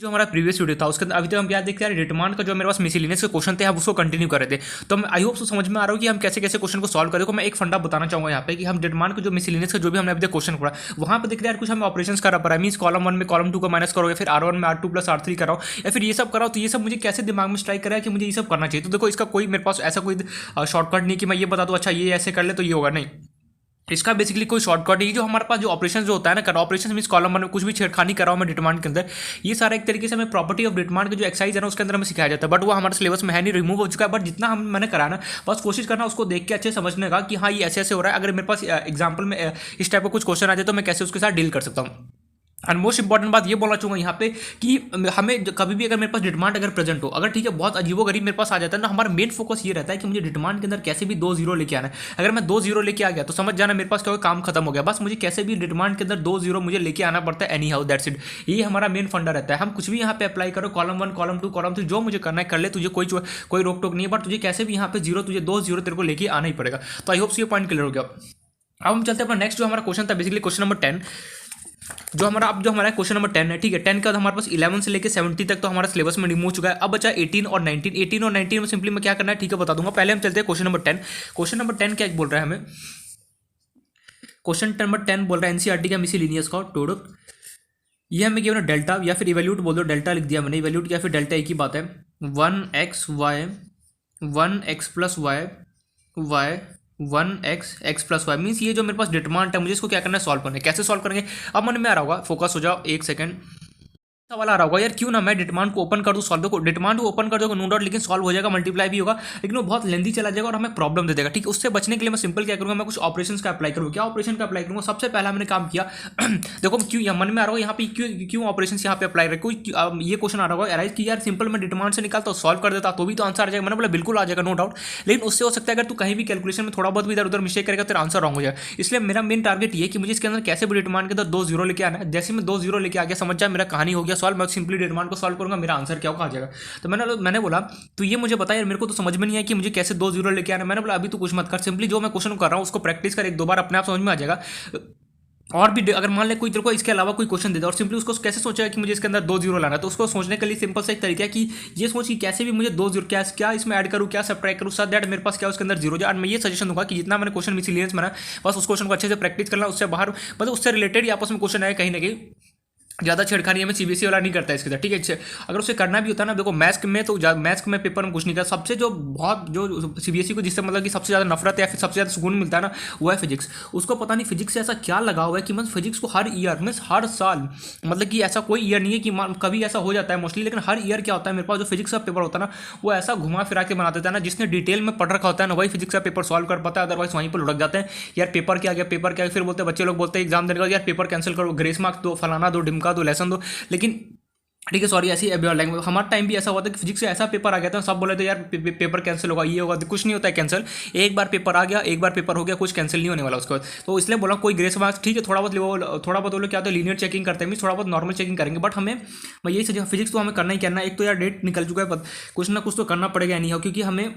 जो हमारा previous video था उसके अंदर अभी तक हम क्या देखते हैं, डिटरमाइंड का जो मेरे पास मिसलेनियस के क्वेश्चन थे हम उसको कंटिन्यू कर रहे थे। तो आई होप तो समझ में आ रहा हो कि हम कैसे कैसे क्वेश्चन को सॉल्व करें। मैं एक फंडा बताना चाहूंगा यहाँ पे कि हम डिटरमाइंड का जो मिसलेनियस का जो भी हमने अभी तक क्वेश्चन पढ़ा वहाँ पे देख रहे हैं कुछ हमें ऑपरेशंस करा पड़ा है, मीन्स कॉलम 1 में कॉलम 2 का माइनस करोगे, फिर R1 में R2 प्लस R3 कराओ या फिर ये सब कराओ। तो ये सब मुझे कैसे दिमाग में स्ट्राइक करा है कि मुझे ये सब करना चाहिए। तो देखो इसका कोई मेरे पास ऐसा कोई शॉर्टकट नहीं कि मैं ये बता दूँ अच्छा ये ऐसे कर ले तो ये होगा, नहीं। इसका बेसिकली कोई शॉर्टकट नहीं। जो हमारे पास जो ऑपरेशन जो होता है ना, कर ऑपरेशन मींस कॉलम में कुछ भी छेड़खानी कर रहा हूँ मैं डिटरमाइंड के अंदर, ये सारा एक तरीके से हमें प्रॉपर्टी ऑफ डिटरमाइंड का जो एक्सरसाइज है ना उसके अंदर हमें सिखाया जाता है। बट वो हमारे सिलेबस में है नहीं, रिमूव हो चुका है। बट जितना मैंने करा ना बस कोशिश करना उसको देख के अच्छे समझने का कि हाँ ये ऐसे ऐसे हो रहा है। अगर मेरे पास एग्जाम्पल में इस टाइप का कुछ क्वेश्चन आ जाए तो मैं कैसे उसके साथ डील कर सकता हूँ। एंड मोस्ट इंपॉर्टेंट बात ये बोलना चाहूँगा यहाँ पे कि हमें कभी भी अगर मेरे पास डिटरमाइंड अगर प्रेजेंट हो, अगर ठीक है बहुत अजीबोगरीब मेरे पास आ जाता है ना, हमारा मेन फोकस ये रहता है कि मुझे डिटरमाइंड के अंदर कैसे भी 2 0 लेके आना है। अगर मैं 2 0 लेके आ गया तो समझ जाना मेरे पास क्या हो, काम खत्म हो गया। बस मुझे कैसे भी डिटरमाइंड के अंदर 2 0 मुझे लेके आना पड़ता है, एनी हाउ दैट्स इट। ये हमारा मेन फंडा रहता है। हम कुछ भी यहाँ पे अप्लाई करो, कॉलम 1 कॉलम 2 कॉलम 3 जो मुझे करना है कर ले, तुझे कोई रोक टोक नहीं है। बट तुझे कैसे भी यहाँ पे 0 तुझे 2 0 तेरे को लेके आना ही पड़ेगा। तो आई होप ये पॉइंट क्लियर हो गया। अब हम चलते हैं अपना नेक्स्ट जो हमारा क्वेश्चन था, बेसिकली क्वेश्चन नंबर 10 जो हमारा क्वेश्चन नंबर 10 है। ठीक है, 10 के बाद हमारे पास 11 से लेकर 70 तक तो हमारा सिलेबस में रिमूव चुका है। अब बचा 18 और 19। 18 और 19 में सिंपली मैं क्या करना है ठीक है बता दूंगा। पहले हम चलते हैं क्वेश्चन नंबर 10। क्वेश्चन नंबर 10 क्या बोल रहा है हमें, क्वेश्चन नंबर 10 बोल रहा है एनसीईआरटी का मिसलेनियस का टोटल। ये हमें क्या डेल्टा या फिर इवैल्यूट बोल दो, डेल्टा लिख दिया मैंने, इवैल्यूट या फिर डेल्टा एक ही बात है। 1x plus Y 1x plus Y means ये जो मेरे पास डिटरमाइंड है मुझे इसको क्या करना है, सॉल्व करना है। कैसे सॉल्व करेंगे अब मन में आ रहा होगा, फोकस हो जाओ एक सेकंड। सवाल आ रहा होगा यार क्यों ना मैं डिटरमाइंड को ओपन कर दूं, सॉल्व को डिटरमाइंड को ओपन कर दोगे नो डाउट, लेकिन सॉल्व हो जाएगा, मल्टीप्लाई भी होगा, लेकिन वो बहुत लेंदी चला जाएगा और हमें प्रॉब्लम दे देगा। ठीक है, उससे बचने के लिए मैं सिंपल क्या करूंगा, मैं कुछ ऑपरेशंस का अप्लाई करूंगा। क्या ऑपरेशन का अप्लाई करूंगा, सबसे पहला मैंने काम किया देखो क्यों यहाँ मन में आ रहा होगा यहाँ पे क्यों ऑपरेशन यहाँ पे अप्लाई कोई ये क्वेश्चन आ रहा होगा अराइज कि यार सिंपल मैं डिटरमाइंड से निकालता हूँ सॉल्व कर देता तो भी तो आंसर आ जाएगा। मैंने बोला बिल्कुल आ जाएगा नो डाउट, लेकिन उससे हो सकता है अगर तू कहीं भी कैलकुलेशन में थोड़ा बहुत भी इधर उधर मिस्टेक करेगा तो आंसर रॉन्ग हो जाएगा। इसलिए मेरा मेन टारगेट ये कि मुझे इसके अंदर कैसे भी डिटरमाइंड के अंदर 2 0 लेके आना है। जैसे मैं 2 0 लेके आ गया समझ जाए मेरा कहानी हो गया सॉल्व। मैं सिंपली डिटरमाइंड को सॉल्व करूंगा, मेरा आंसर क्या होगा आ जाएगा। तो मैंने बोला तो ये मुझे बता यार मेरे को तो समझ में नहीं है कि मुझे कैसे 2 0 लेके आना है। मैंने बोला अभी तो कुछ मत कर, सिंपली जो मैं क्वेश्चन कर रहा हूँ उसको प्रैक्टिस कर, एक दो बार अपने आप समझ में आ जाएगा। और भी अगर मान ले कोई तेरे को इसके अलावा कोई क्वेश्चन दे दे और सिंपली उसको कैसे सोचेगा कि मुझे इसके अंदर 2 0 लाना है, तो उसको सोचने के लिए सिंपल सा एक तरीका है कि ये सोच कि कैसे भी मुझे 2 0 क्या इसमें ऐड करूँ, क्या सब्ट्रैक्ट करूँ सो दैट मेरे पास क्या उसके अंदर 0 जाए। और मैं ये सजेशन दूंगा कि जितना मैंने क्वेश्चन मिसलेनियस बना बस उस क्वेश्चन को अच्छे से प्रैक्टिस करना, उससे बाहर मतलब उससे रिलेटेड ही आपस में क्वेश्चन आए कहीं ना कहीं। ज़्यादा छेड़खानी हमें सीबीएसई वाला नहीं करता है इसके साथ। ठीक है, अगर उसे करना भी होता है ना देखो मैथ्स में तो मैथ्स में पेपर में कुछ नहीं करता। सबसे जो सीबीएसई को जिससे मतलब कि सबसे ज़्यादा नफरत है या फिर सबसे ज़्यादा सुकून मिलता है ना वो है फिजिक्स। उसको पता नहीं फिजिक्स से ऐसा क्या लगा हुआ है कि मतलब फिजिक्स को हर ईयर मीन्स हर साल मतलब कि ऐसा कोई ईयर नहीं है कि कभी ऐसा हो जाता है मोस्टली, लेकिन हर ईयर क्या होता है मेरे पास जो फिजिक्स का पेपर होता है ना वो ऐसा घुमा फिरा के बना देता है ना, जिसने डिटेल में पढ़ रखा होता है ना वही फिजिक्स का पेपर सॉल्व कर पाता है, अदरवाइज वहीं पर लुढ़क जाते हैं यार पेपर क्या गया पेपर क्या। फिर बोलते हैं बच्चे लोग बोलते हैं एग्जाम देने का यार पेपर कैंसिल करो, ग्रेस मार्क्स दो, फलाना दो, ढिमका दो, लेसन दो। लेकिन ठीक है सॉरी ऐसी लैंग्वेज हमारा टाइम भी ऐसा हुआ था कि फिजिक्स से ऐसा पेपर आ गया था सब बोले थे यार पेपर कैंसिल होगा ये होगा, कुछ नहीं होता है कैंसिल। एक बार पेपर आ गया एक बार पेपर हो गया कुछ कैंसिल नहीं होने वाला उसको। तो इसलिए बोला कोई ग्रेस मार्क्स ठीक है थोड़ा बहुत वो लोग क्या होता है लीनियर चेकिंग करते हैं, मीन थोड़ा बहुत नॉर्मल चेकिंग करेंगे। बट मैं यही सजेस्ट फिजिक्स तो हमें करना ही करना है। एक तो यार डेट निकल चुका है, कुछ ना कुछ तो करना पड़ेगा नहीं हो, क्योंकि हमें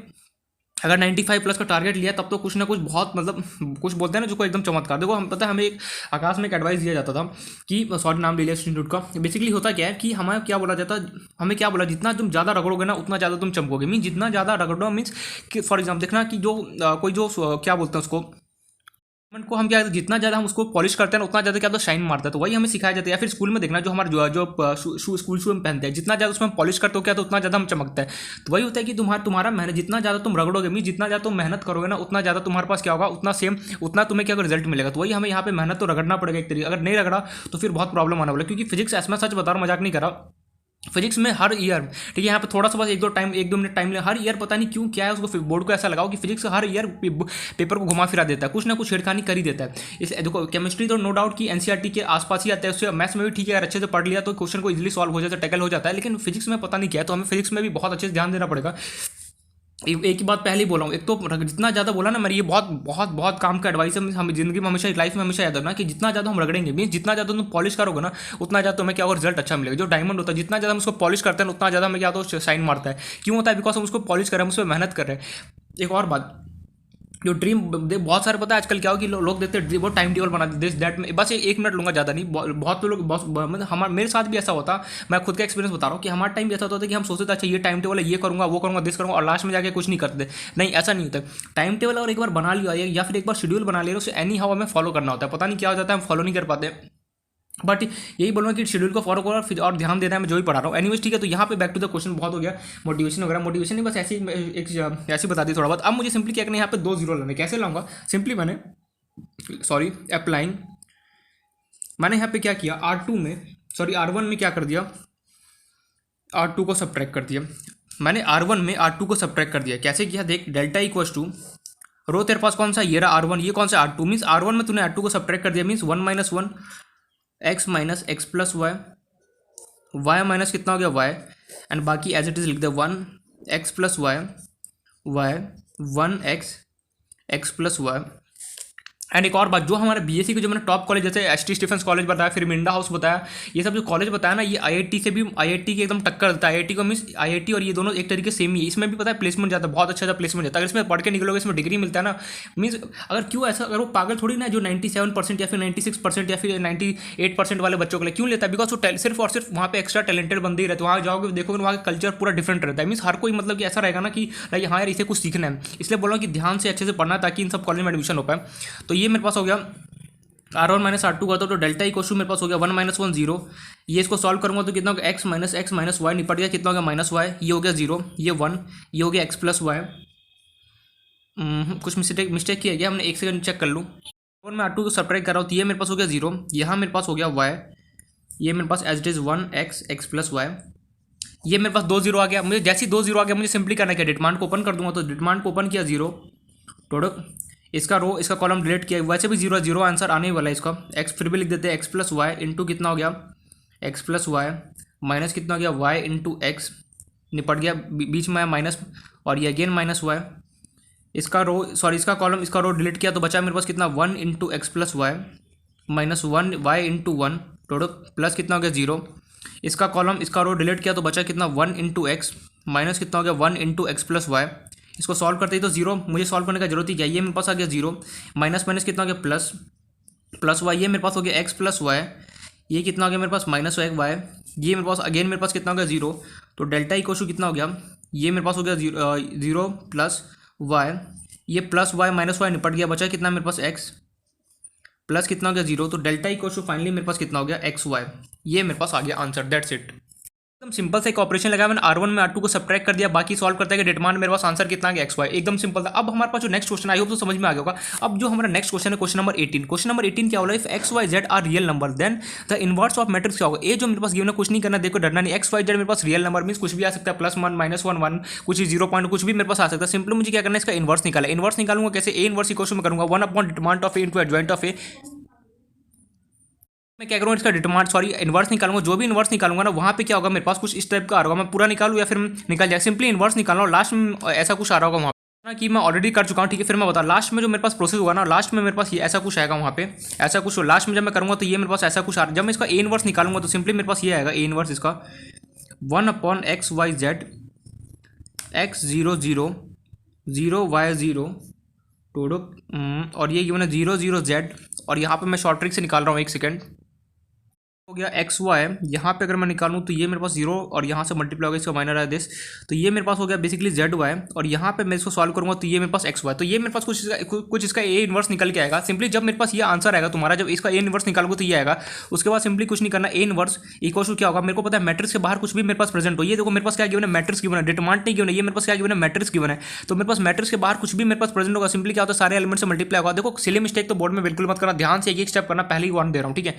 अगर 95 प्लस का टारगेट लिया तब तो कुछ ना कुछ बहुत मतलब कुछ बोलते हैं ना जो कोई एकदम चमत्कार। देखो हम पता है हमें एक आकाश में एक एडवाइस दिया जाता था कि सॉरी नाम ले लिया इंस्टीट्यूट का। बेसिकली होता क्या है कि हमें क्या बोला जाता हमें क्या बोला जितना तुम ज़्यादा रगड़ोगे ना उतना ज़्यादा तुम चमकोगे। मीन जितना ज़्यादा रगड़ो मीन्स कि फॉर एग्जाम्पल देखना कि जो कोई जो क्या बोलते हैं उसको को हम क्या जितना ज़्यादा हम उसको पॉलिश करते हैं उतना ज़्यादा क्या तो शाइन मारता है। तो वही हमें सिखाया जाता है। या फिर स्कूल में देखना जो हमारे जो स्कूल शू में पहनते हैं जितना ज़्यादा उसमें पॉलिश करते हो क्या तो उतना ज़्यादा हम चमकता है। तो वही होता है कि तुम्हारा मेहनत जितना ज़्यादा तुम रगड़ोगे मीन जितना ज़्यादा तुम मेहनत करोगे ना उतना ज़्यादा तुम्हारे पास क्या होगा उतना सेम उतना तुम्हें क्या रिजल्ट मिलेगा। तो वही हमें यहाँ पे मेहनत तो रगड़ना पड़ेगा एक तरीके, अगर नहीं रगड़ा तो फिर बहुत प्रॉब्लम आने वाला। क्योंकि फिजिक्स ऐसा सच बता रहा हूँ मजाक नहीं करा, फिजिक्स में हर ईयर ठीक है यहाँ पे थोड़ा सा बस एक दो मिनट टाइम ले, हर ईयर पता नहीं क्यों क्या है उसको बोर्ड को ऐसा लगाओ कि फिजिक्स हर ईयर पेपर को घुमा फिरा देता है, कुछ ना कुछ छेड़खानी कर ही देता है। इस देखो केमिस्ट्री तो नो डाउट कि एनसीईआरटी के आसपास ही आता है, उससे मैथ्स में भी ठीक है अगर अच्छे से पढ़ लिया तो क्वेश्चन को इजीली सॉल्व हो जाता है, टैकल हो जाता है। लेकिन फिजिक्स में पता नहीं क्या है, तो हमें फिजिक्स में भी बहुत अच्छे से ध्यान देना पड़ेगा। एक ही बात पहले ही बोला हूँ, एक तो जितना ज़्यादा बोला ना मेरी ये बहुत बहुत बहुत काम का एडवाइस है। हमें जिंदगी में हमेशा लाइफ में हमेशा याद रखना कि जितना ज़्यादा हम रगड़ेंगे मीन जितना ज़्यादा तुम पॉलिश करोगे ना उतना ज़्यादा तुम्हें क्या होगा रिजल्ट अच्छा मिलेगा। जो डायमंड होता है जितना ज़्यादा हम उसको पॉलिश करते हैं उतना ज़्यादा हमें क्या होता है शाइन मारता है। क्यों होता है बिकॉज हम उसको पॉलिश कर रहे हैं, हम उस पर मेहनत कर रहे हैं। एक और बात जो ड्रीम बहुत सारे पता है आजकल क्या हो कि लोग देखते हैं बहुत टाइम टेबल बना दिस दैट में, बस 1 मिनट लूँगा ज़्यादा नहीं, बहुत लोग मतलब हमारे मेरे साथ भी ऐसा होता, मैं खुद का एक्सपीरियंस बता रहा हूँ कि हमारा टाइम भी ऐसा होता था कि हम सोचते थे अच्छा ये टाइम टेबल है, ये करूँगा वो करूँगा दिस करूँगा, और लास्ट में जाके कुछ नहीं करते। नहीं, ऐसा नहीं होता। टाइम टेबल अगर एक बार बना लिया या फिर एक बार शेड्यूल बना लिया उसे एनी हाउ हमें फॉलो करना होता है, पता नहीं क्या हो जाता है हम फॉलो नहीं कर पाते। बट यही बोलूँगा कि शेड्यूल को फॉलो करो फिर और ध्यान देना है, मैं जो ही पढ़ा रहा हूँ। एनीवेज ठीक है, तो यहाँ पे बैक टू द क्वेश्चन बहुत हो गया मोटिवेशन वगैरह, मोटिवेशन नहीं बस ऐसे ही ऐसे बता दी थोड़ा बहुत। अब मुझे सिंपली क्या करना है, यहाँ पे 2 जीरो लाने, कैसे लाऊंगा, सिंपली मैंने अप्लाइंग, मैंने यहाँ पे क्या किया R2 में R1 में क्या कर दिया, R2 को सब्ट्रैक्ट कर दिया। मैंने R1 में R2 को सब्ट्रैक्ट कर दिया, कैसे किया देख, डेल्टा इक्वल्स टू रो तेरे पास कौन सा, ये रहा R1, ये कौन सा R2, मीन्स R1 में तूने R2 को सब्ट्रैक्ट कर दिया, means 1 - 1 x minus X plus Y minus कितना हो गया y, एंड बाकी एज इट इज लिख दे 1 x plus Y 1 x plus Y. And एक और बात, जो हमारे बीएससी के जो मैंने टॉप कॉलेज जैसे एस टी स्टीफेंस कॉलेज बताया, फिर मिंडा हाउस बताया, ये सब जो कॉलेज बताया ना, ये आईआईटी से भी, आईआईटी की एकदम टक्कर देता है। आईआईटी को मीन्स आईआईटी और ये दोनों एक तरीके सेम ही है, इसमें भी पता है प्लेसमेंट जाता है, बहुत अच्छा प्लेसमेंट जाता है। अगर इसमें पढ़ के निकलोगे, इसमें डिग्री मिलता है ना, मीन्स अगर क्यों ऐसा, अगर वो पागल थोड़ी ना जो 97% या फिर 96% या फिर 98% वाले बच्चों के लिए क्यों लेता है, बिकॉज वो सिर्फ और सिर्फ वहाँ पे एक्स्ट्रा टैलेंटेड बंदे ही रहते हैं। वहाँ जाओगे देखोगे वहाँ का कल्चर पूरा डिफरेंट रहता है, मीन्स हर कोई मतलब कि ऐसा रहेगा ना कि लाइक हाँ यार इसे कुछ सीखना है, इसलिए बोल रहा हूँ कि ध्यान से अच्छे से पढ़ना ताकि इन सब कॉलेज में एडमिशन हो पाए। तो ये मेरे पास हो गया R1 माइनस R2 करता हूँ तो डेल्टा इक्वल टू मेरे पास हो गया 1 - 1 0। ये इसको सॉल्व करूँगा तो कितना होगा x माइनस वाई, निपट गया, कितना हो गया -y, ये हो गया 0, ये 1, ये हो गया x प्लस वाई। कुछ मिस्टेक किया गया हमने, एक सेकंड चेक कर लूँ। और मैं R2 को सब्ट्रैक्ट कर रहा हूँ तो ये मेरे पास हो गया 0, यहाँ मेरे पास हो गया y, ये मेरे पास as it is 1 x plus Y. ये मेरे पास 2 0 आ गया, मुझे जैसे ही 2 0 आ गया मुझे सिंपली करना क्या, डिमांड को ओपन कर दूंगा, तो डिमांड को ओपन किया 0 प्रोडक्ट, इसका रो इसका कॉलम डिलीट किया, वैसे भी 0 आंसर आने ही वाला है इसका। x फिर भी लिख देते हैं x प्लस वाई इंटू कितना हो गया x प्लस वाई माइनस कितना हो गया y इंटू एक्स, निपट गया, बीच में माइनस और ये अगेन माइनस वाई। इसका रो इसका कॉलम इसका रो डिलीट किया तो बचा मेरे पास कितना 1 into X plus Y minus 1 y into 1 product plus कितना हो गया 0। इसका कॉलम इसका रो डिलीट किया तो बचा कितना 1 इंटू एक्स माइनस कितना हो गया 1 इंटू एक्स प्लस वाई। इसको सॉल्व करते ही तो 0, मुझे सॉल्व करने का जरूरत ही क्या, ये मेरे पास आ गया 0, माइनस माइनस कितना हो गया प्लस वाई, ये मेरे पास हो गया x प्लस वाई, ये कितना हो गया मेरे पास माइनस वाई, ये मेरे पास अगेन मेरे पास कितना हो गया 0। तो डेल्टा इक्वल टू कितना हो गया, ये मेरे पास हो गया 0 प्लस वाई, ये प्लस वाई माइनस वाई निपट गया, बचा कितना मेरे पास x प्लस कितना हो गया 0। तो डेल्टा इक्वल टू फाइनली मेरे पास कितना हो गया एक्स वाई, ये मेरे पास आ गया आंसर, दैट्स इट। एकदम सिंपल सा एक ऑपरेशन लगाया मैंने, R1 में R2 को सब्ट्रैक्ट कर दिया, बाकी सॉल्व करता है कि डिटरमाइंड मेरे पास आंसर कितना आ गया XY, एकदम सिंपल था। अब हमारे पास जो नेक्स्ट क्वेश्चन आई होप तो समझ में आ गया होगा। अब जो हमारा नेक्स्ट क्वेश्चन है क्वेश्चन नंबर 18, क्वेश्चन नंबर 18 क्या होगा, if XYZ are real number then the inverse of matrix क्या होगा। ये जो मेरे पास गिवन है कुछ नहीं करना, देखो डरना नहीं, XYZ मेरे पास रियल नंबर मींस कुछ भी आ सकता है, +1 -1 1 कुछ 0 पॉइंट कुछ भी मेरे पास आ सकता है। सिंपली मुझे क्या करना है, इसका इनवर्स निकाला, इनवर्स निकालूंगा कैसे, ए इनवर्स इक्वल में करूंगा 1 upon determinant of A into adjoint of A. मैं क्या करूँगा इसका डिटरमाइंड इनवर्स निकालूंगा, जो भी इनवर्स निकालूंगा ना वहाँ पे क्या होगा मेरे पास कुछ इस टाइप का आ रहा होगा, मैं पूरा निकालूँ या फिर निकल जाए, सिंपली इनवर्स निकाल रहा हूँ, लास्ट में ऐसा कुछ आ रहा होगा वहाँ पे कि मैं ऑलरेडी कर चुका हूँ, ठीक है। फिर मैं बता लास्ट में जो मेरे पास प्रोसेस हुआ ना, लास्ट में मेरे पास ये ऐसा कुछ आएगा वहाँ पे, ऐसा कुछ लास्ट में जब मैं करूँगा तो ये मेरे पास ऐसा कुछ आ रहा है। जब मैं इसका ए इनवर्स निकालूंगा तो सिंपली मेरे पास ये आएगा ए इनवर्स इसका 1 upon XYZ x 0 0 0 y 0 product और ये गिवन है 0 0 Z, और यहाँ पे मैं शॉर्ट ट्रिक से निकाल रहा हूँ, एक सेकेंड, हो गया XY, यहाँ पे अगर मैं निकालूँ तो ये मेरे पास 0 और यहाँ से मल्टीप्लाई होगा, इसका माइनर है दिस, तो ये मेरे पास हो गया बेसिकली ZY, और यहाँ पे मैं इसको सॉल्व करूँगा तो ये मेरे पास XY, तो ये मेरे पास कुछ इसका ए इनवर्स निकल के आएगा। सिंपली जब मेरे पास ये आंसर आएगा तुम्हारा, जब इसका ए इनवर्स निकालूंगा तो ये आएगा, उसके बाद सिंपली कुछ नहीं करना, ए इनवर्स इक्वल टू क्या होगा, मेरे को पता है मैट्रिक्स के बाहर कुछ भी मेरे पास प्रेजेंट हो, ये देखो मेरे पास क्या गिवन है मैट्रिक्स गिवन है, डिटरमाइंड नहीं गिवन है, ये मेरे पास क्या गिवन है मैट्रिक्स गिवन है, तो मेरे पास मैट्रिक्स के बाहर कुछ भी मेरे पास प्रेजेंट होगा, सिंपली क्या होता है सारे एलिमेंट से मल्टीप्लाई होगा। देखो सिली मिस्टेक तो बोर्ड में बिल्कुल मत करना, ध्यान से एक स्टेप करना, पहले ही वन दे रहा हूँ, ठीक है।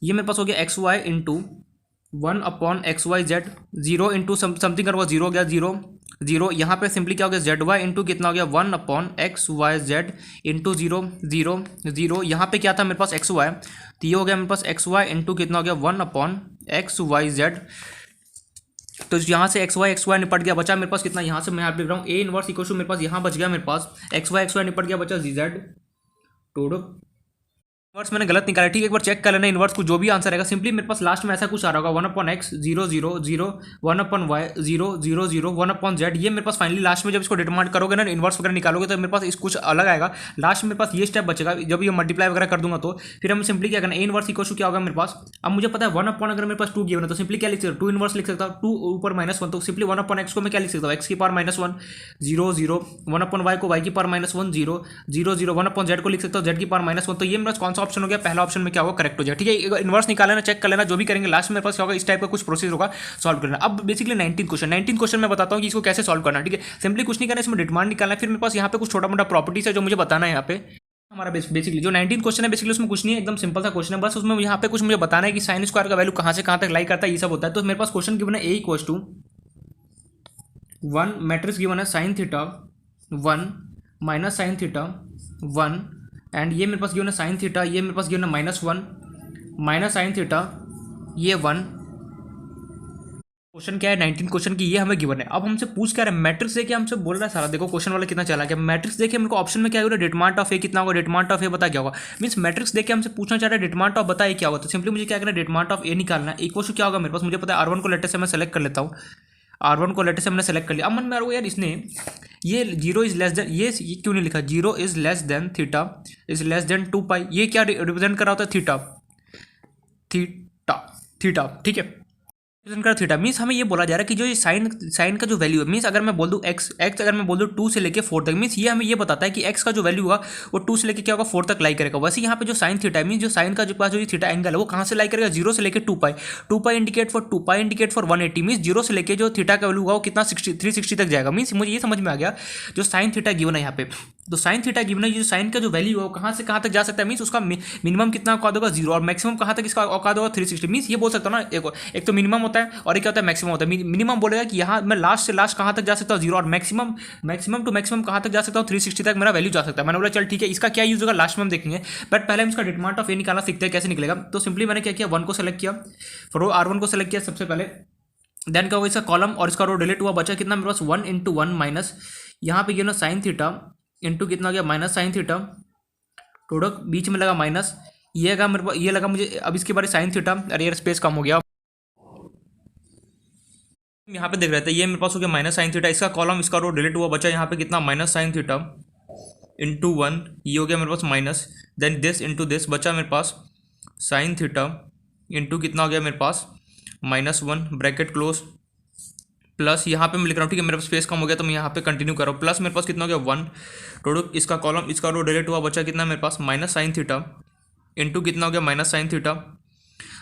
ये मेरे पास हो गया XY into 1 upon XYZ 0 into something करूँगा 0 हो गया 0 0, यहाँ पे सिंपली क्या हो गया ZY इंटू कितना हो गया 1 अपॉन XYZ इंटू 0 0 0, यहाँ पे क्या था मेरे पास XY, तो ये हो गया मेरे पास XY इंटू कितना हो गया 1 अपॉन XYZ। तो यहाँ से XY निपट गया, बचा मेरे पास कितना, यहाँ से मैं यहाँ लिख रहा हूँ ए इनवर्स इक्वल टू मेरे पास यहाँ बच गया मेरे पास XY निपट गया, बचा ZZ टोडो इनवर्स मैंने गलत निकाला, ठीक है, एक बार चेक कर लेना इनवर्स को, जो भी आंसर आएगा सिंपली मेरे पास लास्ट में ऐसा कुछ आ रहा होगा 1/x 0 0 0 1/y 0 0 0 1/z। ये मेरे पास फाइनली लास्ट में जब इसको डिटरमाइन करोगे ना, इनवर्स वगैरह निकालोगे तो मेरे पास इस कुछ अलग आएगा। लास्ट में मेरे पास ये स्टेप बचेगा, जब ये मल्टीप्लाई वगैरह कर दूंगा तो फिर हम सिंपली क्या करना, ए इनवर्स इक्वल क्या होगा मेरे पास। अब मुझे पता है 1/, अगर मेरे पास 2 गिवन है तो सिंपली क्या लिख सकता हूँ, 2 इनवर्स लिख सकता हूँ, 2 ऊपर -1, तो सिंपली 1/x को मैं क्या लिख सकता हूँ, x की पावर -1 0 0 1/y को y की पावर -1 0 0 0 1/z को लिख सकता हूँ z की पावर -1। तो ये मेरा कौन सा ऑप्शन हो गया, पहला ऑप्शन में क्या होगा, करेक्ट हो जाए। ठीक है, इनवर्स निकाल लेना, चेक कर लेना, जो भी करेंगे लास्ट में मेरे पास क्या होगा, इस टाइप का कुछ प्रोसेस होगा, सॉल्व करना। अब बेसिकली 19th क्वेश्चन मैं बताता हूँ कि इसको कैसे सॉल्व करना। ठीक है, सिंपली कुछ नहीं करना, इसमें डिटरमाइन निकालना है, फिर मेरे पास यहाँ पे कुछ छोटा मोटा प्रॉपर्टीज है जो मुझे बताना है। यहाँ पे हमारा बेसिकली जो 19th क्वेश्चन है, बेसिकली उसमें कुछ नहीं है, एकदम सिंपल सा क्वेश्चन है, बस उसमें यहाँ पे कुछ मुझे बताना है कि साइन स्क्वायर का वैल्यू कहाँ से कहाँ तक लाई करता है, ये सब होता है। तो मेरे पास क्वेश्चन गिवन है a equals to 1 matrix given है sin theta 1 minus sin theta 1 and ये मेरे पास गिवन है sin थीटा, ये मेरे पास गिवन है -1 माइनस sin थीटा ये 1। क्वेश्चन क्या है 19 क्वेश्चन की, ये हमें गिवन है। अब हमसे पूछ क्या रहा है, मैट्रिक्स देखिए हमसे बोल रहा है सारा, देखो क्वेश्चन वाला कितना चला गया। मैट्रिक्स देखिए मेरे को ऑप्शन में क्या होगा, डिटरमाइनेंट ऑफ ए कितना होगा, डिटरमाइनेंट ऑफ ए बता क्या होगा, मींस मैट्रिक्स देखिए हमसे पूछना चाह रहा है डिटरमाइनेंट ऑफ बताइए क्या होगा। तो सिंपली मुझे क्या करना है, डिटरमाइनेंट ऑफ ए निकालना है। इक्वल क्या होगा मेरे पास, मुझे पता है R1 को लेटर से मैं सेलेक्ट कर लेता हूँ, R1 को लेटर से मैंने सेलेक्ट कर लिया। अब मन में आ रहा है यार, इसने ये 0 इज लेस देन, ये क्यों नहीं लिखा, 0 is less than theta is less than 2π, ये क्या रिप्रेजेंट कर रहा होता है, थीटा थीटा थीटा। ठीक है, थीटा मीन्स हमें ये बोला जा रहा है कि जो ये साइन का जो वैल्यू है, मीन्स अगर मैं बोल दूँ एक्स अगर मैं बोल दूँ 2 से लेके 4 तक, मीन्स ये हमें ये बताता है कि एक्स का जो वैल्यू होगा वो 2 से लेके क्या होगा 4 तक लाई करेगा। वैसे यहाँ पे जो साइन थीटा है, मीन्स जो साइन का जो पास जो थीटा एंगल है वो कहाँ से लाई करेगा, 0 से लेके 2π indicate for 2π indicate for 180, means 0 से लेके जो थीटा का वैल्यू होगा वो कितना 360 तक जाएगा। मीन्स मुझे ये समझ में आ गया, जो साइन थीटा गिवन है यहाँ पे, तो साइन थीटा गिवन है, जो साइन का जो वैल्यू है वो कहाँ से कहाँ तक जा सकता है, मीन्स उसका मिनिमम कितना औकात होगा 0 और मैक्सिमम कहाँ तक इसका औकात होगा 360। मीन्स ये बोल सकता हूँ ना, एक तो मिनिमम होता है और एक क्या होता है मैक्सिमम होता है। मिनिमम बोलेगा कि यहाँ मैं लास्ट से लास्ट कहाँ तक जा सकता हूँ 0, और मैक्सिमम टू मैक्सिमम कहाँ तक जा सकता हूँ 360 तक मेरा वैल्यू जा सकता है। मैंने बोला चल ठीक है, इसका क्या यूज होगा लास्ट में हम देखेंगे, बट पहले हम इसका डिटरमाइनेंट ऑफ ए निकालना सीखते हैं कैसे निकलेगा। तो सिंपली मैंने क्या किया, 1 को सेलेक्ट किया, फिर R1 को सेलेक्ट किया सबसे पहले, देन क्या होगा इसका कॉलम और इसका रो डिलीट हुआ, बचा कितना मेरे पास 1 × 1 माइनस यहाँ पे ना साइन थीटा इंटू कितना गया माइनस साइन थीटा, प्रोडक्ट बीच में लगा माइनस, ये लगा मेरे पास, ये लगा मुझे, अब इसके बारे साइन थीटा, अरे यार स्पेस कम हो गया, यहाँ पे देख रहे थे, ये मेरे पास हो गया माइनस साइन थीटा, इसका कॉलम इसका रो डिलीट हुआ, बचा यहाँ पे कितना माइनस साइन थीटा इंटू 1, ये हो गया मेरे पास minus, then this into this, बचा मेरे पास साइन थीटा इंटू कितना हो गया मेरे पास -1 ब्रैकेट क्लोज, प्लस यहाँ पे मैं लिख रहा हूँ, ठीक है, मेरे पास स्पेस कम हो गया तो मैं यहाँ पे कंटिन्यू कर रहा हूँ, प्लस मेरे पास कितना हो गया 1, टोटल इसका कॉलम इसका रो डिलीट हुआ, बचा कितना मेरे पास माइनस साइन थीटा इंटू कितना हो गया माइनस साइन थीटा,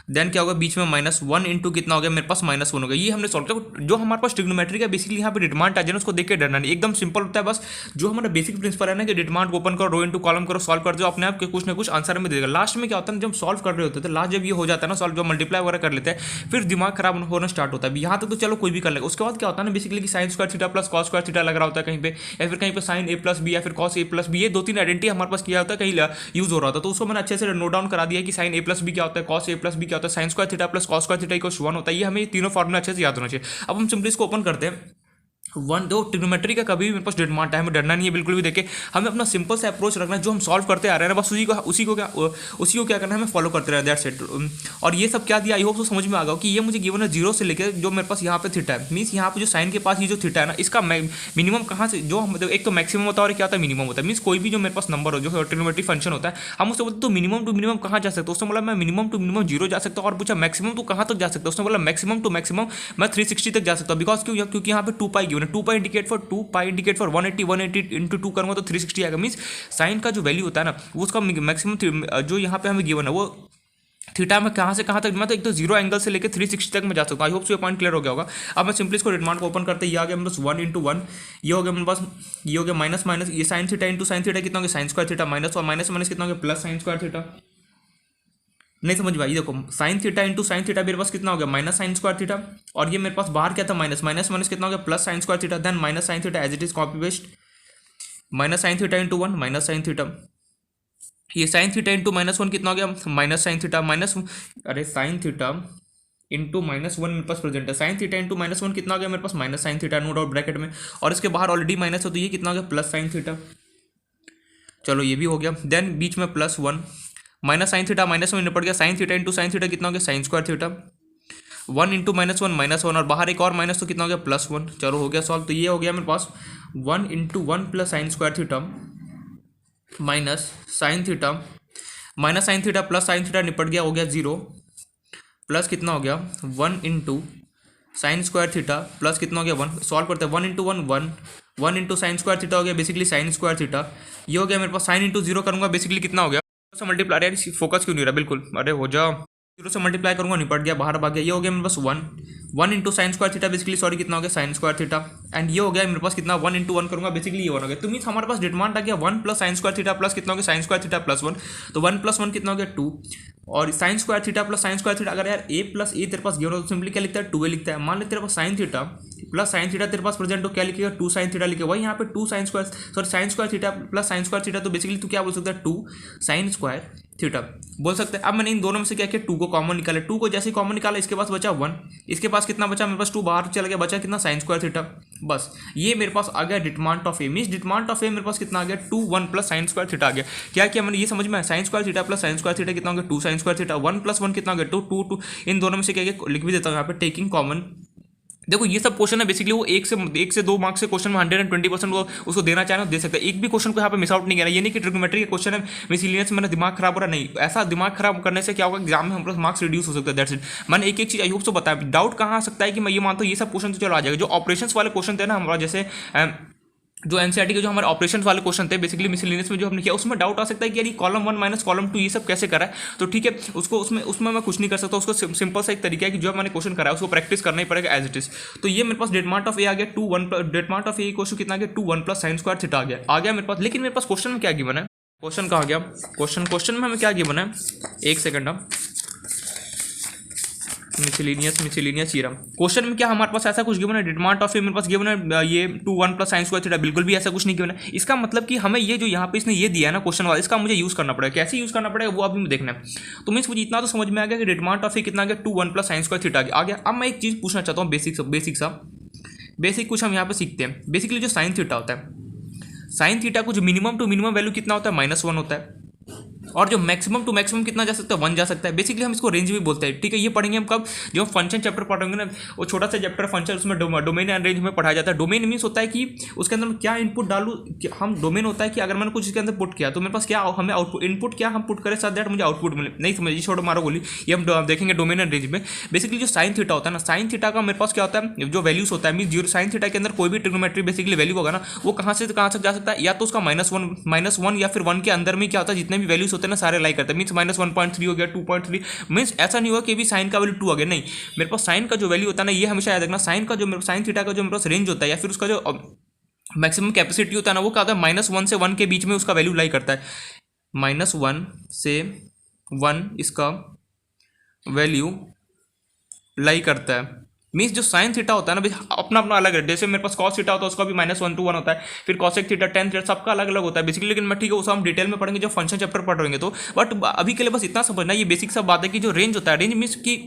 देन क्या होगा बीच में -1 इंटू कितना हो गया मेरे पास -1 हो गया। ये हमने सॉल्व किया, जो हमारे पास ट्रिग्नोमेट्री का बेसिकली यहाँ पे डिटरमाइनेंट आ जाए उसको देख के डरना नहीं, एकदम सिंपल होता है। बस जो हमारा बेसिक प्रिंसिपल है ना कि डिटरमाइनेंट को ओपन करो, रो इंटू कॉलम करो, सॉल्व कर दो, अपने आप के कुछ ना कुछ आंसर में देगा। लास्ट में क्या होता है, जब सॉल्व कर रहे होते थे, लास्ट जब ये हो जाता है ना सॉल्व, जो मल्टीप्लाई वगैरह कर लेते हैं, फिर दिमाग खराब होना स्टार्ट होता है। यहाँ तक तो चलो कोई भी कर लेगा, उसके बाद क्या होता है ना बेसिकली कि sign square theta plus cos square theta लग रहा होता है कहीं पे, या फिर कहीं पे साइन a + b या फिर कॉस a + b, ये 2-3 आइडेंटिटी हमारे पास किया होता है, कहीं यूज हो रहा था, तो उसको मैंने अच्छे से नोट डाउन करा दिया कि साइन a + b क्या होता है, कॉस a + b क्या होता है, sign square theta plus cos square theta equals 1 होता है। ये हमें तीनों फॉर्मूला अच्छे से याद होना चाहिए। अब हम सिंपली इसको ओपन करते हैं, 1 2 ट्रिग्नोमेट्री का कभी भी मेरे पास डिटरमाइनेंट है, हमें डरना नहीं है बिल्कुल भी। देखे हमें अपना सिंपल सा अप्रोच रखना है, जो हम सॉल्व करते आ रहे हैं ना, बस उसी को क्या करना है, हमें फॉलो करते रहे, दैट्स इट। और ये सब क्या दिया, आई होप तो समझ में आ गया कि ये मुझे गिवन है 0 से लेकर जो मेरे पास यहाँ पे थीटा है, मीन्स यहाँ पे जो साइन के पास ये जो थीटा है ना, इसका मिनिमम कहाँ से, जो मतलब एक तो मैक्सिमम होता है और क्या होता है मिनिमम होता है। मीन्स कोई भी जो मेरे पास नंबर हो जो ट्रिग्नोमेट्री फंक्शन होता है, हम उससे बोलते तो मिनिमम टू मिनिमम कहाँ जा सकते हो, उसने बोला मैं मिनिमम टू मिनिमम 0 जा सकता हूँ, और पूछा मैक्सिमम तो कहाँ तक जा सकता है, उसने बोला मैक्सिमम टू मैक्सिमम मैं 360 तक जा सकता हूँ। बिकॉज क्योंकि यहाँ पे 2π गिवन है, 2π indicate for 2π indicate for 180 into 2 करूँगा तो 360 आएगा। मीन्स साइन का जो वैल्यू होता है ना, वो उसका मैक्सिमम जो यहाँ पे हमें गिवन है वो थीटा में कहाँ से कहाँ तक, मैं तो एक तो 0 एंगल से लेकर 360 तक मैं जा सकता हूँ। आई होप सो ये पॉइंट क्लियर हो गया होगा। अब मैं सिंपली इसको डिटरमाइनेंट को ओपन करते, ये आ गया मेरे पास 1 × 1, ये हो गया मेरे पास, ये हो गया माइनस माइनस, ये sine theta into sine theta कितना हो गया साइन स्क्वायर थीटा, माइनस और माइनस माइनस कितना हो गया प्लस साइन स्क्वायर थीटा। नहीं समझ भाई, देखो sign theta into sine theta मेरे पास कितना हो गया माइनस साइन स्क्वायर थीटा, और ये मेरे पास बाहर क्या था माइनस माइनस माइनस कितना हो गया plus sine square theta, then minus sine theta as it is copy paste, minus sine theta into 1 minus sine theta, ये साइन थीटा इंटू -1 कितना हो गया माइनस साइन थीटा माइनस, अरे साइन थीटा इंटू -1 मेरे पास प्रेजेंट है, sine theta into -1 कितना हो गया मेरे पास minus sine theta, no doubt bracket में, और इसके बाहर ऑलरेडी माइनस है तो ये कितना हो गया प्लस साइन थीटा। चलो ये भी हो गया, देन बीच में +1 माइनस साइन थीटा माइनस में निपट गया, sign theta into sine theta कितना हो गया साइन स्क्वायर थीटा, 1 इंटू -1 -1 और बाहर एक और माइनस तो कितना हो गया +1। चलो हो गया सॉल्व। तो ये हो गया मेरे पास 1 into 1 plus sine square theta minus sine theta plus sine theta निपट गया, हो गया 0 प्लस कितना हो गया 1 into sine square theta plus कितना हो गया 1। सॉल्व करते हैं 1 into 1 1 1 into sine square theta हो गया बेसिकली साइन स्क्वायर थीटा। ये हो गया मेरे पास साइन इंटू 0 करूंगा बेसिकली कितना हो गया से मल्टीप्लाई, अरे फोकस क्यों नहीं रहा बिल्कुल, अरे हो जाओ 0 से मल्टीप्लाई करूंगा निपट गया, बाहर भाग गया। ये हो गया मेरे पास 1 into sine square theta basically sorry कितना हो गया साइन स्क्वायर थीटा, एंड ये हो गया मेरे पास कितना 1 इंटू 1 करूंगा बेसिकली ये 1 हो गया। तो मीन्स हमारे पास डिटरमिनेंट आ गया 1 plus sine square theta plus कितना हो गया साइन स्क्वायर थीटा प्लस 1। तो 1 प्लस 1 कितना हो गया 2 और sign square theta plus sine square theta, अगर यार a प्लस ए तेरे पास गिवन हो तो सिंपली क्या लिखता है 2a लिखता है। मान ले तेरे पास sine theta plus sine theta तेरे पास प्रेजेंट हो, क्या लिखेगा 2 साइन थीटा लिखेगा। वही यहाँ पे 2 sine square sorry sine square theta plus sine square theta, तो बेसिकली तू क्या बोल सकता है 2 साइन स्क्वायर थीटा बोल सकते हैं। अब मैंने इन दोनों में से क्या किया 2 को कॉमन निकाला, 2 को जैसे कॉमन निकाला इसके पास बचा 1, इसके पास कितना बचा मेरे पास 2 बाहर चला गया, बचा कितना साइन स्क्वायर थीटा। बस ये मेरे पास आ गया determinant of A, means determinant of A मेरे पास कितना आ गया 2 1 प्लस साइन स्क्वायर थीटा आ गया। क्या किया मैंने ये समझ में sine square theta plus sine square theta कितना हो गया 2 साइन स्क्वायर थीटा, 1 प्लस 1 कितना हो गया 2 2 2। इन दोनों में से क्या लिख भी देता हूँ यहाँ पे टेकिंग कॉमन। देखो ये सब क्वेश्चन है बेसिकली वो एक से 2 मार्क्स से क्वेश्चन में 120% वो उसको देना चाहे दे सकते हैं। एक भी क्वेश्चन को यहाँ पे मिस आउट नहीं करना, ये नहीं कि ट्रिग्नोमेट्री के क्वेश्चन है मिसलिनियस से मेरा दिमाग खराब हो रहा, नहीं ऐसा दिमाग खराब करने से क्या होगा एग्जाम में हमारे मार्क्स रिड्यूस हो सकता है। That's it. मैंने एक चीज आई होप से बताया, डाउट कहाँ आ सकता है कि मैं ये मानता हूँ ये सब क्वेश्चन तो चलो आ जाएगा, जो ऑपरेशंस वाले क्वेश्चन थे ना हमारा, जैसे जो एनसीईआरटी के जो हमारे ऑपरेशंस वाले क्वेश्चन थे बेसिकली मिसलेनियस में जो हमने किया, उसमें डाउट आ सकता है कि यार ये कॉलम 1 माइनस कॉलम 2 ये सब कैसे करा है। तो ठीक है उसको उसमें मैं कुछ नहीं कर सकता, उसको सिंपल सा एक तरीका है कि जो मैंने क्वेश्चन करा है उसको प्रैक्टिस करना ही पड़ेगा एज इट इज। तो ये मेरे पास डिटरमिनेंट ऑफ ए आ गया 2 1 डिटरमिनेंट ऑफ ए क्वेश्चन कितना आ गया 2 1 प्लस साइन स्क्वायर थीटा आ गया मेरे पास। लेकिन मेरे पास क्वेश्चन में क्या गिवन है, क्वेश्चन कहाँ गया क्वेश्चन में हमें क्या गिवन है, एक सेकंड अब मिसलेनियस थ्योरम क्वेश्चन में क्या हमारे पास ऐसा कुछ गिवन है डिटरमिनेंट ऑफ ए मेरे पास गिवन है ये 2 1 प्लस साइन स्क्वायर थीटा, बिल्कुल भी ऐसा कुछ नहीं गिवन है। इसका मतलब कि हमें ये जो यहाँ पे इसने ये दिया है ना क्वेश्चन वाला, इसका मुझे यूज करना पड़ेगा। कैसे यूज करना पड़ेगा वो अभी देखना है। तो मीन्स मुझे इतना तो समझ में आ गया कि डिटरमिनेंट ऑफ ए कितना आ गया 2 1 प्लस साइन स्क्वायर थीटा आ गया। अब मैं एक चीज पूछना चाहता हूँ बेसिक कुछ हम यहाँ पे सीखते हैं। बेसिकली जो साइन थीटा होता है, साइन थीटा को जो मिनिमम टू मिनिमम वैल्यू कितना होता है -1 होता है, और जो मैक्सिमम टू मैक्सिमम कितना जा सकता है 1 जा सकता है। बेसिकली हम इसको रेंज भी बोलते हैं। ठीक है ये पढ़ेंगे हम कब, जो फंक्शन चैप्टर पढ़ेंगे ना, वो छोटा सा चैप्टर फंक्शन, उसमें डोमेन एंड रेंज में पढ़ाया जाता है। डोमेन मीन्स होता है कि उसके अंदर क्या इनपुट डालूं, हम डोमेन होता है कि अगर मैंने कुछ इसके अंदर पुट किया तो मेरे पास क्या हमें आउटपुट इनपुट क्या हम पुट करें साथ दैट मुझे आउटपुट मिले। नहीं समझिए छोड़ो मारो गोली, ये हम देखेंगे डोमेन एंड रेंज में। बेसिकली जो साइन थीटा होता है ना, साइन थीटा का मेरे पास क्या होता है जो वैल्यूज होता है, मीन जीरो साइन थीटा के अंदर कोई भी ट्रिग्नोमेट्री बेसिकली वैल्यू होगा ना, वो कहाँ से कहाँ तक जा सकता है, या तो उसका -1 या फिर 1 के अंदर में क्या होता है जितने भी वैल्यूज होते हैं ना सारे लाई करते हैं। मीन्स -1.3 हो गया 2.3, मीन्स ऐसा नहीं हुआ कि भी साइन का वैल्यू 2 आ गया, नहीं मेरे पास साइन का जो वैल्यू होता है ना, ये हमेशा याद रखना, साइन का जो साइन थीटा का जो मेरे पास रेंज होता है या फिर उसका जो मैक्सिमम कैपेसिटी होता है ना, वो क्या होता है -1 से 1 के बीच में उसका वैल्यू लाई करता है। -1 से 1 इसका वैल्यू लाई करता है। मीन्स जो साइन थीटा होता है ना अपना अपना अलग है, जैसे मेरे पास कॉस थीटा होता है उसका भी -1 to 1 होता है, फिर कॉसेक थीटा टेन थीटा सबका अलग अलग होता है बेसिकली। लेकिन मैं ठीक है उसको हम डिटेल में पढ़ेंगे जब फंक्शन चैप्टर पढ़ेंगे तो। बट अभी के लिए बस इतना समझना, ये बेसिक सा बात है कि जो रेंज होता है, रेंज मीन्स कि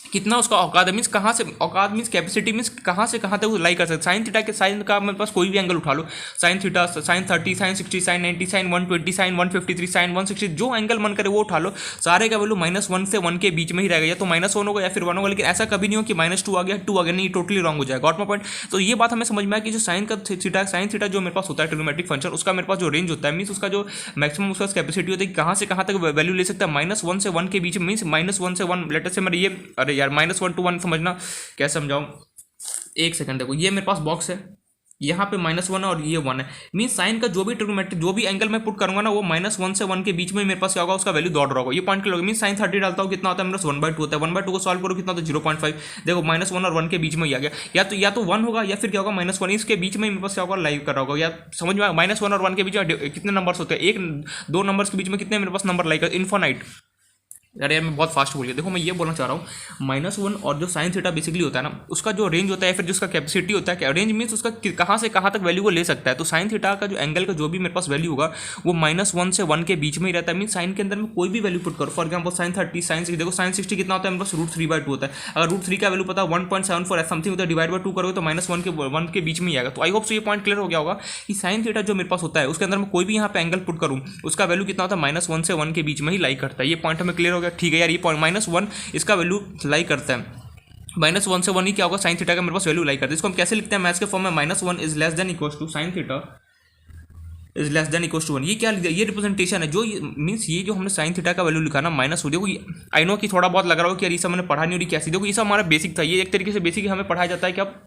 कितना उसका औकात है, मीन्स कहाँ से औकात मीन्स कैपेसिटी मीन्स कहाँ से कहाँ तक वो लाई कर सकते। साइन थीटा के साइन का मेरे पास कोई भी एंगल उठा लो, sine theta sine 30 sine 60 sine 90 sine 120 sine 153 sine 160, जो एंगल मन करे वो उठा लो, सारे का वैल्यू -1 से 1 के बीच में ही रहेगा, या तो -1 होगा या फिर 1 होगा। लेकिन ऐसा कभी नहीं हो कि -2 आ गया 2 आ गया, नहीं टोटली रॉन्ग हो जाएगा। Got my point. तो ये बात हमें समझ में आया कि जो साइन का थीटा साइन थीटा जो मेरे पास होता है ट्रिग्नोमेट्रिक फंक्शन, उसका मेरे पास जो रेंज होता है मीन्स उसका जो मैक्सिमम उसका कैपेसिटी होता है कि कहाँ से कहाँ तक वैल्यू ले सकता है -1 से 1 के बीच में। मीन्स -1 से 1 लेटर से मेरे ये अरे यार -1 to 1 समझना क्या समझाऊं, एक सेकंड देखो ये मेरे पास बॉक्स है, यहाँ पे -1 है और ये 1 है। मीन्स साइन का जो भी ट्रिग्नोमेट्रिक जो भी एंगल मैं पुट करूंगा ना, वो -1 से 1 के बीच में मेरे पास क्या होगा उसका वैल्यू दौड़ रहा होगा। ये पॉइंट क्लियर होगा। मीन्स साइन 30 डालता हूँ कितना होता है मेरे पास 1/2 होता है, 1/2 को सॉल्व करो कितना होता है 0.5। देखो -1 और 1 के बीच में ही आ गया, या तो 1 होगा या फिर क्या होगा -1, इसके बीच में मेरे पास क्या होगा लाइव कर रहा होगा। या समझ में -1 और 1 के बीच में कितने नंबर्स होते हैं, 1 2 नंबर्स के बीच में कितने मेरे पास नंबर लाइव कर, इन्फिनाइट अरे यार मैं बहुत फास्ट बोल गया। देखो मैं ये बोलना चाह रहा हूँ -1 और जो साइन थीटा बेसिकली होता है ना, उसका जो रेंज होता है फिर जो उसका कैपेसिटी होता है, रेंज मीन्स उसका कहाँ से कहाँ तक वैल्यू को ले सकता है। तो साइन थीटा का जो एंगल का जो भी मेरे पास वैल्यू होगा वो -1 से 1 के बीच में ही रहता है। मीन साइन के अंदर में कोई भी वैल्यू पुट करो, फॉर एग्जाम्पल साइन 30, साइन 60, देखो साइन 60 कितना होता है मेरे पास √3/2 होता है। अगर √3 का वैल्यू पता है 1.74 समथिंग होता है, डिवाइड बाय 2 करोगे तो -1 के बीच में ही आएगा। तो आई होप सो ये पॉइंट क्लियर हो गया होगा कि साइन थीटा जो मेरे पास होता है उसके अंदर में कोई भी यहाँ पे एंगल पुट करूँ उसका वैल्यू कितना होता है -1 से 1 के बीच में ही लाई करता है। ये पॉइंट हमें क्लियर हो गया, ठीक है यार। ये पॉइंट -1 इसका वैल्यू लाई करता है, -1 से 1 ही क्या होगा साइन थीटा का मेरे पास वैल्यू लाई करता है। इसको हम कैसे लिखते हैं मैथ्स के फॉर्म में, -1 is less than equal to sine theta is less than equal to 1। ये क्या लिखा, ये रिप्रेजेंटेशन है जो मीन्स ये जो हमने साइन थीटा का वैल्यू लिखा ना -1। देखो आई नो कि थोड़ा बहुत लग रहा हो कि यार ये सब मैंने पढ़ा नहीं, और कैसी, देखो ये सब हमारा बेसिक था। ये एक तरीके से बेसिक हमें पढ़ाया जाता है कि अब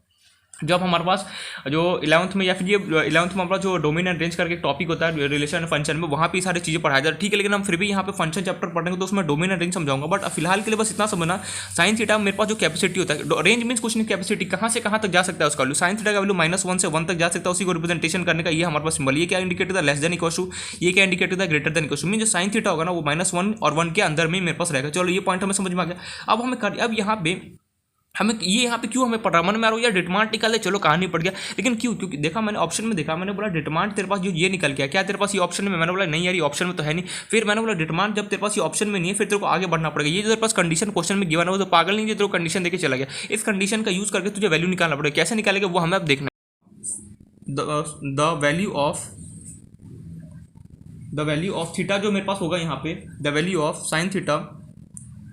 जब हमारे पास जो 11th में या फिर ये 11th में हमारा जो डोमेन एंड रेंज करके टॉपिक होता है रिलेशन एंड फंक्शन में, वहाँ पे सारी चीज़ें पढ़ाया जाता है, ठीक है। लेकिन हम फिर भी यहाँ पे फंक्शन चैप्टर पढ़ेंगे तो उसमें डोमेन एंड रेंज समझाऊंगा। बट फिलहाल के लिए बस इतना समझना, साइन थीटा मेरे पास जो कैपेसिटी होता है, रेंज मीन्स कुछ नहीं, कैपेसिटी कहाँ से कहाँ तक जा सकता है उसका वैल्यू। साइन थीटा का वैल्यू -1 से 1 तक जा सकता है, उसी को रिप्रेजेंटेशन करने का ये हमारे पास सिंबल। ये क्या इंडिकेट होता है, लेस देन इक्वल टू, ये क्या इंडिकेट होता है, greater than equal to. Mean जो साइन थीटा होगा ना वो -1 और 1 के अंदर में मेरे पास रहेगा। चलो ये पॉइंट हमें समझ में आ गया। अब हमें अब यहाँ पे हमें ये यहाँ पे क्यों हमें पढ़ रहा, मन में आ रहा यार डिटमांड निकाल दे, चलो कहानी पड़ गया। लेकिन क्यों, क्योंकि देखा मैंने ऑप्शन में, देखा मैंने बोला डिटमांड तेरे पास जो ये निकल गया, क्या तेरे पास ये ऑप्शन में, मैंने बोला नहीं यार ये ऑप्शन में तो है नहीं। फिर मैंने बोला डिटमांड जब तेरे पास ये ऑप्शन में नहीं है फिर तेरे को आगे बढ़ना पड़ेगा। ये जो तेरे पास कंडीशन क्वेश्चन में गिवन है वो तो पागल नहीं है, तेरे को कंडीशन देके चला गया। इस कंडीशन का यूज करके तुझे वैल्यू निकालना पड़ेगा। कैसे निकालेगा वो हमें अब देखना है। द वैल्यू ऑफ थीटा जो मेरे पास होगा यहाँ पे, the value of sine theta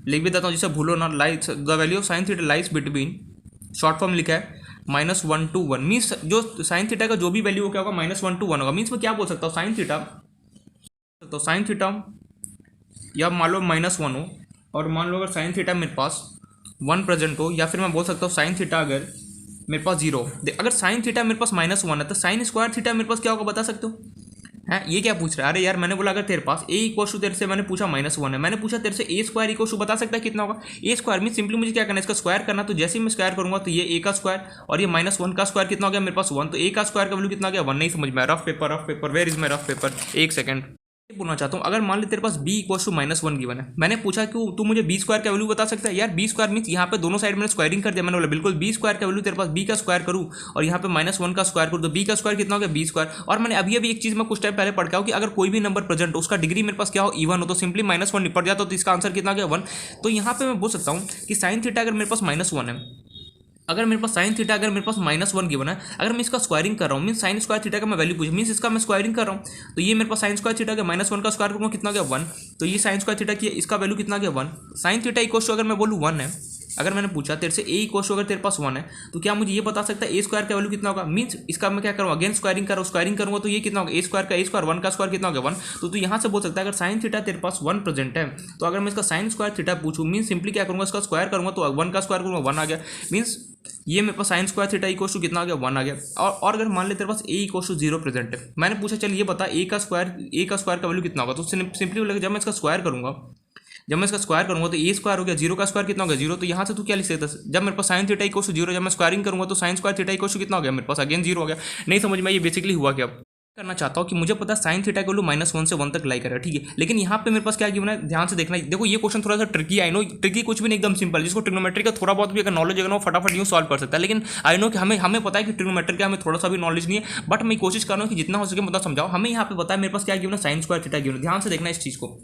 लिख भी देता हूँ जिसे भूलो ना, lies the value of sine theta lies between, short form लिखा है -1 to 1। मीन्स जो साइन थीटा का जो भी वैल्यू क्या होगा -1 to 1 होगा। मीन्स मैं क्या बोल सकता हूँ, साइन थीटा तो साइन थीटा या मान लो -1 हो, और मान लो अगर साइन थीटा मेरे पास 1 प्रेजेंट हो, या फिर मैं बोल सकता हूँ साइन थीटा अगर मेरे पास 0, अगर साइन थीटा मेरे पास -1 है तो साइन स्क्वायर थीटा मेरे पास क्या होगा बता सकते हो है। ये क्या पूछ रहा है, अरे यार मैंने बोला अगर तेरे पास a इक्वल टू, तेरे से मैंने पूछा -1 है, मैंने पूछा तेरे से a स्क्वायर इक्वल टू बता सकता है कितना होगा। a स्क्वायर में सिंपली मुझे क्या करना है, इसका स्क्वायर करना। तो जैसे ही मैं स्क्वायर करूंगा तो ये a का स्क्वायर और ये -1 का स्क्वायर कितना हो गया मेरे पास 1, तो a का स्क्वायर का वैल्यू कितना हो गया 1। नहीं समझ में, rough paper where is my rough paper, एक सेकंड बोलना चाहता हूँ। अगर मान ले तेरे पास b इक्वल टू -1 गिवन है, मैंने पूछा कि तू मुझे b स्क्वायर का वैल्यू बता सकता है। यार b स्क्वायर मीन्स यहाँ पे दोनों साइड मैंने स्क्वायरिंग कर दिया। मैंने बोला बिल्कुल b स्क्वायर का वैल्यू तेरे पास b का स्क्वायर करूँ और यहाँ पे -1 का स्क्वायर करूँ तो b का स्क्वायर कितना हो गया b स्क्वायर। और मैंने अभी एक चीज़ मैं कुछ टाइम पहले पढ़ के कि अगर कोई भी नंबर प्रेजेंट हो उसका डिग्री मेरे पास क्या हो इवन हो तो सिंपली -1 निपट जाता, तो इसका आंसर कितना गया 1। तो यहाँ पे मैं बोल सकता हूँ कि साइन थीटा अगर मेरे पास -1 है, अगर मेरे पास साइन थीटा अगर मेरे पास -1 गिवन है, अगर मैं इसका स्क्वायरिंग कर रहा हूँ मीन साइन स्क्वायर थीटा का मैं वैल्यू पूछ, मीन इसका मैं स्क्वायरिंग कर रहा हूँ तो ये मेरे पास साइन स्क्वायर थीटा का -1 का स्क्वायर करूँगा कितना गया 1। तो ये साइन स्क्वायर थीटा की इसका वैल्यू कितना गया 1। साइन थीटा इक्वल टू अगर मैं बोलूँ 1 है, अगर मैंने पूछा तेरे से a इक्वल टू अगर तेरे पास 1 है तो क्या मुझे ये बता सकता है a स्क्वायर का वैल्यू कितना होगा। मीन्स इसका मैं क्या करूँगा अगेन स्क्वायरिंग करूँ, स्क्वायरिंग करूँगा तो ये कितना होगा a स्क्वायर 1 का स्क्वायर कितना होगा 1। तो तू यहाँ से बोल सकता है अगर साइन थीटा तेरे पास 1 प्रेजेंट है तो अगर मैं इसका साइन स्क्वायर थीटा पूछूँ मीन्स सिंपली क्या करूँगा इसका स्क्वायर करूँगा तो 1 का स्क्वायर करूँगा 1 आ गया। मीन्स ये मेरे पास sine square theta equal to कितना आ गया 1 आ गया। और अगर मान ले तेरे पास a इक्वल टू 0 प्रेजेंट है, मैंने पूछा चल ये बता a का स्क्वायर का वैल्यू कितना होगा। तो सिंपली बोलेगा जब मैं इसका स्क्वायर करूँगा, जब मैं इसका स्क्वायर करूँगा तो a स्क्वायर हो गया, 0 का स्क्वायर कितना हो गया 0। तो यहाँ से तू क्या लिख सकता है, जब मेरे पास साइन थीटा इक्वल टू 0, जब मैं स्क्वायरिंग करूँगा तो sine square theta equal to कितना हो गया मेरे पास अगेन 0 हो गया। नहीं समझ में ये बेसिकली हुआ क्या करना चाहता हूँ कि मुझे पता है साइन थीटा को -1 से 1 तक लाई करेगा, ठीक है। लेकिन यहाँ पे मेरे पास क्या गिवन है ध्यान से देखना। देखो ये क्वेश्चन थोड़ा सा ट्रिकी, आई नो ट्रिकी कुछ भी नहीं, एकदम सिंपल। जिसको ट्रिग्नोमेट्री का थोड़ा बहुत भी अगर नॉलेज है ना वो फटाफट यूँ सॉल्व कर सकता है। लेकिन आई नो कि हमें पता है कि ट्रिग्नोमेट्री का हमें थोड़ा सा भी नॉलेज नहीं है, बट मैं कोशिश कर रहा हूँ कि जितना हो सके मतलब समझाओ। हमें यहाँ पे पता है मेरे पास क्या गिवन है साइन स्क्वायर थीटा गिवन है। ध्यान से देखना इस चीज़ को,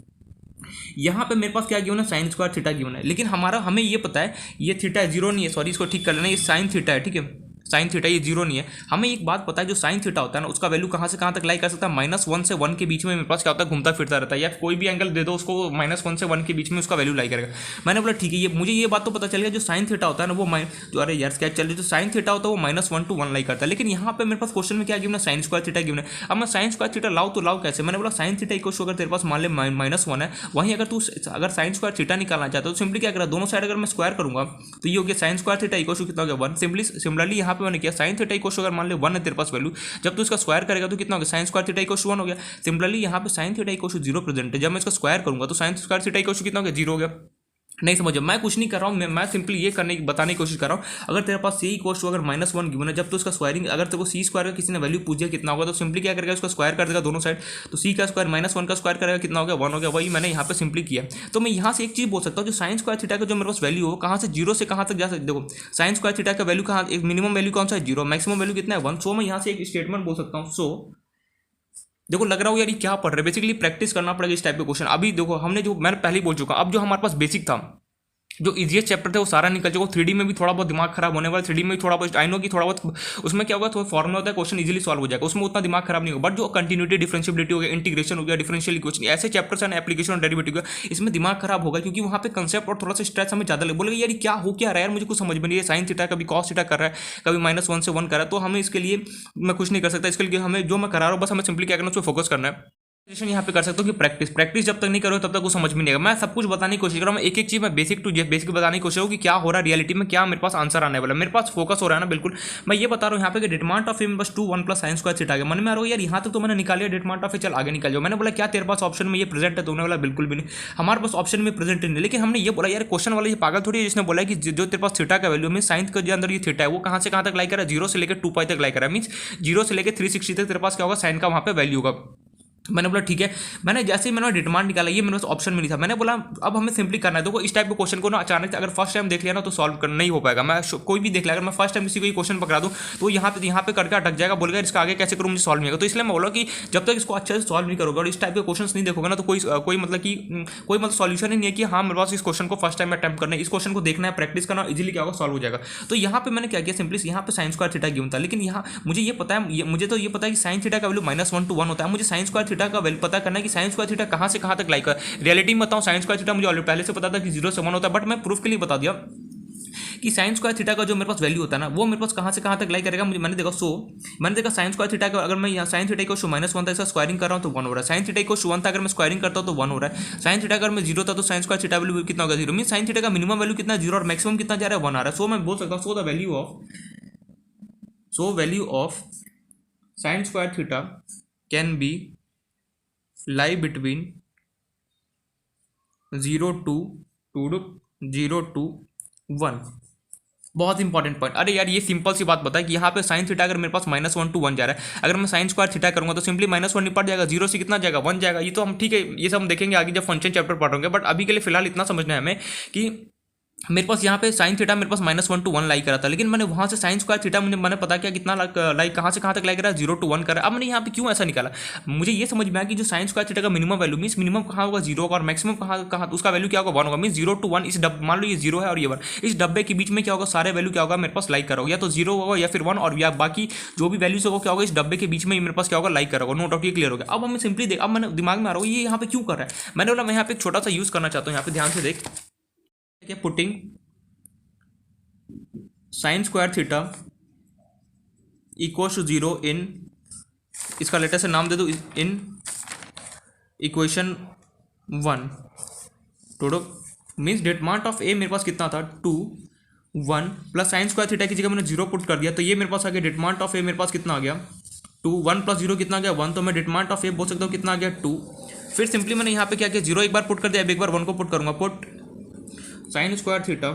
यहाँ पे मेरे पास क्या गिवन है साइन स्क्वायर थीटा गिवन है। लेकिन हमें ये पता है ये थीटा 0 नहीं है, सॉरी इसको ठीक कर लेना, ये साइन थीटा है, ठीक है साइन थीटा ये 0 नहीं है। हमें एक बात पता है जो साइन थीटा होता है ना उसका वैल्यू कहाँ से कहाँ तक लाई कर सकता है -1 से 1 के बीच में मेरे पास क्या होता है घूमता फिरता रहता है। या कोई भी एंगल दे दो उसको -1 से 1 के बीच में उसका वैल्यू लाई करेगा। मैंने बोला ठीक है ये मुझे ये बात तो पता चल गया जो साइन थीटा होता है ना वो जो अरे यार क्या चल रही जो साइन थीटा होता है वो -1 to 1 लाई करता है। लेकिन यहाँ पे मेरे पास क्वेश्चन में क्या गिवन है साइन स्क्वायर थीटा गिवन है। अब मैं साइन स्क्वायर थीटा लाऊँ तो लाऊँ कैसे, मैंने बोला साइन थीटा इक्वल टू अगर तेरे पास मान ले -1 है, वहीं अगर तू अगर साइन स्क्वायर थीटा निकालना चाहता है तो सिंपली क्या करा दोनों साइड अगर मैं स्क्वायर करूंगा तो ये हो गया sine square theta equal to कितना हो गया 1। सिमिलरली यहाँ पे मैंने किया साइन थीटा इक्वल टू अगर मान ले 1 है तेरे पास वैल्यू, जब तू इसका स्क्वायर करेगा तो कितना हो गया sine square theta equal to 1 हो गया। सिमिलरली यहाँ पे sine theta equal to 0 present है, जब मैं इसका स्क्वायर करूंगा तो sine square theta equal to कितना हो गया 0 हो गया। नहीं समझो, मैं कुछ नहीं कर रहा हूँ, मैं सिंपली ये बताने की कोशिश कर रहा हूँ। अगर तेरे पास सी इक्वल टू अगर -1 गिवन है, जब तो उसका स्क्वायरिंग, अगर तेरे को सी स्क्वायर का किसी ने वैल्यू पूछ दिया कितना होगा, तो सिंपली क्या करेगा, उसका स्क्वायर कर देगा दोनों साइड। तो सी का स्क्वायर -1 का स्क्वायर करेगा, कितना हो गया, 1 हो गया। वही मैंने यहाँ पे सिंपली किया। तो मैं यहाँ से एक चीज़ बोल सकता हूँ, जो साइन स्क्वायर थीटा का जो मेरे पास वैल्यू हो, कहाँ से 0 से कहाँ तक जा सकते। देखो साइन स्क्वायर थीटा का वैल्यू कहाँ, एक मिनिमम वैल्यू कौन सा है, 0, मैक्सिमम वैल्यू कितना है, 1। सो मैं यहाँ से एक स्टेटमेंट बोल सकता हूँ। सो देखो लग रहा हो यार ये क्या पढ़ रहे हैं, बेसिकली प्रैक्टिस करना पड़ेगा इस टाइप के क्वेश्चन। अभी देखो हमने जो, मैंने पहले ही बोल चुका, अब जो हमारे पास बेसिक था, जो इजीएस्ट चैप्टर थे वो सारा निकल चुका। 3D में भी थोड़ा बहुत दिमाग खराब होने वाला, 3D में भी थोड़ा बहुत आई नो कि थोड़ा बहुत उसमें क्या होगा, थोड़ा फॉर्मूला होता है, क्वेश्चन इजीली सॉल्व हो जाएगा, उसमें उतना दिमाग खराब नहीं होगा। बट जो कंटिन्यूटी, डिफरेंशियबिलिटी हो गया, इंटीग्रेशन हो गया, डिफरेंशियल इक्वेशन, ऐसे चैप्टर्स हैं, एप्लीकेशन और डेरिवेटिव का, इसमें दिमाग खराब होगा, क्योंकि वहाँ पे कंसेप्ट और थोड़ा सा स्ट्रेस हमें ज़्यादा लगे। बोलेगा यार क्या हो क्या रहा है यार, मुझे कुछ समझ में नहीं है, साइन थीटा कभी कॉस थीटा कर रहा है, कभी -1 से 1 कर रहा है। तो हमें इसके लिए मैं कुछ नहीं कर सकता, इसके लिए हमें जो मैं करा रहा हूँ बस हमें सिंपली क्या करना है, उस पर फोकस करना है। यहाँ पे कर सकते हो कि प्रैक्टिस जब तक नहीं करो तब तक कुछ समझ में नहीं आएगा। मैं सब कुछ बताने की कोशिश कर रहा हूँ, मैं एक एक चीज मैं बेसिक बताने की कोशिश करूँ कि क्या हो रहा है रियलिटी में, क्या मेरे पास आंसर आने वाला है, मेरे पास फोकस हो रहा है ना। बिल्कुल मैं ये बता रहा हूँ यहाँ पे कि डिटरमिनेंट ऑफ ए में बस 2 1 प्लस साइन स्क्वायर थीटा आ गया। मन में आ रहा है यार यहाँ तक तो मैंने निकाल लिया डिटरमिनेंट ऑफ ए, चल आगे निकल जाओ। मैंने बोला क्या तेरे पास ऑप्शन में ये प्रेजेंट है, तो उन्होंने बोला बिल्कुल भी नहीं, हमारे पास ऑप्शन में प्रेजेंट नहीं। लेकिन हमने ये बोला यार क्वेश्चन वाला ये पागल थोड़ी है जिसने बोला कि जो तेरे पास थीटा का वैल्यू में साइन के अंदर ये थीटा है वो कहाँ से कहाँ तक लाई करा, 0 से लेकर 2 पाई तक लाई करा, मीन्स 0 से लेकर 360 तक तेरे पास क्या होगा, साइन का वहाँ पे वैल्यू होगा। मैंने बोला ठीक है। मैंने जैसे ही मैंने डिटरमिनेंट निकाला, ये मेरे पास ऑप्शन में नहीं था, मैंने बोला अब हमें सिंपली करना है। देखो इस टाइप के क्वेश्चन को ना अचानक से अगर फर्स्ट टाइम देख लिया ना तो सॉल्व कर नहीं हो पाएगा। मैं कोई भी देख लिया, अगर मैं फर्स्ट टाइम किसी को ये क्वेश्चन पकड़ा दूँ तो यहाँ पे करके अटक जाएगा, बोलेगा इसका आगे कैसे करूँ, मुझे सॉल्व नहीं होगा। तो इसलिए मैं बोला कि जब तक इसको अच्छे से सॉल्व नहीं करोगे और इस टाइप के क्वेश्चन नहीं देखोगे ना तो कोई मतलब सॉल्यूशन ही नहीं है कि हाँ मेरे पास इस क्वेश्चन को फर्स्ट टाइम अटैम्प्ट करना है, इस क्वेश्चन को देखना है, प्रैक्टिस करना, इजीली क्या होगा, सॉल्व हो जाएगा। तो यहाँ पे मैंने क्या किया, सिंपली यहाँ पे साइन स्क्वायर थीटा गिवन था, लेकिन यहाँ मुझे ये पता है, मुझे तो ये पता है कि साइन थीटा का वैल्यू -1 to 1 होता है। मुझे साइन स्क्वायर थीटा का वैल्यू पता करना है कि साइन स्क्वायर थीटा कहाँ से कहाँ तक लाइक है। रियलिटी में बताऊँ साइन स्क्वायर थीटा मुझे ऑलरेडी पहले से पता था कि 0 से 1 होता है, बट मैं प्रूफ के लिए बता दिया कि साइन स्क्वायर थीटा का जो मेरे पास वैल्यू होता है ना वो मेरे पास कहाँ से कहाँ तक लाई करेगा। मैंने देखा साइन स्क्वायर थीटा का, अगर मैं यहाँ साइन थीटा को -1 था इसका स्क्वायरिंग कर रहा हूँ तो 1 हो रहा है, साइन थीटा को 1 था अगर मैं स्क्वायरिंग करता हूँ तो 1 हो रहा है, साइन थीटा अगर मैं 0 था तो साइन स्क्वायर थीटा वैल्यू कितना होगा, 0। मीन साइन थीटा का मिनिमम वैल्यू कितना, 0, और मैक्सिमम कितना जा रहा है, 1 आ रहा है। सो मैं बोल सकता हूँ the value of sine square theta can be lie between 0 to 1। बहुत इंपॉर्टेंट पॉइंट। अरे यार ये सिंपल सी बात बता है कि यहाँ पे साइन थीटा अगर मेरे पास -1 to 1 जा रहा है, अगर मैं साइन स्क्वायर थीटा करूंगा तो सिंपली -1 निपट जाएगा, 0 से कितना जाएगा, 1 जाएगा। ये तो हम ठीक है, ये सब हम देखेंगे आगे जब फंक्शन चैप्टर पढ़ोगे, बट अभी के लिए फिलहाल इतना समझना है हमें कि मेरे पास यहाँ पे साइन थीटा मेरे पास -1 to 1 लाई करा था, लेकिन मैंने वहाँ से साइन स्क्वायर थीटा मैंने पता किया कितना लाइक कहाँ से कहाँ तक लाई करा, 0 to 1 करा। अब मैंने यहाँ पे क्यों ऐसा निकाला, मुझे ये समझ में आया कि जो साइन स्क्वायर थीटा का मिनिमम वैल्यू मीन्स मिनिमम कहाँ होगा, 0 होगा, और मैक्सिमम कहाँ उसका वैल्यू क्या होगा, 1 होगा। मीन्स 0 to 1 इस मान लो ये 0 है और ये 1, इस डब्बे के बीच में क्या होगा, सारे वैल्यू क्या होगा मेरे पास लाइक करोगे, या तो 0 होगा या फिर 1, और या बाकी जो भी वैल्यूज होगा क्या होगा इस डब्बे के बीच में मेरे पास क्या होगा, लाइक करोगे। नो डाउट ये क्लियर हो गया। अब हमें सिंपली देख, अब मैंने दिमाग में आ रहा हूँ ये यहाँ पे क्यों कर रहा है। मैंने बोला मैं यहाँ पे एक छोटा सा यूज करना चाहता हूँ, यहाँ पे ध्यान से देख, putting sine square theta equals to 0 in, इसका लेटर से नाम दे दो, इन इक्वेशन 1 टोटो। मीन्स डिटरमिनेंट ऑफ ए मेरे पास कितना था, 2 1 प्लस साइन स्क्वायर थीटा की जगह मैंने 0 पुट कर दिया, तो ये मेरे पास आ गया डिटरमिनेंट ऑफ ए मेरे पास कितना आ गया, 2 1 प्लस 0 कितना आ गया, 1। तो मैं डिटरमिनेंट ऑफ ए बोल सकता हूँ कितना आ गया, 2। फिर सिंपली मैंने यहाँ पे क्या किया, 0 एक बार पुट कर दिया, अब एक बार 1 को पुट करूँगा, put sine square theta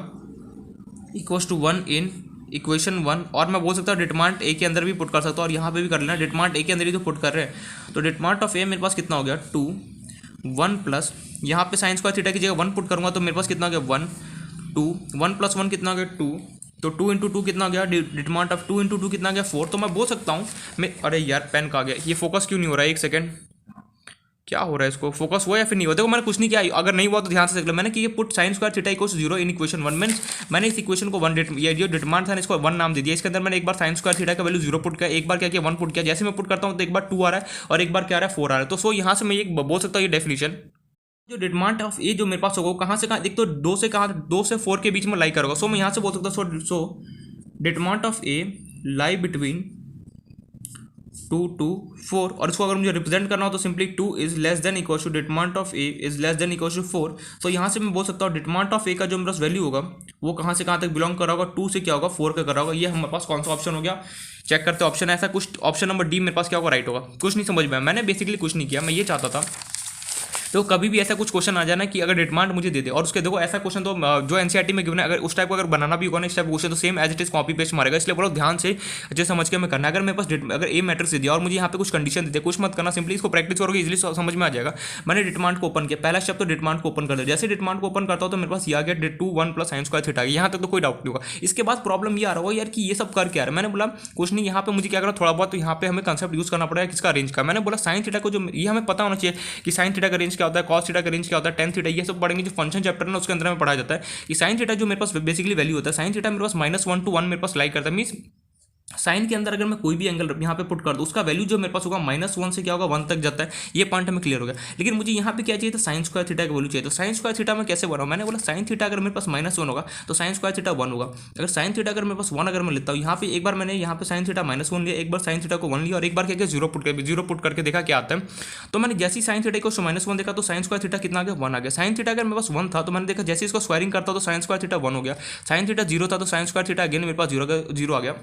equals to 1 in equation 1। और मैं बोल सकता हूँ डिटरमिनेंट ए के अंदर भी पुट कर सकता हूँ, और यहाँ पे भी कर लेना, डिटरमिनेंट ए के अंदर ही तो पुट कर रहे हैं। तो डिटरमिनेंट ऑफ ए मेरे पास कितना हो गया, 2 1 प्लस यहाँ पे साइन स्क्वायर थीटा की जगह 1 पुट करूँगा तो मेरे पास कितना हो गया, 1 2 1 प्लस 1 कितना हो गया, 2। तो 2 इंटू 2 कितना हो गया, डिटरमिनेंट ऑफ 2 इंटू 2 कितना गया, 4। तो मैं बोल सकता हूँ मैं, अरे यार पेन का आ गया, ये फोकस क्यों नहीं हो रहा है, एक सेकंड, क्या हो रहा है इसको, फोकस हुआ या फिर नहीं हुआ। देखो मैंने कुछ नहीं किया, अगर नहीं हुआ तो ध्यान से देख लो। मैंने कि ये put sine square theta equals 0 इन इक्वेशन 1 मींस मैंने इस इक्वेशन को 1 ये जो डिटरमिनेंट था ना इसको 1 नाम दे दिया। इसके अंदर मैंने एक बार साइन स्क्वायर थीटा का वैल्यू 0 पुट किया, एक बार क्या किया 1 पुट किया। जैसे मैं पुट करता हूँ तो एक बार 2 आ रहा है और एक बार क्या आ रहा है 4 आ रहा है। तो सो यहाँ से मैं ये बोल सकता हूँ ये डेफिनेशन जो डिटरमिनेंट ऑफ ए जो मेरे पास होगा कहाँ से कहाँ, एक तो 2 से 4 के बीच में लाई करोगा। सो मैं यहाँ से बोल सकता हूँ so determinant of A lie between 2 to 4, और इसको अगर मुझे रिप्रेजेंट करना हो तो simply 2 is less than equal to determinant of A is less than equal to 4। तो यहाँ से मैं बोल सकता हूँ डिटरमिनेंट ऑफ ए का जो मेरे पास वैल्यू होगा वो कहाँ से कहाँ तक बिलोंग कर रहा होगा, 2 से क्या होगा 4 का कर रहा होगा। ये हमारे पास कौन सा ऑप्शन हो गया, चेक करते हैं ऑप्शन ऐसा कुछ, ऑप्शन नंबर डी मेरे पास क्या होगा, राइट होगा। कुछ नहीं समझ में, मैंने बेसिकली कुछ नहीं किया, मैं ये चाहता था तो कभी भी ऐसा कुछ क्वेश्चन आ जाना कि अगर डिमांड मुझे दे दे और उसके देखो ऐसा क्वेश्चन तो जो एनसीईआरटी में गिवन है, अगर उस टाइप को अगर बनाना भी होगा ना इस टाइप क्वेश्चन तो same as it is copy paste मारेगा। इसलिए बोलो ध्यान से अच्छे समझ के हमें करना है। अगर मेरे पास अगर ए मैट्रिक्स दे दिया और मुझे यहाँ पे कुछ कंडीशन दे दिया, कुछ मत करना, सिंपली इसको प्रैक्टिस करोगे इजीली समझ में आ जाएगा। मैंने डिमांड को ओपन किया, पहला स्टेप तो डिमांड को ओपन कर दिया। जैसे डिमांड को ओपन करता हूँ तो मेरे पास ये आ गया det 2 1 plus sine square theta. यहाँ तक तो कोई डाउट नहीं होगा। इसके बाद प्रॉब्लम ये आ रहा होगा यार कि ये सब कर क्या रहा है। मैंने बोला कुछ नहीं, यहाँ पे मुझे क्या करा थोड़ा बहुत, तो यहाँ पे हमें कंसेप्ट यूज करना पड़ेगा किसका, रेंज का। मैंने बोला साइन थीटा को जो ये हमें पता होना चाहिए कि साइन थीटा का रेंज क्या होता है, कॉस थीटा का रेंज क्या होता है, टेन थीटा, ये सब पढ़ेंगे जो फंक्शन चैप्टर ना उसके अंदर में पढ़ाया जाता है कि साइन थीटा जो मेरे पास बेसिकली वैल्यू होता है, साइन थीटा मेरे पास -1 to 1 मेरे पास लाइक करता है। मीन्स साइन के अंदर अगर मैं कोई भी एंगल यहाँ पे पुट कर दूँ उसका वैल्यू जो मेरे पास होगा -1 से क्या होगा 1 तक जाता है। ये पॉइंट हमें क्लियर हो गया। लेकिन मुझे यहाँ पे क्या चाहिए था, साइन स्क्वायर थीटा का वैल्यू चाहिए। तो साइन स्क्वायर थीटा में कैसे बनाऊँ, मैंने बोला साइन थीटा अगर मेरे पास -1 होगा तो साइन स्क्वायर थीटा 1 होगा। अगर साइन थीटा अगर मेरे पास 1 अगर मैं लेता हूँ, यहाँ पे एक बार मैंने यहाँ पे साइन थीटा -1 लिया, एक बार साइन थीटा को 1 लिया और एक बार क्या किया 0 पुट करके देखा क्या आता है। तो मैंने जैसे ही साइन थीटा को -1 देखा तो साइन स्क्वायर थीटा कितना आ गया 1 आ गया। साइन थीटा अगर मेरे पास 1 था तो मैंने देखा जैसे इसको स्क्वायरिंग करता तो साइन स्क्वायर थीटा 1 हो गया। साइन थीटा 0 था तो साइन स्क्वायर थीटा अगेन मेरे पास 0 आ गया।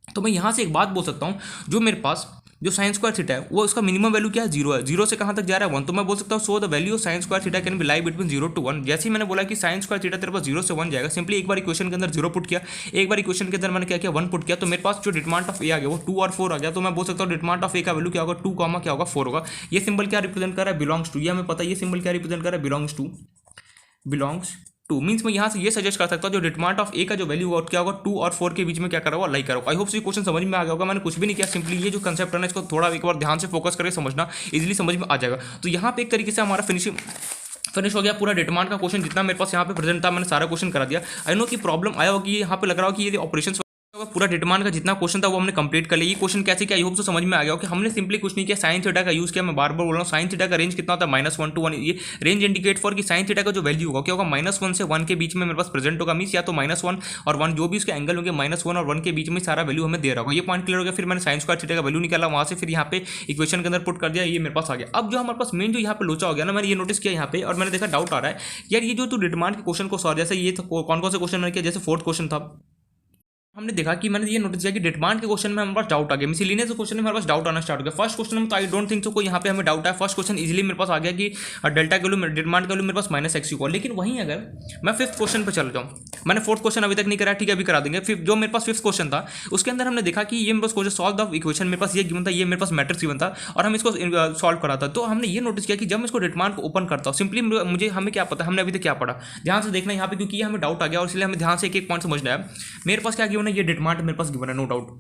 तो मैं यहाँ से एक बात बोल सकता हूँ, जो मेरे पास जो साइन स्क्वायर थीटा है वो उसका मिनिमम वैल्यू क्या है 0 है। 0 से कहाँ तक जा रहा है 1, तो मैं बोल सकता हूँ so the value of sine square theta can be lie between 0 to 1। जैसे ही मैंने बोला कि साइन स्क्वायर थीटा तेरे पास 0 से 1 जाएगा, सिंपली एक बार इक्वेशन के अंदर 0 पुट किया, एक बार इक्वेशन के अंदर मैंने क्या किया 1 पुट किया, तो मेरे पास जो डिमांड ऑफ ए आ गया वो 2 और 4 आ गया। तो मैं बोल सकता हूँ डिमांड ऑफ ए का वैल्यू क्या होगा 2, क्या होगा 4 होगा। ये सिंबल क्या रिप्रेजेंट कर रहा है, बिलोंग्स टू। ये हमें पता है ये सिंबल क्या रिप्रेजेंट कर रहा है, बिलोंग्स टू। मीन्स मैं यहाँ से ये सजेस्ट कर सकता हूँ जो डिमांड ऑफ ए का जो वैल्यू होगा क्या होगा 2 और 4 के बीच में क्या करा होगा, लाइक करा होगा। आई होप ये क्वेश्चन समझ में आ गया होगा। मैंने कुछ भी नहीं किया, सिंपली ये जो कंसेप्ट है ना इसको थोड़ा एक बार ध्यान से फोकस करके समझना, इजीली समझ में आ जाएगा। तो यहाँ पे एक तरीके से हमारा फिनिश हो गया पूरा डिमांड का क्वेश्चन जितना मेरे पास यहाँ पे प्रेजेंट था, मैंने सारा क्वेश्चन करा दिया। आई नो कि प्रॉब्लम आया होगी, यहाँ पे लग रहा हो कि ये ऑपरेशन पूरा डिमांड का जितना क्वेश्चन था वो हमने कंप्लीट कर लिया। ये क्वेश्चन कैसे क्या, आई होप तो समझ में आ गया कि हमने सिंपली कुछ नहीं किया, साइन थीटा का यूज किया। मैं बार बार बोल रहा हूँ साइन थीटा का रेंज कितना होता है -1 to 1। ये रेंज इंडिकेट फॉर कि साइन थीटा का जो वैल्यू होगा क्या होगा -1 से 1 के बीच में मेरे पास प्रेजेंट होगा। मीन्स या तो -1 और 1 जो भी उसके एंगल होंगे -1 और 1 के बीच में सारा वैल्यू हमें दे रहा होगा। ये पॉइंट क्लियर हो गया। फिर मैंने साइन स्क्वायर थीटा का वैल्यू निकाला, वहाँ से फिर यहाँ पे इक्वेशन के अंदर पुट कर दिया, ये मेरे पास आ गया। अब जो हमारे पास मेन जो यहाँ पे लोचा हो गया ना, मैंने ये नोटिस किया यहाँ पे और मैंने देखा डाउट आ रहा है यार ये जो तू डिमांड के क्वेश्चन को सॉल्व, जैसे ये कौन कौन से क्वेश्चन मैंने किया, जैसे 4th क्वेश्चन था, हमने देखा कि मैंने ये नोटिस किया कि डिमांड के क्वेश्चन में हमारे पास डाउट आ गया। मिसलिनियस क्वेश्चन में हमारे पास डाउट आना स्टार्ट हो गया। फर्स्ट क्वेश्चन में तो आई डोंट थिंक सो कोई यहाँ पे हमें डाउट है। फर्स्ट क्वेश्चन इजीली मेरे पास आ गया कि डेल्टा के वैल्यू डिमांड का वैल्यू मेरे पास -x को। लेकिन वहीं अगर मैं 5th क्वेश्चन पर चल जाऊँ, मैंने 4th क्वेश्चन अभी तक नहीं करा, ठीक है अभी करा देंगे। फिर जो मेरे पास 5th क्वेश्चन था उसके अंदर हमने देखा कि ये मेरे पास क्वेश्चन सॉल्व द इक्वेशन, मेरे पास ये गिवन था, ये मेरे पास मैट्रिक्स गिवन था और हम इसको सॉल्व करा था। तो हमने ये नोटिस किया कि जब मैं इसको डिमांड को ओपन करता हूँ, सिंपली मुझे हमें क्या पता, हमने अभी तक क्या पढ़ा, ध्यान से देखना यहाँ पे, क्योंकि ये हमें डाउट आ गया और इसलिए हमें ध्यान से एक एक पॉइंट समझना है। मेरे पास क्या गिवन है, ये डिमांड मेरे पास गिवन है, नो डाउट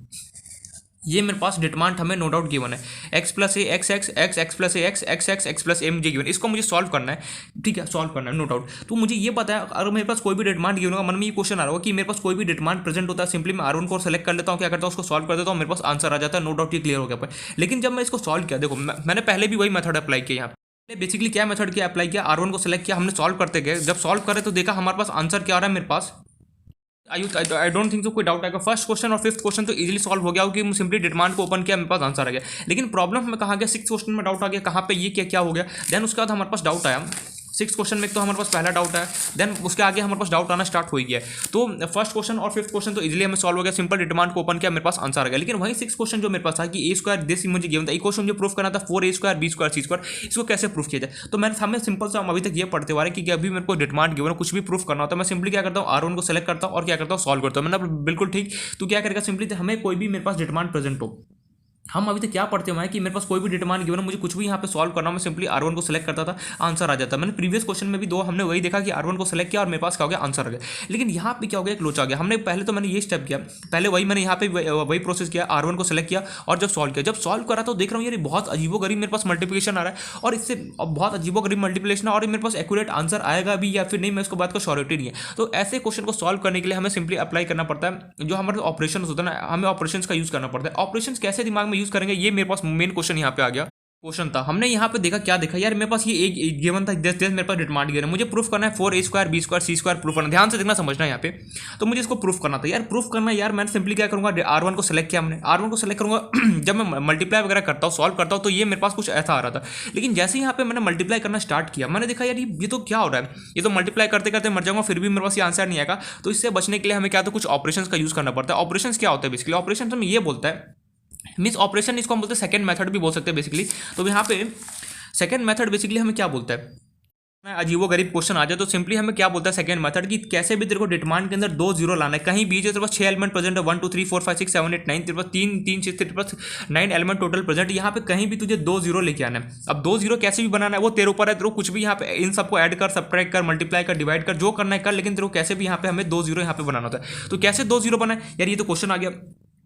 ये मेरे पास डिमांड हमें नो डाउट गिवन है, x + a x x x x + a x x x x + a मुझे गिवन, इसको मुझे सॉल्व करना है, ठीक है सॉल्व करना है नो डाउट। तो मुझे ये पता है अगर मेरे पास कोई भी डिमांड गिवन होगा, मन में ये क्वेश्चन आ रहा होगा कि मेरे पास कोई भी डिमांड प्रेजेंट होता है, सिंपली मैं R1 को सेलेक्ट कर लेता हूँ, क्या करता हूँ उसको सॉल्व कर देता हूँ, मेरे पास आंसर आ जाता है, नो डाउट ये क्लियर हो गया। लेकिन जब मैं इसको सॉल्व किया, देखो मैंने पहले भी वही मेथड अप्लाई किया यहाँ पे। बेसिकली क्या मेथड किया अप्लाई किया, R1 को सेलेक्ट किया, हमने सॉल्व करते गए, जब सॉल्व करे तो देखा हमारे पास आंसर क्या आ रहा है, मेरे पास आई डोंट थिंक तो कोई डाउट आएगा। फर्स्ट क्वेश्चन और 5th क्वेश्चन तो इजीली सॉल्व हो गया क्योंकि सिंपली डिमांड को ओपन किया, मेरे पास आंसर आ गया। लेकिन प्रॉब्लम में कहाँ गया, 6th क्वेश्चन में डाउट आ गया, कहाँ पे ये क्या हो गया। देन उसके बाद हमारे पास डाउट आया 6th क्वेश्चन में, तो हमारे पास पहला डाउट है, देन उसके आगे हमारे पास डाउट आना स्टार्ट हो गया। तो फर्स्ट क्वेश्चन और 5th क्वेश्चन तो इजीली हमें सॉल्व हो गया, सिंपल डिमांड को ओपन किया, मेरे पास आंसर आ गया। लेकिन वही 6th क्वेश्चन जो मेरे पास था कि a² दिस मुझे गिवन था, एक क्वेश्चन मुझे प्रूफ करना था 4a² b² c², इसको कैसे प्रूफ किया जाए। तो मैंने सामने सिंपल सा हम अभी तक ये पढ़ते हुआ है कि अभी मेरे को डिमांड गिवन कुछ भी प्रूफ करना होता है, मैं सिंपली क्या करता हूँ R1 को सेलेक्ट करता हूँ और क्या करता हूँ सॉल्व करता हूँ। मैंने बिल्कुल ठीक, तो क्या करेगा सिंपली हमें कोई भी मेरे पास डिमांड प्रेजेंट हो, हम अभी तक क्या पढ़ते हुए हैं कि मेरे पास कोई भी डिमांड गिवन है, मुझे कुछ भी यहाँ पे सॉल्व करना हो, मैं सिंपली R1 को सेलेक्ट करता था, आंसर आ जाता। मैंने प्रीवियस क्वेश्चन में भी दो हमने वही देखा कि R1 को सेलेक्ट किया और मेरे पास क्या हो गया, आंसर आ गया। लेकिन यहाँ पे क्या हो गया, एक लोचा आ गया। हमने पहले तो मैंने ये स्टेप किया, पहले वही मैंने यहाँ पे वही प्रोसेस किया, R1 को सेलेक्ट किया और जब सॉल्व किया, जब सॉल्व करा तो देख रहा हूँ यार बहुत अजीबोगरीब मेरे पास मल्टीप्लिकेशन आ रहा है और इससे बहुत अजीबोगरीब मल्टीप्लिकेशन और मेरे पास एक्यूरेट आंसर आएगा भी या फिर नहीं, मैं उसको बात का श्योरिटी नहीं है। तो ऐसे क्वेश्चन को सॉल्व करने के लिए हमें सिंपली अप्लाई करना पड़ता है जो हमारे ऑपरेशन होता है ना, हमें ऑपरेशन का यूज करना पड़ता है। ऑपरेशन कैसे दिमाग में यूज करेंगे, ये मेरे पास मेन क्वेश्चन यहाँ पे आ गया। क्वेश्चन था हमने यहाँ पे देखा, क्या देखा यार, मेरे पास ये एक गिवन था, जैसे मेरे पास डिमांड गिवन है, मुझे प्रूफ करना है 4a² b² c² प्रूफ करना, ध्यान से देखना समझना यहाँ पे। तो मुझे इसको प्रूफ करना था यार, प्रूफ करना यार, मैंने सिंपली क्या करूँगा, R1 को सेलेक्ट किया, हमने R1 को सेलेक्ट करूँगा, जब मैं मल्टीप्लाई वगैरह करता हूँ, सॉल्व करता हूँ, तो ये मेरे पास कुछ ऐसा आ रहा था। लेकिन जैसे यहाँ पे मैंने मल्टीप्लाई करना स्टार्ट किया, मैंने देखा यार ये तो क्या हो रहा है, ये तो मल्टीप्लाई करते करते मर जाऊँगा, फिर भी मेरे पास ये आंसर नहीं आएगा। तो इससे बचने के लिए हमें क्या, तो कुछ ऑपरेशन का यूज़ करना पड़ता है। ऑपरेशन क्या होता है बेसिकली, ऑपरेशन हमें ये बोलता है, मीन्स ऑपरेशन इसको हम बोलते हैं सेकंड मेथड भी बोल सकते हैं बेसिकली। तो यहाँ पे सेकेंड मेथड बेसिकली हमें क्या बोलता है, अजीबो गरीब क्वेश्चन आ जाए तो सिंपली हमें क्या बोलता है सेकंड मेथड कि कैसे भी तेरे को डिटरमाइंट के अंदर 2 जीरो लाना है, कहीं बीच है तेरे पास 6 एलिमेंट प्रेजेंट है, 1 2 3 4 5 6 7 8 9, तेरे पास 3 3 6 तेरे पास 9 एलिमेंट टोटल प्रेजेंट, यहाँ पे कहीं भी तुझे 2 जीरो लेके आना है। अब 2 जीरो कैसे भी बनाना है वो तेरे ऊपर है, तेरे को कुछ भी यहाँ पे इन सबको ऐड कर, सब्ट्रैक्ट कर, मल्टीप्लाई कर, डिवाइड कर, जो करना है कर, लेकिन तेरे को कैसे भी यहाँ पे हमें 2 जीरो यहाँ पे बनाना होता है। तो कैसे 2 जीरो बनाए यार, ये तो क्वेश्चन आ गया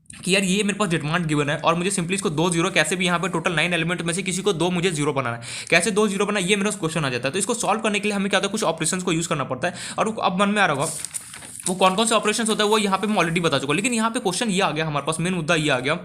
कि यार ये मेरे पास डिटरमाइंट गिवन है और मुझे सिंपली इसको 2 जीरो कैसे भी यहाँ पे टोटल 9 एलिमेंट में से किसी को 2 मुझे जीरो बनाना है, कैसे 2 जीरो बनाना, ये मेरा क्वेश्चन आ जाता है। तो इसको सॉल्व करने के लिए हमें क्या होता है, कुछ ऑपरेशंस को यूज करना पड़ता है। और अब मन में आ रहा होगा वो कौन कौन से ऑपरेशंस होता है, वो यहाँ पे मैं ऑलरेडी बता चुका, लेकिन यहाँ पे क्वेश्चन ये आ गया हमारे पास, मेन मुद्दा ये आ गया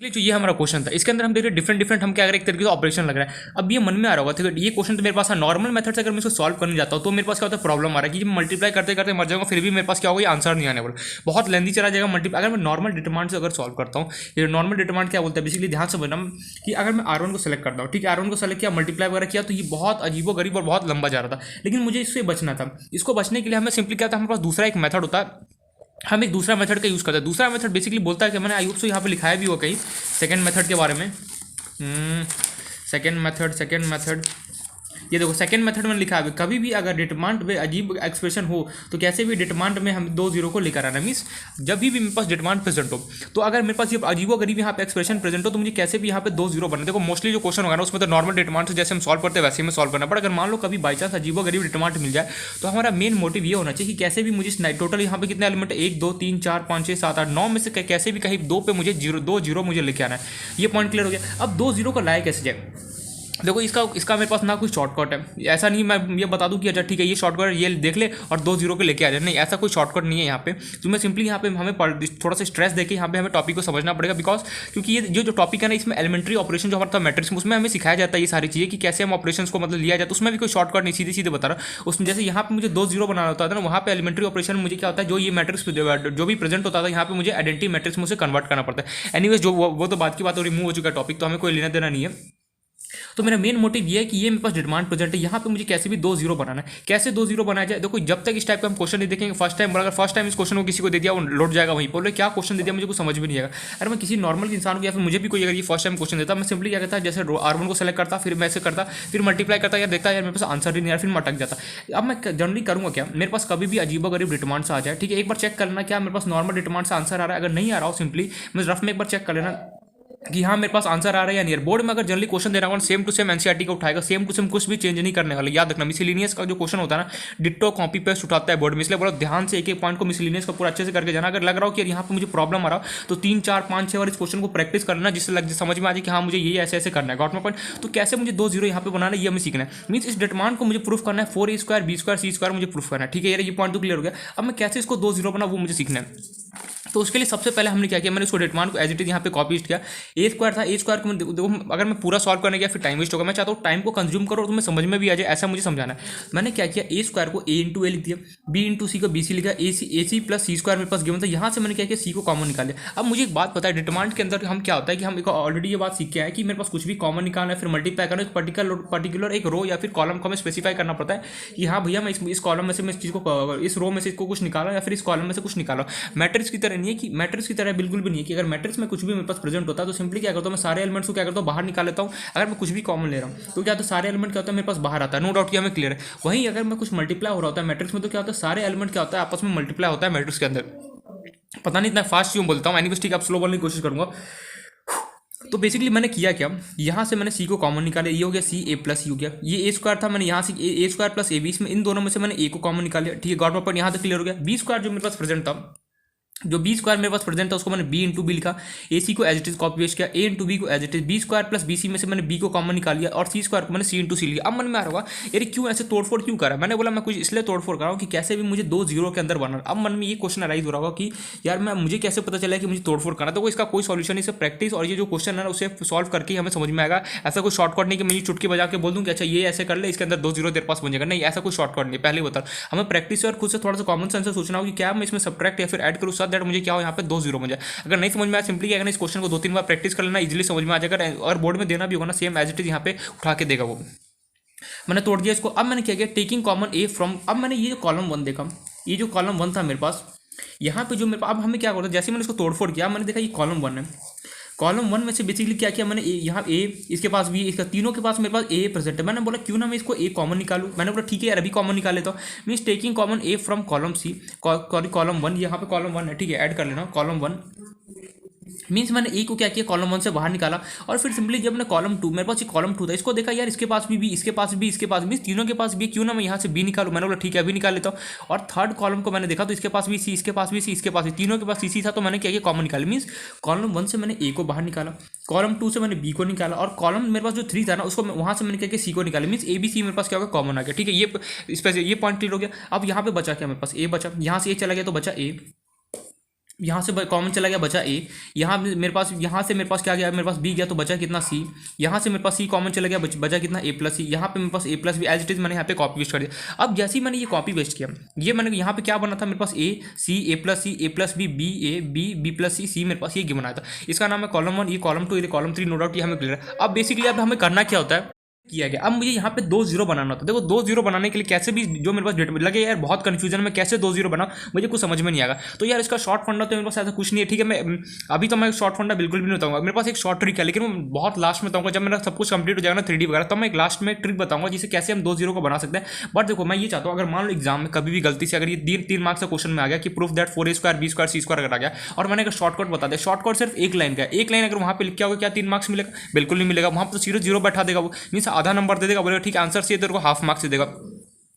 जो ये हमारा क्वेश्चन था, इसके अंदर हम देख रहे डिफरेंट डिफरेंट हम क्या करें, एक तरीके से ऑपरेशन लग रहा है। अब ये मन में आ रहा होगा ठीक है, ये क्वेश्चन तो मेरे पास नॉर्मल मेथड से अगर मैं इसको सॉल्व करने जाता हूँ तो मेरे पास क्या होता है, प्रॉब्लम आ रहा है कि मल्टीप्लाई करते करते मर जाऊंगा, फिर भी मेरे पास क्या होगा, ये आंसर नहीं आने वाला, बहुत लेंदी चला जाएगा मल्टीप्लाई। अगर मैं नॉर्मल डिटरमाइंट से अगर सॉल्व करता हूँ, ये नॉर्मल डिटरमाइंट क्या बोलता है बेसिकली, ध्यान से समझना कि अगर मैं R1 को सेलेक्ट करता हूँ, ठीक है, R1 को सेलेक्ट किया, मल्टीप्लाई वगैरह किया, तो ये बहुत अजीबो गरीब और बहुत लंबा जा रहा था, लेकिन मुझे इससे बचना था। इसको बचने के लिए हमें सिंपली क्या था, हमारे पास दूसरा एक मेथड होता है, हम एक दूसरा मेथड का यूज़ करते हैं। दूसरा मेथड बेसिकली बोलता है कि मैंने आई होप सो यहाँ पे लिखाया भी हुआ कहीं सेकंड मेथड के बारे में। सेकंड मेथड ये देखो, सेकंड मेथड में लिखा है कभी भी अगर डिटरमाइंट में अजीब एक्सप्रेशन हो तो कैसे भी डिटरमाइंट में हम 2 जीरो को लेकर आना, मीन्स जब भी मेरे पास डिटरमाइंट प्रेजेंट हो, तो अगर मेरे पास ये अजीबो गरीब यहाँ पे एक्सप्रेशन प्रेजेंट हो तो मुझे कैसे भी यहाँ पे 2 जीरो बनना। देखो मोस्टली जो क्वेश्चन होगा ना उसमें तो नॉर्मल डिटरमाइंट से जैसे हम सॉल्व करते हैं वैसे में सॉल्व करना, बट अगर मान लो कभी बाई चांस अजीबो गरीब डिटरमाइंट मिल जाए तो हमारा मेन मोटिव ये होना चाहिए कि कैसे भी मुझे टोटल यहाँ पे कितने एलिमेंट 1 2 3 4 5 6 7 8 9 में से कैसे भी कहीं 2 पे मुझे 2 जीरो मुझे लेके आना है। ये पॉइंट क्लियर हो गया। अब 2 जीरो को लाए कैसे जाए, देखो इसका मेरे पास ना कोई शॉर्टकट है, ऐसा नहीं मैं ये बता दूं कि अच्छा ठीक है ये शॉर्टकट ये देख ले और 2 जीरो के लेके आ जाए, नहीं ऐसा कोई शॉर्टकट नहीं है यहाँ पे। तो मैं सिंपली यहाँ पे हमें थोड़ा सा स्ट्रेस देके यहाँ पे हमें टॉपिक को समझना पड़ेगा, बिकॉज क्योंकि ये जो टॉपिक है ना इसमें एलिमेंट्री ऑपरेशन जो हमारा था मैट्रिक्स में, उसमें हमें सिखाया जाता है ये सारी चीज़ें कि कैसे हम ऑपरेशन को मतलब लिया जाए, तो उसमें भी कोई शॉर्टकट नहीं, सीधे सीधे बता रहा हूँ। उसमें जैसे यहाँ पे मुझे 2 जीरो बनाना होता था ना, वहाँ पे एलिमेंट्री ऑपरेशन मुझे क्या होता है, जो ये मैट्रिक्स जो भी प्रेजेंट होता था यहाँ पे मुझे आइडेंटिटी मैट्रिक्स में उसे कन्वर्ट करना पड़ता है। एनीवेज जो वो तो बात की बात, रिमूव हो चुका टॉपिक, तो हमें कोई लेना देना नहीं है। तो मेरा मेन मोटिव ये है कि ये मेरे पास डिटरमाइंट प्रेजेंट है, यहाँ पे मुझे कैसे भी 2 जीरो बनाना है। कैसे 2 जीरो बनाया जाए, देखो जब तक इस टाइप का हम क्वेश्चन नहीं देखेंगे फर्स्ट टाइम, अगर फर्स्ट टाइम इस क्वेश्चन को किसी को दे दिया वो लौट जाएगा वहीं पर, क्या क्वेश्चन दे दिया मुझे कुछ समझ भी नहीं आएगा। अगर मैं किसी नॉर्मल इंसान को या फिर मुझे भी कोई अगर ये फर्स्ट टाइम क्वेश्चन देता, मैं सिंपली क्या करता जैसे R1 को सेलेक्ट करता, फिर मैं ऐसे करता, फिर मल्टीप्लाई करता, यार देखता यार मेरे पास आंसर ही नहीं, यार फिर मैं अटक जाता। अब मैं जनरली करूँगा क्या, मेरे पास कभी भी अजीबो गरीब डिटरमाइंट आ जाए, ठीक है, एक बार चेक करना क्या मेरे पास नॉर्मल डिटरमाइंट से आंसर आ रहा है, अगर नहीं आ रहा हो सिंपली मैं रफ में एक बार चेक कर लेना कि हाँ मेरे पास आंसर आ रहा है या नहीं। बोर्ड में अगर जनरली क्वेश्चन देना होगा सेम टू सेम एनसीईआरटी का उठाएगा, सेम टू सेम कुछ भी चेंज नहीं करने वाला। याद रखना मिसलिनियस का जो क्वेश्चन होता है ना, डिट्टो कॉपी पेस्ट उठाता है बोर्ड में, इसलिए बोला ध्यान से एक एक पॉइंट को मिसलिनियस का पूरा अच्छे से करके जाना। अगर लग रहा हो कि यहाँ पे मुझे प्रॉब्लम आ रहा हो तो 3 4 5 6 बार इस क्वेश्चन को प्रैक्टिस करना, जिससे समझ में आ जाए कि हाँ मुझे ये ऐसे ऐसे करना है। Got my point. तो कैसे मुझे 2 जीरो यहाँ पे बनाना है ये हमें सीखना है, मीन्स इस डिटरमाइंट को मुझे प्रूफ करना है, 4a square b square c square मुझे प्रूफ करना है, ठीक है, ये पॉइंट तो क्लियर हो गया। अब मैं कैसे इसको 2 जीरो बना वो मुझे सीखना है। तो उसके लिए सबसे पहले हमने क्या किया, मैंने उसको डिटरमाइंट को एज इट इज यहाँ पे कॉपी किया। ए स्क्वायर था, ए स्क्वायर को देखो अगर मैं पूरा सॉल्व करने गया फिर टाइम वेस्ट होगा, मैं चाहता हूँ टाइम को कंज्यूम करो और तुम्हें समझ में भी आ जाए, ऐसा मुझे समझाना है। मैंने क्या किया, ए स्क्वायर को a इंटू ए लिख दिया, b इंटू सी को बी सी लिखा, A C plus C square मेरे पास गिवन था। यहाँ से मैंने क्या किया, सी को कॉमन निकाल लिया। अब मुझे एक बात पता है डिटरमाइंट के अंदर हम क्या होता है कि हम ऑलरेडी ये बात सीख के आए कि मेरे पास कुछ भी कॉमन निकालना है फिर मल्टीप्लाई करना है, पर्टिकुलर एक रो या फिर कॉलम को हमें स्पेसिफाई करना पड़ता है कि हाँ भैया मैं इस कॉलम में से मैं इस चीज़ को, इस रो में से इसको कुछ निकाला या फिर इस कॉलम में से कुछ निकाला। मैट्रिक्स की तरह नहीं है कि मैट्रिक्स की तरह बिल्कुल भी नहीं है कि अगर मैट्रिक्स में कुछ भी मेरे पास प्रेजेंट होता है तो सिंपली क्या करता हूँ मैं सारे एलिमेंट्स को क्या करता हूँ बाहर निकाल लेता हूँ। अगर मैं कुछ भी कॉमन ले रहा हूँ तो क्या होता है सारे एलिमेंट क्या होता है मेरे पास बाहर आता है, नो डाउट कि हमें क्लियर है। वहीं अगर मैं कुछ मल्टीप्लाई हो रहा होता है मैट्रिक्स में तो क्या होता है सारे एलिमेंट क्या होता है आपस में मल्टीप्लाई होता है मैट्रिक्स के अंदर। पता नहीं इतना फास्ट क्यों बोलता हूँ, एनीवेज ठीक है, आप स्लो बोलने की कोशिश करूँगा। तो बेसिकली मैंने किया क्या, यहाँ से मैंने सी को कॉमन निकाला, ये हो गया सी, ए प्लस सी हो गया, ये ए स्क्वायर था, मैंने यहाँ से ए स्क्वायर प्लस ए बी, इसमें इन दोनों में से मैंने ए को कॉमन निकाल लिया, ठीक है, गॉट माय पॉइंट। यहाँ तक क्लियर हो गया। बी स्क्वायर जो मेरे पास प्रेजेंट था, जो बी स्क्वायर मेरे पास प्रेजेंट था उसको मैंने बी इंटू बी लिखा, ए सी को as it is copy paste किया, ए इंटू बी को as it is, B square plus B C में से मैंने बी को कॉमन निकाल लिया और सी स्क्वायर को मैंने सी इंटू सी लिया। अब मन में आ रहा होगा यार क्यों ऐसे तोड़फोड़ क्यों करा, मैंने बोला मैं कुछ इसलिए तोड़फोड़ कर रहा हूँ कि कैसे भी मुझे 2 जीरो के अंदर बनना। अब मन में ये क्वेश्चन अराइज हो रहा होगा कि यार मैं मुझे कैसे पता चला कि मुझे तोड़फोड़ करना, तो इसका कोई सॉल्यूशन नहीं, सिर्फ प्रैक्टिस और ये जो क्वेश्चन है ना उसे सॉल्व करके हमें समझ में आएगा। ऐसा कोई शॉर्टकट नहीं कि मैं चुटकी बजा के बोल दूँ कि अच्छा ये ऐसे कर ले इसके अंदर 2 जीरो तेरे पास बन जाएगा, नहीं ऐसा कोई शॉर्टकट नहीं, पहले बता। हमें प्रैक्टिस और खुद से थोड़ा सा कॉमन सेंस से सोचना होगा कि क्या मैं इसमें सब्ट्रैक्ट या फिर ऐड करूँ, साथ दैट मुझे क्या हो यहाँ पे 2 जीरो बन जाए। अगर नहीं समझ में आया सिंपली क्या करना, इस क्वेश्चन को 2-3 बार प्रैक्टिस कर लेना, इजीली समझ में आ जाएगा। और बोर्ड में देना भी होगा ना सेम एज इट इज यहाँ पे उठा के देगा वो। मैंने तोड़ दिया इसको। अब मैंने क्या किया, टेकिंग कॉमन ए फ्रॉम, अब मैंने ये जो कॉलम 1 देखा, ये जो कॉलम 1 था मेरे पास यहाँ पे जो मेरे पास, अब हमें क्या करता है जैसे मैंने इसको तोड़फोड़ किया मैंने देखा ये कॉलम 1 है, कॉलम वन में से बेसिकली क्या किया मैंने, यहाँ ए इसके पास भी, इसका तीनों के पास मेरे पास ए प्रेजेंट है। मैंने बोला क्यों ना मैं इसको ए कॉमन निकालूं। मैंने बोला ठीक है यार अभी कॉमन निकाल लेता हूँ। Means taking common A from column C, column one, यहाँ पे कॉलम वन है, ठीक है, ऐड कर लेना कॉलम वन। मीन्स मैंने ए को क्या किया, कॉलम वन से बाहर निकाला, और फिर सिंपली जब मैंने कॉलम टू, मेरे पास ये कॉलम टू था, इसको देखा यार इसके पास भी, इसके पास भी, इसके पास भी, तीनों के पास भी, क्यों ना मैं यहाँ से बी निकालूं। मैंने बोला ठीक है अभी निकाल लेता हूँ। और थर्ड कॉलम को मैंने देखा तो इसके पास भी सी, इसके पास भी सी, इसके पास भी, तीनों के पास सी था, तो मैंने क्या किया कॉमन निकाला। मीन्स कॉलम वन से मैंने ए को बाहर निकाला, कॉलम टू से मैंने बी को निकाला, और कॉलम मेरे पास जो थ्री था ना उसको वहाँ से मैंने क्या किया सी को निकाला। मीन्स ए बी सी मेरे पास क्या होगा कॉमन आ गया, ठीक है। ये इस पर ये पॉइंट क्लियर हो गया। अब यहाँ पे बचा क्या मेरे पास, ए बचा, यहाँ से ए चला गया तो बचा ए, यहाँ से कॉमन चला गया बचा ए, यहाँ मेरे पास, यहाँ से मेरे पास क्या गया, मेरे पास बी गया तो बचा कितना सी, यहाँ से मेरे पास सी कॉमन चला गया बचा कितना ए प्लस सी, यहाँ पे मेरे पास A plus B as it is मैंने यहाँ पे कॉपी पेस्ट कर दिया। अब जैसे ही मैंने ये कॉपी पेस्ट किया, ये मैंने यहाँ पे क्या बना था मेरे पास A C, A plus C, A plus B, B A B, B plus C, C मेरे पास ये बनाया था। इसका नाम है कॉलम वन, ये कॉलम टू, ये कॉलम थ्री, नो डाउट ये हमें क्लियर है। अब बेसिकली अब हमें करना क्या होता है, किया गया। अब मुझे यहाँ पे 2 0 बनाना होता है। देखो 2 0 बनाने के लिए कैसे भी जो मेरे पास डेट लगे यार बहुत कंफ्यूजन में, कैसे 2 0 बनाऊं मुझे कुछ समझ में नहीं आएगा। तो यार इसका शॉर्ट फंडा तो मेरे पास ऐसा कुछ नहीं है, ठीक है। मैं अभी तो मैं शॉर्ट फंडा बिल्कुल भी नहीं बताऊंगा, मेरे पास एक शॉर्ट ट्रिक है, लेकिन मैं बहुत लास्ट में बताऊंगा जब मेरा सब कुछ कंप्लीट हो जाएगा ना 3D वगैरह, तो मैं एक लास्ट में एक ट्रिक बताऊंगा जिसे कैसे हम 2 0 को बना सकते हैं। बट देखो मैं ये चाहता हूँ अगर मान लो एग्जाम में कभी भी गलती से अगर ये 3 मार्क्स का क्वेश्चन में आ गया कि proof that 4a² b² c² अगर आ गया, और मैंने अगर शॉर्टकट बता दिया, शॉर्टकट सिर्फ एक लाइन का, एक लाइन अगर वहाँ पे लिख के होगा क्या 3 मार्क्स मिलेगा, बिल्कुल नहीं मिलेगा। वहाँ पर तो 0 0 बैठा देगा, वो मीन्स आधा नंबर दे देगा, बोलेगा ठीक है आंसर चाहिए तेरे को हाफ मार्क्स दे देगा।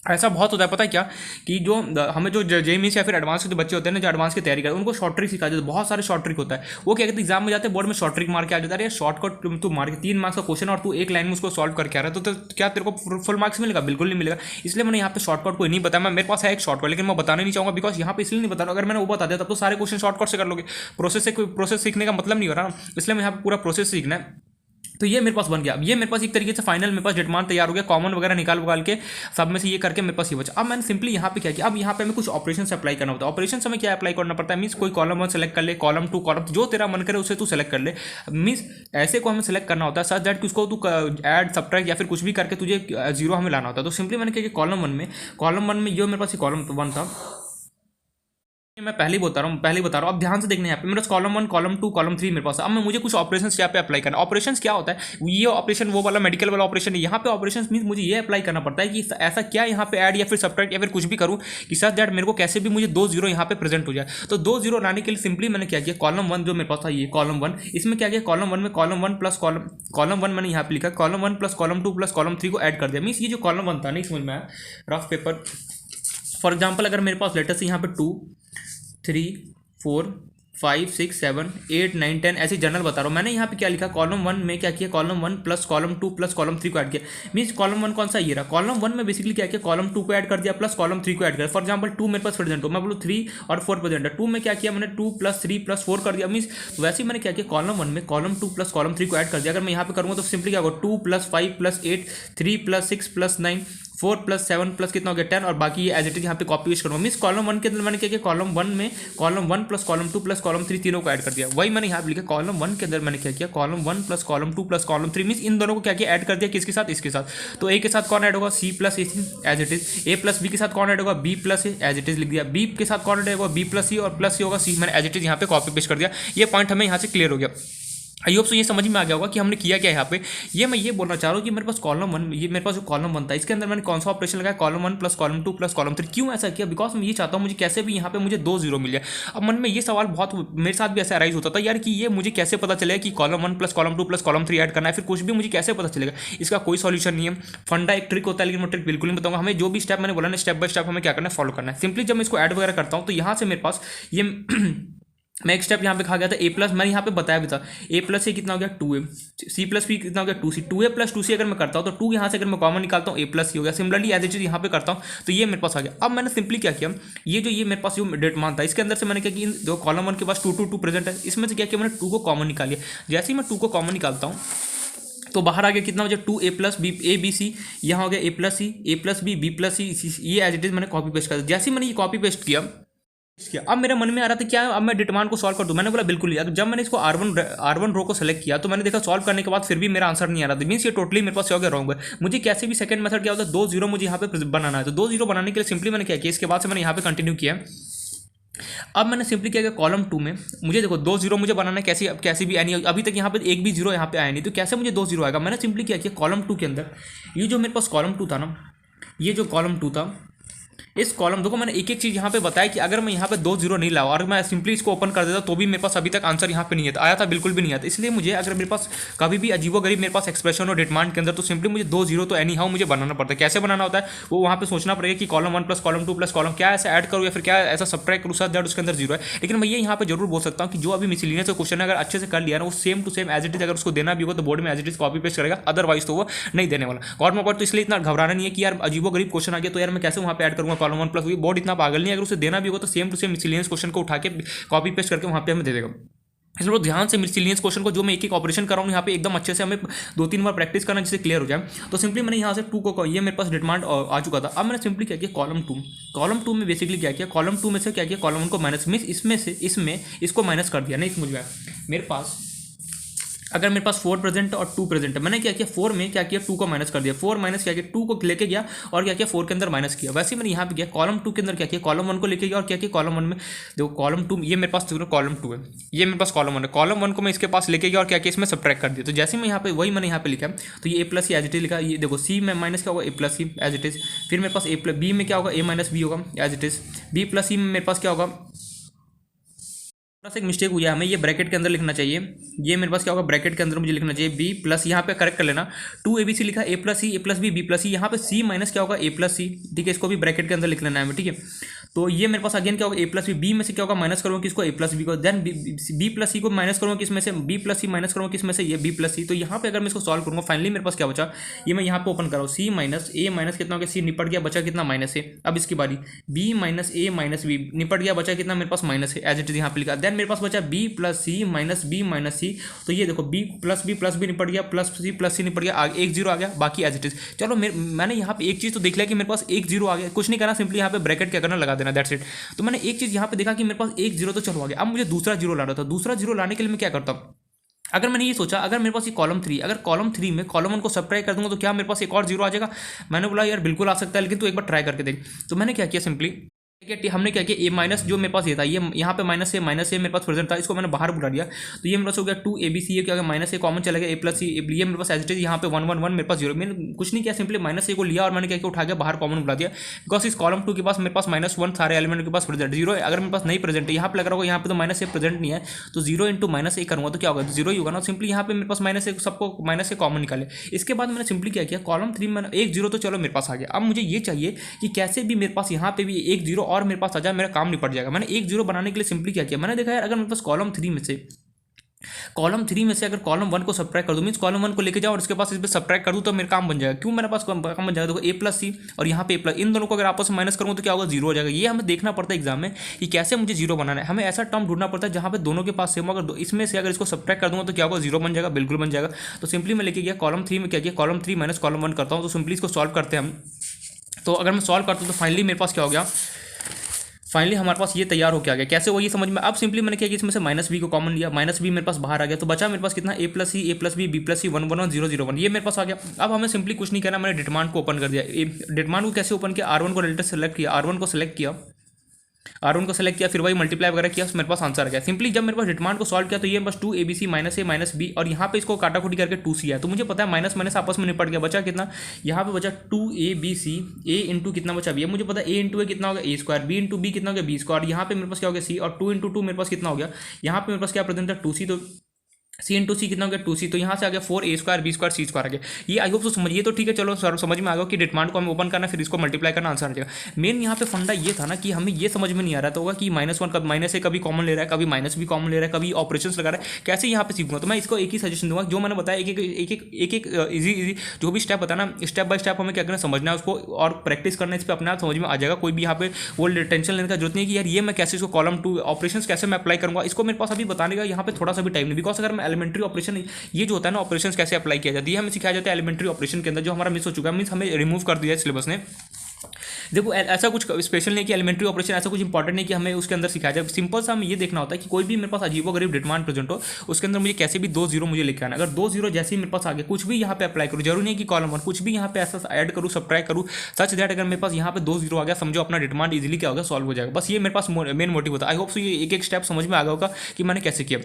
ऐसा बहुत होता है, पता है क्या कि जो हमें जो जेईई या फिर एडवांस के जो बच्चे होते हैं ना, जो एडवांस की तैयारी करते हैं, उनको शॉर्ट ट्रिक सिखाते हैं। बहुत सारे शॉर्ट ट्रिक होता है, वो क्या कहते हैं एग्जाम में जाते हैं बोर्ड में शॉर्ट ट्रिक मार के आ जाता है। शॉर्टकट तू मार के 3 मार्क्स का क्वेश्चन और तू एक लाइन में उसको सॉल्व करके आ रहा है, तो क्या तेरे को फुल मार्क्स मिलेगा, बिल्कुल नहीं मिलेगा। इसलिए मैंने यहाँ पे शॉर्टकट कोई नहीं बताया। मेरे पास है एक शॉर्टकट, लेकिन मैं बताना नहीं चाहूँगा, बिकॉज यहाँ पे इसलिए नहीं बता रहा, अगर मैंने वो बता दिया तब तो सारे क्वेश्चन शॉर्टकट से कर लोगे, प्रोसेस सीखने का मतलब नहीं हो रहा ना, इसलिए मैं यहाँ पे पूरा प्रोसेस सीखना है। तो ये मेरे पास बन गया। अब ये मेरे पास एक तरीके से फाइनल मेरे पास डेटमान तैयार हो गया, कॉमन वगैरह निकाल के सब में से ये करके मेरे पास ये बचा। अब मैंने सिंपली यहाँ पे क्या किया, अब यहाँ पे हमें कुछ ऑपरेशन अप्लाई करना होता है। ऑपरेशन हमें क्या अप्लाई करना पड़ता है, मीन्स कोई कॉलम वन सेलेक्ट कर ले, कॉलम टू, कॉलम जो तेरा मन करे उसे तू सेलेक्ट कर ले। मीन्स ऐसे को हमें सेलेक्ट करना होता है सच दैट कि उसको तू ऐड सब्ट्रैक्ट या फिर कुछ भी करके तुझे 0 हमें लाना होता है। तो सिंपली मैंने क्या किया, कॉलम वन में जो मेरे पास कॉलम वन था, मैं पहले बता रहा हूँ, अब ध्यान से देखना है यहाँ पे मेरे पास column one, column two, column three मेरे पास। अब मुझे कुछ ऑपरेशंस यहाँ पे अप्लाई करना। ऑपरेशंस क्या होता है, ये ऑपरेशन वो वाला मेडिकल वाला ऑपरेशन है। यहाँ पे ऑपरेशंस मींस मुझे ये अप्लाई करना पड़ता है कि ऐसा क्या यहाँ पे ऐड या फिर सब्ट्रैक्ट या फिर कुछ भी करूँ कि सच दैट मेरे को कैसे भी मुझे 2 0 यहाँ पे प्रेजेंट हो जाए। तो 2 0 लाने के लिए सिंपली मैंने क्या किया, कॉलम वन जो मेरे पास था ये कॉलम वन, इसमें क्या किया, कॉलम वन में column one plus column one मैंने यहाँ पे लिखा column one plus column two plus column three को ऐड कर दिया। मीन्स ये जो कॉलम वन था नहीं समझ में आया, रफ पेपर फॉर एग्जाम्पल अगर मेरे पास लेटर से यहाँ पे 2 3 4 5 6 7 8 9 10 ऐसे जनरल बता रहा हूँ। मैंने यहाँ पे क्या लिखा, कॉलम वन में क्या किया, column one plus column two plus column three को ऐड किया। मीन्स कॉलम वन कौन सा ये रहा, कॉलम वन में बेसिकली क्या किया, कॉलम टू को ऐड कर दिया प्लस कॉलम थ्री को ऐड कर। फॉर एग्जाम्पल 2 मेरे पास प्रेजेंट हो, मैं बोलूँ 3 और 4 प्रेजेंट है, 2 में क्या किया मैंने 2 प्लस 3 प्लस 4 कर दिया। मीन्स वैसे ही मैंने क्या किया, कॉलम वन में column two plus column three को ऐड कर दिया। अगर मैं यहाँ पे करूँगा तो सिंपली क्या होगा, 2 plus 5 plus 8 3 plus 6 plus 9 4 plus 7 plus कितना हो गया 10, और बाकी ये एज इट इज यहाँ पे कॉपी पेस्ट करूँगा। मीन्स कॉलम वन के अंदर मैंने क्या किया, कॉलम वन में column one plus column two plus column three तीनों को ऐड कर दिया। वही मैंने यहाँ पे लिखा, कॉलम वन के अंदर मैंने क्या किया, column one plus column two plus column three. Means in दोनों को क्या किया, ऐड कर दिया किसके साथ, इसके साथ। तो ए के साथ कौन ऐड होगा, C plus A as it is. A plus B के साथ कौन ऐड होगा, B plus A as it is लिख दिया। बी के साथ कौन ऐड होगा, बी प्लस सी, और प्लस सी होगा सी। मैंने एज इट इज यहाँ पे कॉपी पेस्ट कर दिया। ये पॉइंट हमें यहाँ से क्लियर हो गया। आई होप सो ये समझ में आ गया होगा कि हमने किया क्या यहाँ पे। ये मैं ये बोलना चाह रहा हूँ कि मेरे पास कॉलम वन, ये मेरे पास जो कॉलम वन था इसके अंदर मैंने कौन सा ऑपरेशन लगाया, column one plus column two plus column three. क्यों ऐसा किया, बिकॉज मैं ये चाहता हूँ मुझे कैसे भी यहाँ पे मुझे 2 0 मिल जाए। अब मन में ये सवाल बहुत मेरे साथ भी ऐसा अराइज होता था यार कि ये मुझे कैसे पता चलेगा कि column one plus column two plus column three add करना है, फिर कुछ भी मुझे कैसे पता चलेगा। इसका कोई सॉल्यूशन नहीं है, फंडा एक ट्रिक होता है, लेकिन मैं ट्रिक बिल्कुल नहीं बताऊंगा। हमें जो भी स्टेप मैंने बोला ना, स्टेप बाय स्टेप हमें क्या करना है, फॉलो करना है। सिंपली जब मैं इसको ऐड वगैरह करता हूँ तो यहाँ से मेरे पास ये मैं एक स्टेप यहाँ पे खा गया था, ए प्लस मैंने यहाँ पे बताया भी था, ए प्लस से कितना हो गया 2a, सी प्लस भी कितना हो गया 2c, 2a प्लस 2c अगर मैं करता हूँ तो 2 यहाँ से अगर मैं कॉमन निकालता हूँ ए प्लस सी हो गया। सिमिलरली एज इट इज यहाँ पे करता हूँ तो ये मेरे पास आ गया। अब मैंने सिंपली क्या किया, ये जो ये मेरे पास जो डेट मान था इसके अंदर से मैंने क्या किया, जो कॉलम वन के पास 2 2 2 प्रेजेंट है, इसमें से क्या किया मैंने 2 को कॉमन निकाल लिया। जैसे ही मैं 2 को कॉमन निकालता हूँ तो बाहर आ गया कितना हो जाए 2a plus B, A B C, यहाँ हो गया A plus C, A plus B, B plus C. ये एज इट इज मैंने कॉपी पेस्ट कर दिया। जैसे ही मैंने ये कॉपी पेस्ट किया, अब मेरे मन में आ रहा था क्या, अब मैं डिटरमाइन को सॉल्व कर दूं। मैंने बोला बिल्कुल ही। जब मैंने इसको R1 रो को सेलेक्ट किया तो मैंने देखा सॉल्व करने के बाद फिर भी मेरा आंसर नहीं आ रहा था। मीन्स ये टोटली मेरे पास हो गया रॉन्ग है। मुझे कैसे भी सेकंड मेथड क्या होता है, 2 0 मुझे यहाँ पे बनाना है। तो 2 0 बनाने के लिए सिंपली मैंने क्या किया, इसके बाद से मैंने यहाँ पे कंटिन्यू किया अब मैंने सिंपली क्या किया, कॉलम 2 में मुझे देखो 2 जीरो मुझे बनाना है, कैसी भी एनी, अभी तक यहाँ पे एक भी जीरो यहाँ पे आया नहीं, तो कैसे मुझे 2 जीरो आएगा। मैंने सिंपली क्या किया, कॉलम 2 के अंदर ये जो मेरे पास कॉलम 2 था ना, ये जो कॉलम 2 था, इस कॉलम देखो मैंने एक एक चीज़ यहाँ पे बताया कि अगर मैं यहाँ पे 2 जीरो नहीं लाऊं और मैं सिंपली इसको ओपन कर देता तो भी मेरे पास अभी तक आंसर यहाँ पे नहीं आया था, बिल्कुल भी नहीं आता। इसलिए मुझे अगर मेरे पास कभी भी अजीबोगरीब मेरे पास एक्सप्रेशन और डिमांड के अंदर, तो सिंपली मुझे 2 जीरो तो एनी हाउ मुझे बनाना पड़ता है। कैसे बनाना होता है वो वहाँ पे सोचना पड़ेगा कि column 1 plus column 2 plus column क्या ऐसा ऐड करूँ या फिर क्या ऐसा सब्ट्रैक्ट करूँ, दैट उसके अंदर जीरो है। लेकिन मैं ये यहाँ पे जरूर बोल सकता हूँ कि जो अभी मिसलिनियस क्वेश्चन अगर अच्छे से कर लिया ना, वो same to same as it is अगर उसको देना भी होगा तो बोर्ड में as it is copy paste करेगा, अदरवाइज तो वो नहीं देने वाला। गॉड मोबाइल तो इसलिए इतना घबराना नहीं है कि यार अजीबोगरीब क्वेश्चन आ गया तो यार मैं कैसे वहाँ पे ऐड करूँगा कॉलम 1 प्लस, बोर्ड इतना पागल नहीं है। अगर उसे देना भी होगा तो same to same miscellaneous question को उठा के कॉपी पेस्ट करके वहाँ पे हमें दे देगा। इसलिए ध्यान से मिसलिनियस क्वेश्चन को जो मैं एक एक ऑपरेशन कर रहा हूँ यहाँ पे एकदम अच्छे से हमें 2-3 बार प्रैक्टिस करना जिससे क्लियर हो जाए। तो सिंपली मैंने यहाँ से 2 को, ये मेरे पास डिमांड आ चुका था। अब मैंने सिंपली क्या किया, कॉलम 2 में बेसिकली क्या किया, कॉलम 2 में से क्या किया, कॉलम 1 को माइनस मीन्स इसमें इसको माइनस कर दिया। नहीं समझ में आया मेरे पास, अगर मेरे पास 4 प्रेजेंट और 2 प्रेजेंट है, मैंने क्या किया 4 में क्या किया 2 को माइनस कर दिया, 4 माइनस क्या किया 2 को लेके गया और क्या किया 4 के अंदर माइनस किया। वैसे मैंने यहाँ पे किया कॉलम 2 के अंदर क्या किया, कॉलम 1 को लेके गया और क्या किया कॉलम 1 में देखो कॉलम 2, ये मेरे पास कॉलम 2 है, ये मेरे पास कॉलम 1 है, कॉलम 1 को मैं इसके पास लेके गया और क्या किया इसमें सब्ट्रैक्ट कर दिया। तो जैसे मैं यहाँ पे वही मैंने यहाँ पे लिखा तो ये A plus C as it is लिखा, ये देखो सी में माइनस क्या होगा A plus C as it is, फिर मेरे पास ए प्लस बी में क्या होगा ए माइनस बी होगा as it is, B plus C में मेरे पास क्या होगा, थोड़ा सा एक मिस्टेक हुआ है, हमें ये ब्रैकेट के अंदर लिखना चाहिए, ये मेरे पास क्या होगा ब्रैकेट के अंदर मुझे लिखना चाहिए बी प्लस, यहाँ पे करेक्ट कर लेना 2 ए बी सी लिखा ए plus C A plus B B plus सी, यहाँ पे सी माइनस क्या होगा ए प्लस सी, ठीक है, इसको भी ब्रैकेट के अंदर लिख लेना है हमें, ठीक है। तो ये मेरे पास अगेन क्या होगा ए प्लस बी में से क्या होगा माइनस करूँगा किसको ए प्लस बी को, देन बी प्लस सी को माइनस करूँगा किसमें से बी प्लस सी माइनस करूँगा किसमें से ये बी प्लस सी। तो यहाँ पे अगर मैं इसको सॉल्व करूँगा फाइनली मेरे पास क्या बचा, ये मैं यहाँ पे ओपन कर रहा हूँ सी माइनस ए माइनस कितना हो गया सी निपट गया, बचा कितना माइनस है। अब इसकी बारी B minus A minus B निपट गया, बचा कितना मेरे पास माइनस है एज इट इज यहाँ पे लिखा। देन मेरे पास बचा बी प्लस सी माइनस बी माइनस सी, तो ये देखो बी प्लस बी निपट गया, प्लस सी निपट गया, आगे 1 जीरो आ गया, बाकी एज इट इज। चलो मैंने यहाँ पे एक चीज़ तो देख लिया कि मेरे पास 1 जीरो आ गया, कुछ नहीं करना, सिंपली यहाँ पे ब्रैकेट क्या करना लगा देना, दैट्स इट। तो मैंने एक चीज़ यहाँ पे देखा कि मेरे पास 1 जीरो तो चलो आ गया, अब मुझे दूसरा जीरो लाना था। दूसरा जीरो लाने के लिए मैं क्या करता हूँ, अगर मैंने ये सोचा अगर मेरे पास ये कॉलम 3, अगर कॉलम 3 में कॉलम 1 को सब्ट्रैक्ट कर दूंगा तो क्या मेरे पास एक और जीरो आ जाएगा। मैंने बोला यार बिल्कुल आ सकता है, लेकिन तू एक बार ट्राई करके देख। तो मैंने क्या किया सिंपली, हमने क्या किया ए माइनस जो मेरे पास ये था, ये यहाँ पे माइनस ए मेरे पास प्रेजेंट था, इसको मैंने बाहर बुला दिया। तो ये मेरे पास हो गया 2 ए बी सी, क्या माइनस ए कॉमन चला गया ए प्लस सी, ये मेरे पास एज इट इज यहाँ पे 1 1 1 मेरे पास जीरो, मैंने कुछ नहीं किया, सिंपली माइनस ए को लिया और मैंने क्या किया उठा के बाहर कॉमन बुला दिया, बिकॉज इस कॉलम 2 के पास मेरे पास -1 सारे एलिमेंट के पास प्रेजेंट, जीरो है अगर मेरे पास नहीं प्रेजेंट है, यहाँ पे लग रहा होगा यहाँ पे तो माइनस ए प्रेजेंट नहीं है, तो 0 इंटू माइनस ए करूँगा तो क्या होगा जीरो ही होगा ना। सिंपली यहाँ पे मेरे पास माइनस ए, सबको माइनस ए कॉमन निकाले। इसके बाद मैंने सिंपली क्या किया कॉलम 3 में 1 जीरो तो चलो मेरे पास आ गया। अब मुझे ये चाहिए कि कैसे भी मेरे पास यहाँ पे भी 1 जीरो और मेरे पास आ जाए, मेरा काम निपट जाएगा। मैंने 1 जीरो बनाने के लिए सिंपली क्या किया, मैंने देखा यार अगर मेरे पास कॉलम 3 में से अगर कॉलम 1 को सब्ट्रैक्ट कर दूं, मींस कॉलम 1 को लेके जाओ और इसके पास इस पे सब्ट्रैक्ट कर दूं तो मेरा काम बन जाएगा। क्यों मेरे पास काम बन जाएगा, देखो ए प्लस सी और यहाँ पे ए प्लस, इन दोनों को अगर आपस में माइनस करूँ तो क्या होगा जीरो हो जाएगा। ये हमें देखना पड़ता है एग्जाम में कि कैसे मुझे जीरो बनाना है, हमें ऐसा टर्म ढूंढना पड़ता है जहाँ पे दोनों के पास सेम, अगर इसमें से अगर इसको सब्ट्रैक्ट कर दूंगा तो क्या होगा जीरो बन जाएगा, बिल्कुल बन जाएगा। तो सिंपली मैं लेके गया कॉलम 3 में क्या किया, कॉलम 3 माइनस कॉलम 1 करता हूँ। तो सिंपली इसको सॉल्व करते हैं हम। तो अगर मैं सॉल्व करता हूँ तो फाइनली मेरे पास क्या हो गया, फाइनली हमारे पास ये तैयार होकर आ गया। कैसे वो ये समझ में, अब सिंपली मैंने क्या किया इसमें से माइनस बी को कॉमन लिया, माइनस बी मेरे पास बाहर आ गया, तो बचा मेरे पास कितना ए प्लस बी बी प्लस सी 1 1 1 0 0 1, ये मेरे पास आ गया। अब हमें सिंपली कुछ नहीं करना, मैंने डिटरमांड को ओपन कर दिया। डिटरमांड को कैसे ओपन किया, R1 को रिलेटेड सेलेक्ट किया, R1 को सेलेक्ट किया, फिर वही मल्टीप्लाई वगैरह किया, मेरे पास आंसर आ गया। सिंपली जब मेरे पास डिटरमांड को सॉल्व किया तो ये बस 2 A B C minus A minus B, और यहाँ पे इसको काटाकुटी करके 2 सी है, तो मुझे पता है माइनस माइनस आपस में निपट गया, बचा कितना यहाँ पे बचा 2 A B C, A into कितना बचा बी, मुझे पता है ए इंटू ए कितना हो गया ए स्क्वायर, बी इंटू बी कितना हो गया बी स्क्वायर, यहाँ पे मेरे पास क्या हो गया सी, और 2 इंटू 2 मेरे पास कितना हो गया, यहाँ पे मेरे पास क्या प्रेजेंट है 2 सी, तो सी इंटू सी कितना हो गया 2 सी, तो यहाँ से आ गया 4 ए स्क्वायर बी स्क्वायर सी स्क्वायर आ गया। ये आई होप तो समझिए, तो ठीक है चलो सर समझ में आ गया कि डिटरमांड को हमें ओपन करना, फिर इसको मल्टीप्लाई करना, आंसर आ जाएगा। मेन यहाँ पे फंडा ये था ना कि हमें ये समझ में नहीं आ रहा था होगा कि -1 कब माइनस ए कभी कॉमन ले रहा है, कभी माइनस भी कॉमन ले रहा है, कभी ऑपरेशंस लगा रहा है, कैसे यहाँ पे सीखूंगा। तो मैं इसको एक ही सजेशन दूंगा, जो मैंने बताया एक इजी जो भी स्टेप बताया ना, स्टेप बाय स्टेप हमें क्या करना समझना है उसको, और प्रैक्टिस करना, इस पर अपने आप समझ में आ जाएगा। कोई भी यहाँ पे वो टेंशन लेने का जरूरत नहीं है कि यार ये मैं कैसे इसको कॉलम 2 ऑपरेशन कैसे मैं अप्लाई करूँगा, इसको मेरे पास अभी बताने का यहाँ पे थोड़ा सा भी टाइम नहीं, बिकॉज अगर मैं एलिमेंट्री ऑपरेशन ये जो होता है ना ऑपरेशंस कैसे अप्लाई किया जाती है, हमें सिखाया जाता है एलिमेंट्री ऑपरेशन के अंदर, जो हमारा मिस हो चुका है, मीन्स हमें रिमूव कर दिया है सिलेबस ने। देखो ऐसा कुछ स्पेशल नहीं कि एलिमेंट्री ऑपरेशन ऐसा कुछ इंपॉर्टेंट नहीं कि हमें उसके अंदर सिखाया जाए। सिंपल सा हमें ये देखना होता है कि कोई भी मेरे पास अजीबोगरीब डिटरमिनेंट प्रेजेंट हो, उसके अंदर मुझे कैसे भी 2 जीरो मुझे लेके आना। अगर 2 जीरो जैसे ही मेरे पास आ गया, कुछ भी यहाँ पे अप्लाई करूँ, जरूरी नहीं कि कॉलम वन, कुछ भी यहाँ पे ऐसा ऐड करूँ, सब्ट्रैक्ट करूँ, सच दैट अगर मेरे पास यहाँ पे 2 जीरो आ गया, समझो अपना डिटरमिनेंट इजीली क्या होगा, सॉल्व हो जाएगा। बस ये मेरे पास मेन मोटिव होता है। आई होप सो ये एक एक स्टेप समझ में आ गया होगा कि मैंने कैसे किया।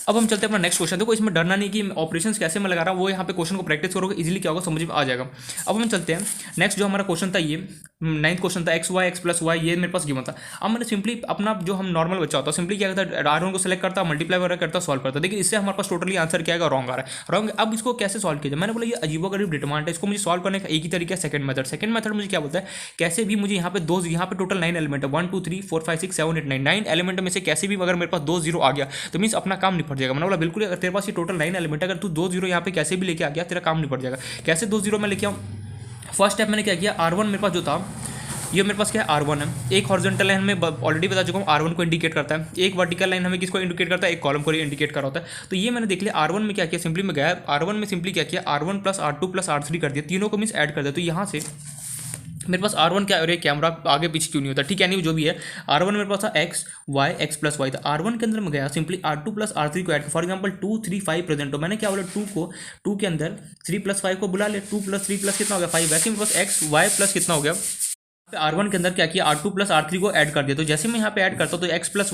अब हम चलते हैं अपना नेक्स्ट क्वेश्चन। देखो इसमें डरना नहीं कि ऑपरेशंस कैसे मैं लगा रहा हूँ, वो यहाँ पे क्वेश्चन को प्रैक्टिस करोगे इजीली क्या होगा समझ में आ जाएगा। अब हम चलते हैं नेक्स्ट, जो हमारा क्वेश्चन था ये 9th क्वेश्चन था, x y x plus Y, ये मेरे पास गिवन था। अब मैंने सिंपली अपना जो हम नॉर्मल बच्चा होता है सिंपली क्या करता है, R1 को सेलेक्ट करता, मल्टीप्लाई वगैरह करता, सॉल्व करता। देखिए इससे हमारे पास टोटली आंसर क्या आएगा, रॉन्ग आ रहा है, रॉन्ग। अब इसको कैसे सॉल्व किया जाए, मैंने बोला ये अजीबोगरीब डिटरमिनेंट है, इसको मुझे सॉल्व करने का एक ही तरीका है, सेकंड मेथड। सेकंड मेथड मुझे क्या बोलता है, कैसे भी मुझे यहाँ पे यहाँ पे टोटल 9 एलिमेंट है, 1 2 3 4 5 6 7 8 9 एलिमेंट में से कैसे भी अगर मेरे पास 2 जीरो आ गया तो मीन्स अपना काम निपट जाएगा। मैंने बोला बिल्कुल, अगर तेरे पास ये टोटल 9 एलिमेंट है, अगर तू 2 जीरो यहाँ पे कैसे भी लेके आ गया तेरा काम निपट जाएगा। कैसे 2 जीरो मैं लेके आऊँ, फर्स्ट स्टेप मैंने क्या किया, R1 मेरे पास जो था ये मेरे पास क्या है, R1 है। एक हॉरिजॉन्टल लाइन हमें ऑलरेडी बता चुका हूँ R1 को इंडिकेट करता है, एक वर्टिकल लाइन हमें किसको इंडिकेट करता है, एक कॉलम को इंडिकेट कर रहा होता है। तो ये मैंने देख लिया R1 में क्या किया, सिंपली मैं गया R1 में सिंपली क्या किया, R1 plus R2 plus R3 कर दिया, तीनों को मीन्स ऐड कर दिया। तो यहाँ से मेरे पास R1 क्या, अरे कैमरा आगे पीछे क्यों नहीं होता, ठीक है नहीं जो भी है। R1 मेरे पास था x y x plus y था, R1 के अंदर मैं गया सिंपली R2 प्लस R3 को ऐड, फॉर एग्जांपल 2 3 5 प्रेजेंट हो, मैंने क्या बोला 2 के अंदर 3 प्लस 5 को बुला ले, 2 प्लस 3 प्लस कितना हो गया 5, वैसे मेरे पास एक्स वाई प्लस कितना हो गया, R1 के अंदर क्या किया, R2 प्लस R3 को ऐड कर दिया। तो जैसे मैं यहाँ पे ऐड करता हूँ तो x plus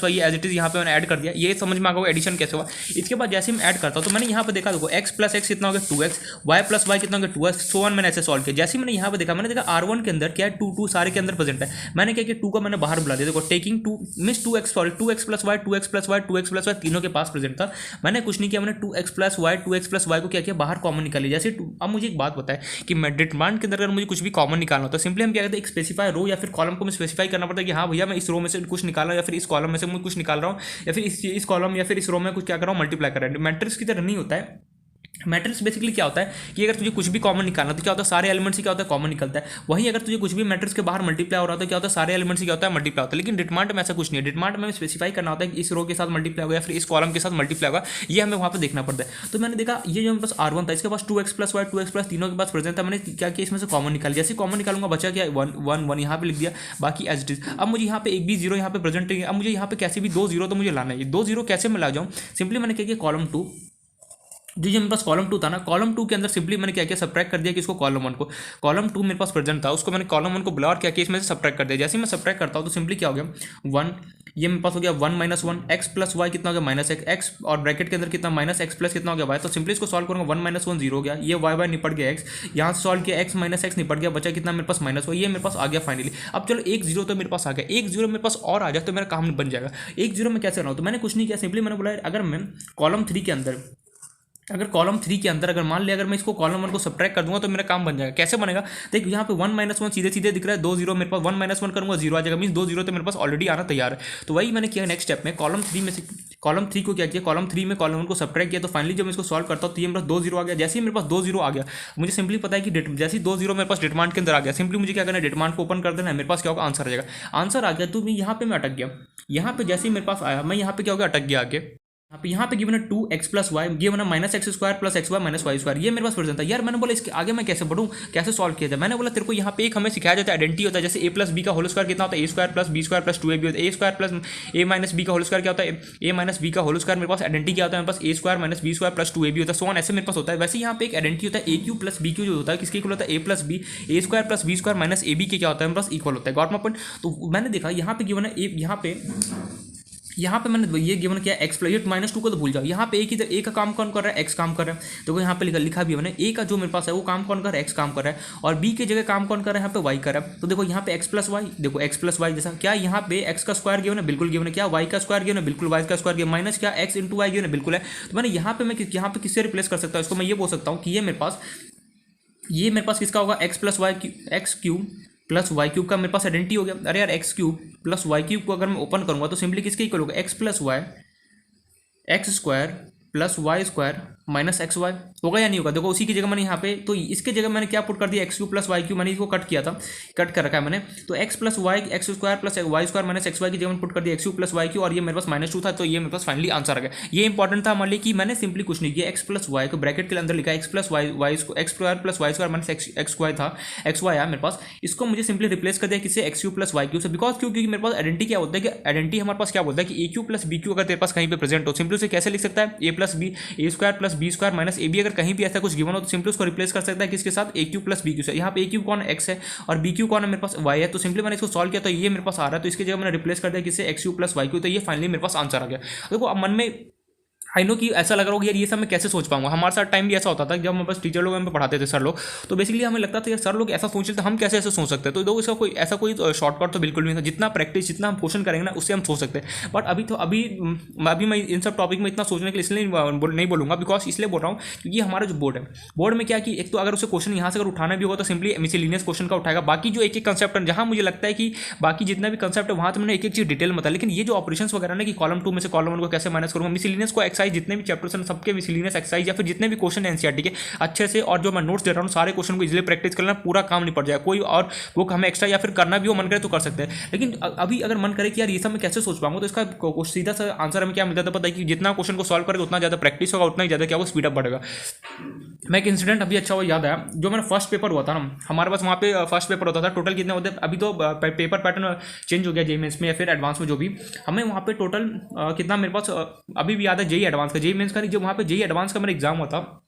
y as it is यहाँ पे मैंने ऐड कर दिया, ये समझ में आ गया एडिशन कैसे हुआ। इसके बाद जैसे मैं ऐड करता हूँ तो मैंने यहाँ पे देखा, देखो x प्लस एक्स कितना हो गया 2x, y प्लस वाई कितना हो गया 2x, सो वन मैंने ऐसे सॉल्व किया। जैसे मैंने यहाँ पे देखा, मैंने देखा R1 के अंदर क्या है 2 सारे के अंदर प्रेजेंट है, मैंने क्या किया 2 का मैंने बाहर बुला दिया। देखो taking 2 means 2x, sorry 2x plus y 2x plus y 2x plus y तीनों के पास प्रेजेंट था। मैंने कुछ नहीं किया, मैंने 2x प्लस वाई को क्या किया, बाहर कॉमन निकाली। जैसे अब मुझे एक बात पता है कि डिटरमिनेंट के अंदर अगर मुझे कुछ भी कॉमन निकालना होता है, सिंपली हम क्या कहते हैं, एक स्पेसिफाई रो या फिर कॉलम को मैं स्पेसिफाई करना पड़ता है कि हाँ भैया मैं इस रो में से कुछ निकाल रहा हूँ, या फिर इस कॉलम में से मैं कुछ निकाल रहा हूँ, या फिर इस कॉलम या फिर इस रो में कुछ क्या कर रहा हूँ, मल्टीप्लाई कर रहा है। मैट्रिक्स की तरह नहीं होता है। मैट्रिक्स बेसिकली क्या होता है कि अगर तुझे कुछ भी कॉमन निकालना तो क्या होता है, सारे एलिमेंट्स से क्या होता है, कॉमन निकलता है। वहीं अगर तुझे कुछ भी मैट्रिक्स के बाहर मल्टीप्लाई हो रहा है तो क्या होता है, सारे एलिमेंट्स से क्या होता है, मल्टीप्लाई होता है। लेकिन डिटरमिनेंट में ऐसा कुछ नहीं है, डिटरमिनेंट में स्पेसिफाई करना होता है कि इस रो के साथ मल्टीप्लाई होगा या फिर इस कॉलम के साथ मल्टीप्लाई होगा, ये हमें वहाँ पर देखना पड़ता है। तो मैंने देखा ये जो मेरे पास R1 था, इसके पास 2x plus y 2x plus तीनों के पास प्रेजेंट था। मैंने क्या किया, इसमें से कॉमन निकाल, जैसे कॉमन निकालूंगा बचा क्या 1 यहाँ पे लिख दिया, बाकी एज इट इज। अब मुझे यहाँ पे एक भी जीरो यहाँ पे प्रेजेंट है, अब मुझे यहाँ पे कैसे भी 2 जीरो तो मुझे लाना है। 2 जीरो कैसे मैं ला जाऊँ, सिंपली मैंने क्या किया कॉलम 2, जो मेरे पास कॉलम 2 था ना, कॉलम 2 के अंदर सिंपली मैंने क्या किया, सब्ट्रैक्ट कर दिया कि इसको कॉलम 1 को, कॉलम 2 मेरे पास प्रेजेंट था उसको मैंने कॉलम 1 को बुला और क्या किया, इसमें से सब्ट्रैक्ट कर दिया। जैसे मैं सब्ट्रैक्ट करता हूँ तो सिंपली क्या हो गया 1, ये मेरे पास हो गया 1 माइनस 1, एक्स प्लस वाई कितना हो गया माइनस एक्स, और ब्रैकेट के अंदर कितना माइनस एक्स प्लस कितना हो गया वाई। तो सिंपली इसको सॉल्व करूँगा, 1 माइनस 1 जीरो हो गया, ये वाई निपट गया एक्स, यहाँ से सॉल्व किया एक्स माइनस एक्स निपट गया, बचा कितना मेरे पास माइनस वाई, ये मेरे पास आ गया फाइनली। अब चलो 1 जीरो तो मेरे पास आ गया, 1 जीरो मेरे पास और आ जाए तो मेरा काम बन जाएगा। 1 जीरो में कैसे रहा हूँ, तो मैंने कुछ नहीं किया, सिंपली मैंने बोला अगर मैं कॉलम 3 के अंदर अगर मान लिया अगर मैं इसको कॉलम 1 को सब्ट्रैक्ट कर दूंगा तो मेरा काम बन जाएगा। कैसे बनेगा, देख यहाँ पे 1 माइनस 1 सीधे सीधे दिख रहा है, 2 जीरो मेरे पास, 1 माइनस 1 करूंगा जीरो आ जाएगा, मीन 2 जीरो तो मेरे पास ऑलरेडी आना तैयार है। तो वही मैंने किया नेक्स्ट स्टेप में, कॉलम 3 को क्या किया, कॉलम 3 में कॉलम 1 को सब्ट्रैक्ट किया। तो फाइनली जब मैं इसको सॉल्व करता हूँ तो ये मेरे पास 2 जीरो आ गया। जैसे ही मेरे पास 2 जीरो आ गया, मुझे सिंपली पता है कि जैसे ही 2 जीरो मेरे पास डिटरमिनेंट के अंदर आ गया, सिंपली मुझे क्या करना है, डिटरमिनेंट को ओपन कर देना है, मेरे पास क्या होगा आंसर आ जाएगा। आंसर आ गया तो यहाँ पे मैं अटक गया, यहाँ पे जैसे ही मेरे पास आया मैं यहाँ पे क्या हो गया, अटक गया आगे। यहाँ पे गिवन है 2x प्लस वाई, गिवन है minus x square plus x y minus y square, ये मेरे पास प्रेजेंट था। यार मैंने बोला इसके आगे मैं कैसे बढ़ूँ, कैसे सॉल्व किया जाए। मैंने बोला तेरे को यहाँ पे एक हमें सिखाया जाता है, आइडेंटिटी होता है, जैसे a प्लस बी का होल स्क्वायर कितना होता है, a square plus B square plus 2ab होता है, a square plus a minus B का होल स्क्वायर क्या होता है, a माइनस बी का होल स्क्वायर। मेरे पास आइडेंटिटी क्या होता है, मेरे पास a square minus B square plus 2ab होता है, सो ऑन ऐसे मेरे पास होता है। वैसे यहाँ पे एक आइडेंटिटी होता है a cube plus B cube जो होता है, किसके इक्वल होता है, a plus B, a square plus B square minus ab के क्या होता है, मेरे पास इक्वल होता है। Got my point. तो मैंने देखा यहाँ पे गिवन है, यहाँ पे मैंने ये गिवन किया एक्स प्लस, ये -2 को तो भूल जाओ, यहाँ पे एक ही का काम कौन कर रहा है, एक्स काम कर रहा है। तो यहाँ पे लिखा भी है मैंने, ए का जो मेरे पास है वो काम कौन कर रहा है, एक्स काम कर रहा है, और बी की जगह काम कौन कर रहा है, यहाँ पे वाई कर रहा है। तो देखो यहाँ पे एक्स प्लस वाई, देखो एक्स प्लस वाई जैसा क्या, यहाँ पे एक्स का स्क्वायर गिवन है, बिल्कुल गिवन है, क्या वाई का स्क्वायर गिवन है, बिल्कुल वाई का स्क्वायर गिवन, माइनस क्या एक्स इंटू वाई गिवन है, बिल्कुल है। तो मैंने यहाँ पे किससे रिप्लेस कर सकता हूँ इसको, मैं ये बोल सकता हूँ कि ये मेरे पास किसका होगा, x plus y x cube plus y cube का मेरे पास आइडेंटिटी हो गया। अरे यार x cube plus y cube को अगर मैं ओपन करूंगा तो सिंपली किसके इक्वल होगा, x plus y x square plus y square minus x y होगा या नहीं होगा। देखो उसी की जगह मैंने यहाँ पे तो इसके जगह मैंने क्या पुट कर दिया x cube plus y cube, मैंने इसको कट किया था, कट कर रखा है मैंने। तो x plus y x square plus y square minus x y की जगह मैंने पुट कर दिया x cube plus y cube, और ये मेरे पास -2 था, तो ये मेरे पास फाइनली आंसर आ गया। ये इंपॉर्टेंट था हमारे लिए कि मैंने सिंपली कुछ नहीं किया, एक्स प्लस वाई को ब्रैकेट के अंदर लिखा x plus y y x square plus y square minus x y था, एक्स वाई आया मेरे पास, इसको मुझे सिंपली रिप्लेस कर दिया किससे x cube plus y cube से। बिकॉज क्यों, क्योंकि मेरे पास आइडेंटिटी क्या होता है कि आइडेंटिटी हमारे पास क्या बोलता है कि ए क्यू प्लस बी क्यू अगर तेरे पास कहीं पे प्रेजेंट हो, सिंपली उसे कैसे लिख सकता है A plus B A square plus B square minus A B, अगर कहीं भी ऐसा कुछ गिवन हो तो सिंपली उसको रिप्लेस कर सकता है किसके साथ ए क्यू प्लस बी क्यू से। यहाँ पे ए क्यू कौन एक्स है और बी क्यू कौन है मेरे पास वाई है, तो सिंपली मैंने इसको सॉल्व किया तो ये मेरे पास आ रहा है, तो इसकी जगह मैंने रिप्लेस कर दिया किससे x cube plus y cube, तो ये फाइनली मेरे पास आंसर आ गया। देखो अब मन में आई नो कि ऐसा लग रहा होगा यार ये सब मैं कैसे सोच पाऊंगा। हमारे साथ टाइम भी ऐसा होता था जब हमारे पास टीचर लोग हमें पढ़ाते थे, सर लोग, तो बेसिकली हमें लगता था यार सर लोग ऐसा सोच रहे थे, हम कैसे ऐसे सोच सकते हैं। तो देखो इसका कोई ऐसा कोई शॉर्टकट तो बिल्कुल नहीं था, जितना प्रैक्टिस जितना हम क्वेश्चन करेंगे ना उससे हम सोच सकते हैं। बट अभी मैं इन सब टॉपिक में इतना सोचने के लिए इसलिए नहीं बोलूंगा, बिकॉज इसलिए बोल रहा हूँ क्योंकि हमारा जो बोर्ड है, बोर्ड में क्या कि एक तो अगर उसे क्वेश्चन यहाँ से अगर उठाना भी होगा तो सिंपली मिसलेनियस क्वेश्चन का उठाएगा। बाकी जो एक एक कंसेप्ट है जहाँ मुझे लगता है कि बाकी जितना भी कंसेप्ट है वहाँ तो मैंने एक एक चीज डिटेल में बताया, लेकिन ये जो ऑपरेशन वगैरह ना कि कॉलम 2 में से कॉलम 1 को कैसे माइनस करूँगा, मिसलेनियस को एक्सरसाइज जितने भी चैप्टर्स सबके मिसलेनियस एक्सरसाइज या फिर जितने भी क्वेश्चन एनसीईआरटी के अच्छे से, और जो मैं नोट्स दे रहा हूँ सारे क्वेश्चन को इजीली प्रैक्टिस करना, पूरा काम नहीं पड़ जाएगा कोई, और वो हमें एक्स्ट्रा या फिर करना भी हो मन करे तो कर सकते हैं। लेकिन अभी अगर मन करे कि यार ये सब मैं कैसे सोच पाऊंगा, तो इसका सीधा सा आंसर हमें क्या मिलता था पता है कि जितना क्वेश्चन को सॉल्व करेगा उतना ज़्यादा प्रैक्टिस होगा, उतना ही ज़्यादा क्या वो स्पीड अप बढ़ेगा। मैं एक इंसिडेंट अभी अच्छा वो याद आया, जो मेरा फर्स्ट पेपर हुआ था ना, हमारे पास वहाँ पे फर्स्ट पेपर होता था, टोटल कितने होते हैं अभी तो पेपर पैटर्न चेंज हो गया जेई मेंस में या फिर एडवांस में, जो भी हमें वहाँ पे टोटल कितना मेरे पास अभी भी याद है, जेई एडवांस का जेई मेंस का नहीं, जो वहाँ पे जेई एडवांस का मेरा एग्जाम होता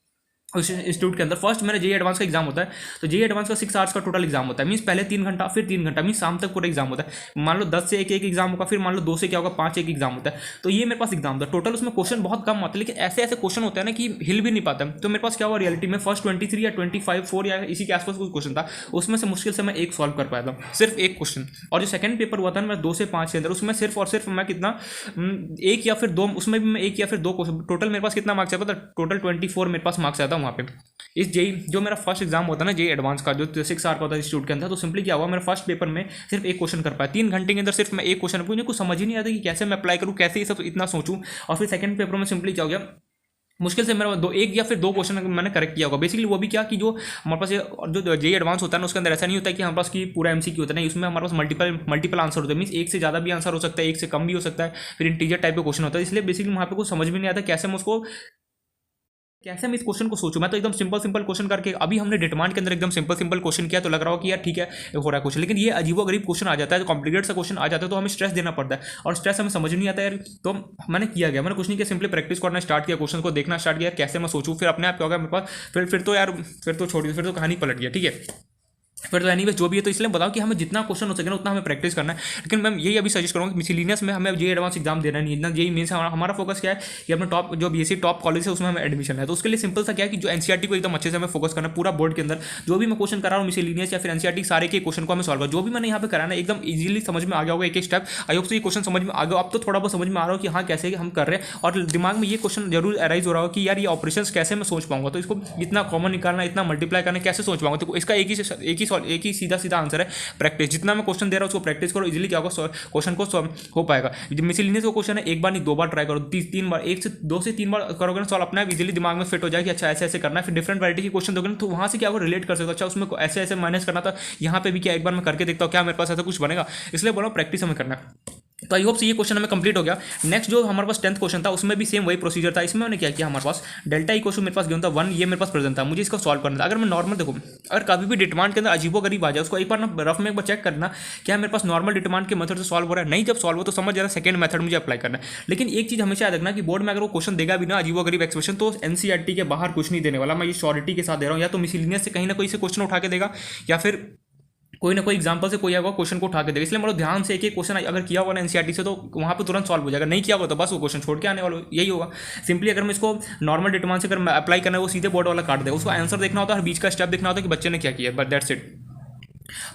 उस इंस्टीट्यूट के अंदर फर्स्ट मेरा जेई एडवांस का एग्जाम होता है। तो जेई एडवांस का 6 आवर्स का टोटल एग्जाम होता है, मीन्स पहले 3 घंटा फिर 3 घंटा, मीन्स शाम तक पूरा एग्जाम होता है। मान लो 10 से एक एग्जाम होगा, फिर मान लो 2 से क्या होगा 5 एक एग्जाम होता है। तो ये मेरे पास एग्जाम था टोटल, उसमें क्वेश्चन बहुत कम आते हैं, लेकिन ऐसे ऐसे क्वेश्चन होते हैं ना कि हिल भी नहीं पाता। तो मेरे पास क्या हुआ रियलिटी में फर्स्ट 23 या 25 4 या इसी के आसपास कुछ क्वेश्चन था, उसमें से मुश्किल से मैं एक सॉल्व कर पाया था, सिर्फ एक क्वेश्चन। और जो सेकंड पेपर हुआ था ना मेरा 2 से 5 के अंदर, उसमें सिर्फ और सिर्फ मैं कितना एक या फिर 2, उसमें भी मैं एक या फिर 2 क्वेश्चन, टोटल मेरे पास कितना मार्क्स आया था, टोटल 24 मेरे पास मार्क्स आया था वहाँ पे इस जेई, जो मेरा फर्स्ट एग्जाम होता है ना जेई एडवांस का, जो 6 आवर का होता है इंस्टीट्यूट के अंदर। तो सिंपली क्या हुआ मेरा फर्स्ट पेपर में सिर्फ एक क्वेश्चन कर पाया, 3 घंटे के अंदर सिर्फ मैं एक क्वेश्चन, मुझे कुछ समझ ही नहीं आता कि कैसे मैं अप्लाई करूँ, कैसे ये सब इतना सोचूं। और फिर सेकंड पेपर में सिंपली क्या हो गया, मुश्किल से मेरा एक या फिर 2 क्वेश्चन मैंने करेक्ट किया होगा। बेसिकली वो भी क्या कि जो हमारे पास जो जेई एडवांस होता है ना उसके अंदर ऐसा नहीं होता है कि हमारे पास की पूरा एमसीक्यू होता है, नहीं उसमें हमारे पास मल्टीपल आंसर होते हैं, मीन्स एक से ज़्यादा भी आंसर हो सकता है, एक से कम भी हो सकता है, फिर इंटीजर टाइप का क्वेश्चन होता है। इसलिए बेसिकली वहाँ पे कुछ समझ में नहीं आता कैसे मैं इस क्वेश्चन को सोचूं। मैं तो एकदम सिंपल क्वेश्चन करके, अभी हमने डिटरमाइन के अंदर एकदम सिंपल क्वेश्चन किया तो लग रहा हो कि यार ठीक है हो रहा है क्वेश्चन, लेकिन ये अजीबोगरीब क्वेश्चन आ जाता है, कॉम्प्लिकेटेड सा क्वेश्चन आ जाता है तो हमें स्ट्रेस देना पड़ता है, और स्ट्रेस हमें समझ नहीं आता यार। तो मैंने मैंने कुछ नहीं किया, सिंपली प्रैक्टिस करना स्टार्ट किया, क्वेश्चन को देखना स्टार्ट किया कैसे मैं सोचूं, फिर अपने आप क्या होगा मेरे पास, फिर तो यार फिर तो छोड़, फिर तो कहानी पलट गया, ठीक है। फिर तो एनीवेज जो भी है, तो इसलिए बताओ कि हमें जितना क्वेश्चन हो सके ना उतना हमें प्रैक्टिस करना है। लेकिन मैं यही अभी सजेस्ट करूँगा कि मिसलेनियस में हमें जेई एडवांस एग्जाम देना नहीं है, इतना जेई मेंस हमारा फोकस क्या है कि अपने टॉप जो बीएससी टॉप कॉलेज है उसमें हमें एडमिशन है। तो उसके लिए सिंपल सा क्या है कि जो एनसीईआरटी को एकदम अच्छे से हमें फोकस करना है पूरा बोर्ड के अंदर, जो भी मैं क्वेश्चन करा रहा हूँ मिसलेनियस या फिर एनसीईआरटी सारे के क्वेश्चन को हमें सॉल्व कर, जो भी मैंने यहाँ पे कराना है एकदम ईजिली समझ में आ गया होगा एक एक स्टेप। आई होप से ये क्वेश्चन समझ में आ गया, अब तो थोड़ा बहुत समझ में आ रहा हो कि हाँ कैसे हम कर रहे हैं, और दिमाग में ये क्वेश्चन जरूर अराइज हो रहा हो कि यार ये ऑपरेशन कैसे मैं सोच पाऊंगा, तो इसको इतना कॉमन निकालना, इतना मल्टीप्लाई करना कैसे सोच पाऊंगा। तो इसका एक ही सीधा आंसर है प्रैक्टिस। जितना मैं क्वेश्चन दे रहा हूँ उसको प्रैक्टिस करो, इजीली क्या होगा क्वेश्चन को हो पाएगा। मिसलेनियस का क्वेश्चन है एक बार नहीं 2 बार ट्राई करो, 3 बार, 2 से 3 बार करोगे ना सॉल्व, अपना इजीली दिमाग में फिट हो जाए कि अच्छा ऐसे ऐसे करना है। फिर डिफरेंट वैरायटी के क्वेश्चन दोगे ना तो वहाँ से क्या वो रिलेट कर सकते हो, अच्छा उसमें ऐसे ऐसे माइनस करना था, यहाँ पे भी क्या एक बार मैं करके देखता हूँ क्या मेरे पास ऐसा कुछ बनेगा, इसलिए बोला प्रैक्टिस हमें करना है। तो आई होप से ये क्वेश्चन हमें कंप्लीट हो गया। नेक्स्ट जो हमारे पास 10th क्वेश्चन था उसमें भी सेम वही प्रोसीजर था। इसमें मैंने क्या किया, हमारे पास डेल्टा इक्वल टू मेरे पास गिवन था 1, ये मेरे पास प्रेजेंट था, मुझे इसको सॉल्व करना था। अगर मैं नॉर्मल देखो, अगर कभी भी डिटरमाइंट के अंदर अजीबोगरीब आ जाए उसको एक बार ना रफ में एक बार चेक करना क्या मेरे पास नॉर्मल डिटरमाइंट के मेथड से सॉल्व हो रहा है, नहीं जब सॉल्व हो तो समझ जाना सेकंड मेथड मुझे अप्लाई करना है। लेकिन एक चीज हमेशा याद रखना कि बोर्ड में अगर वो क्वेश्चन देगा भी ना अजीबोगरीब एक्सप्रेशन, तो एनसीईआरटी के बाहर कुछ नहीं देने वाला, मैं ये श्योरिटी के साथ दे रहा हूँ। या तो मिसलेनियस से कहीं ना कहीं से क्वेश्चन उठा के देगा, या फिर कोई ना कोई एग्जांपल से कोई आएगा क्वेश्चन को उठा के देगा। इसलिए मतलब ध्यान से एक क्वेश्चन अगर किया होगा ना एनसीईआरटी से तो वहाँ पे तुरंत सॉल्व हो जाएगा, नहीं किया होगा तो बस वो क्वेश्चन छोड़ के आने वाला यही होगा। सिंपली अगर मैं इसको नॉर्मल डिटरमाइन से अगर अप्लाई करना है वो सीधे बोर्ड वाला काट देगा, उसको आंसर देखना होता है, हर बीच का स्टेप देखना होता है कि बच्चे ने क्या किया, बट दैट्स इट।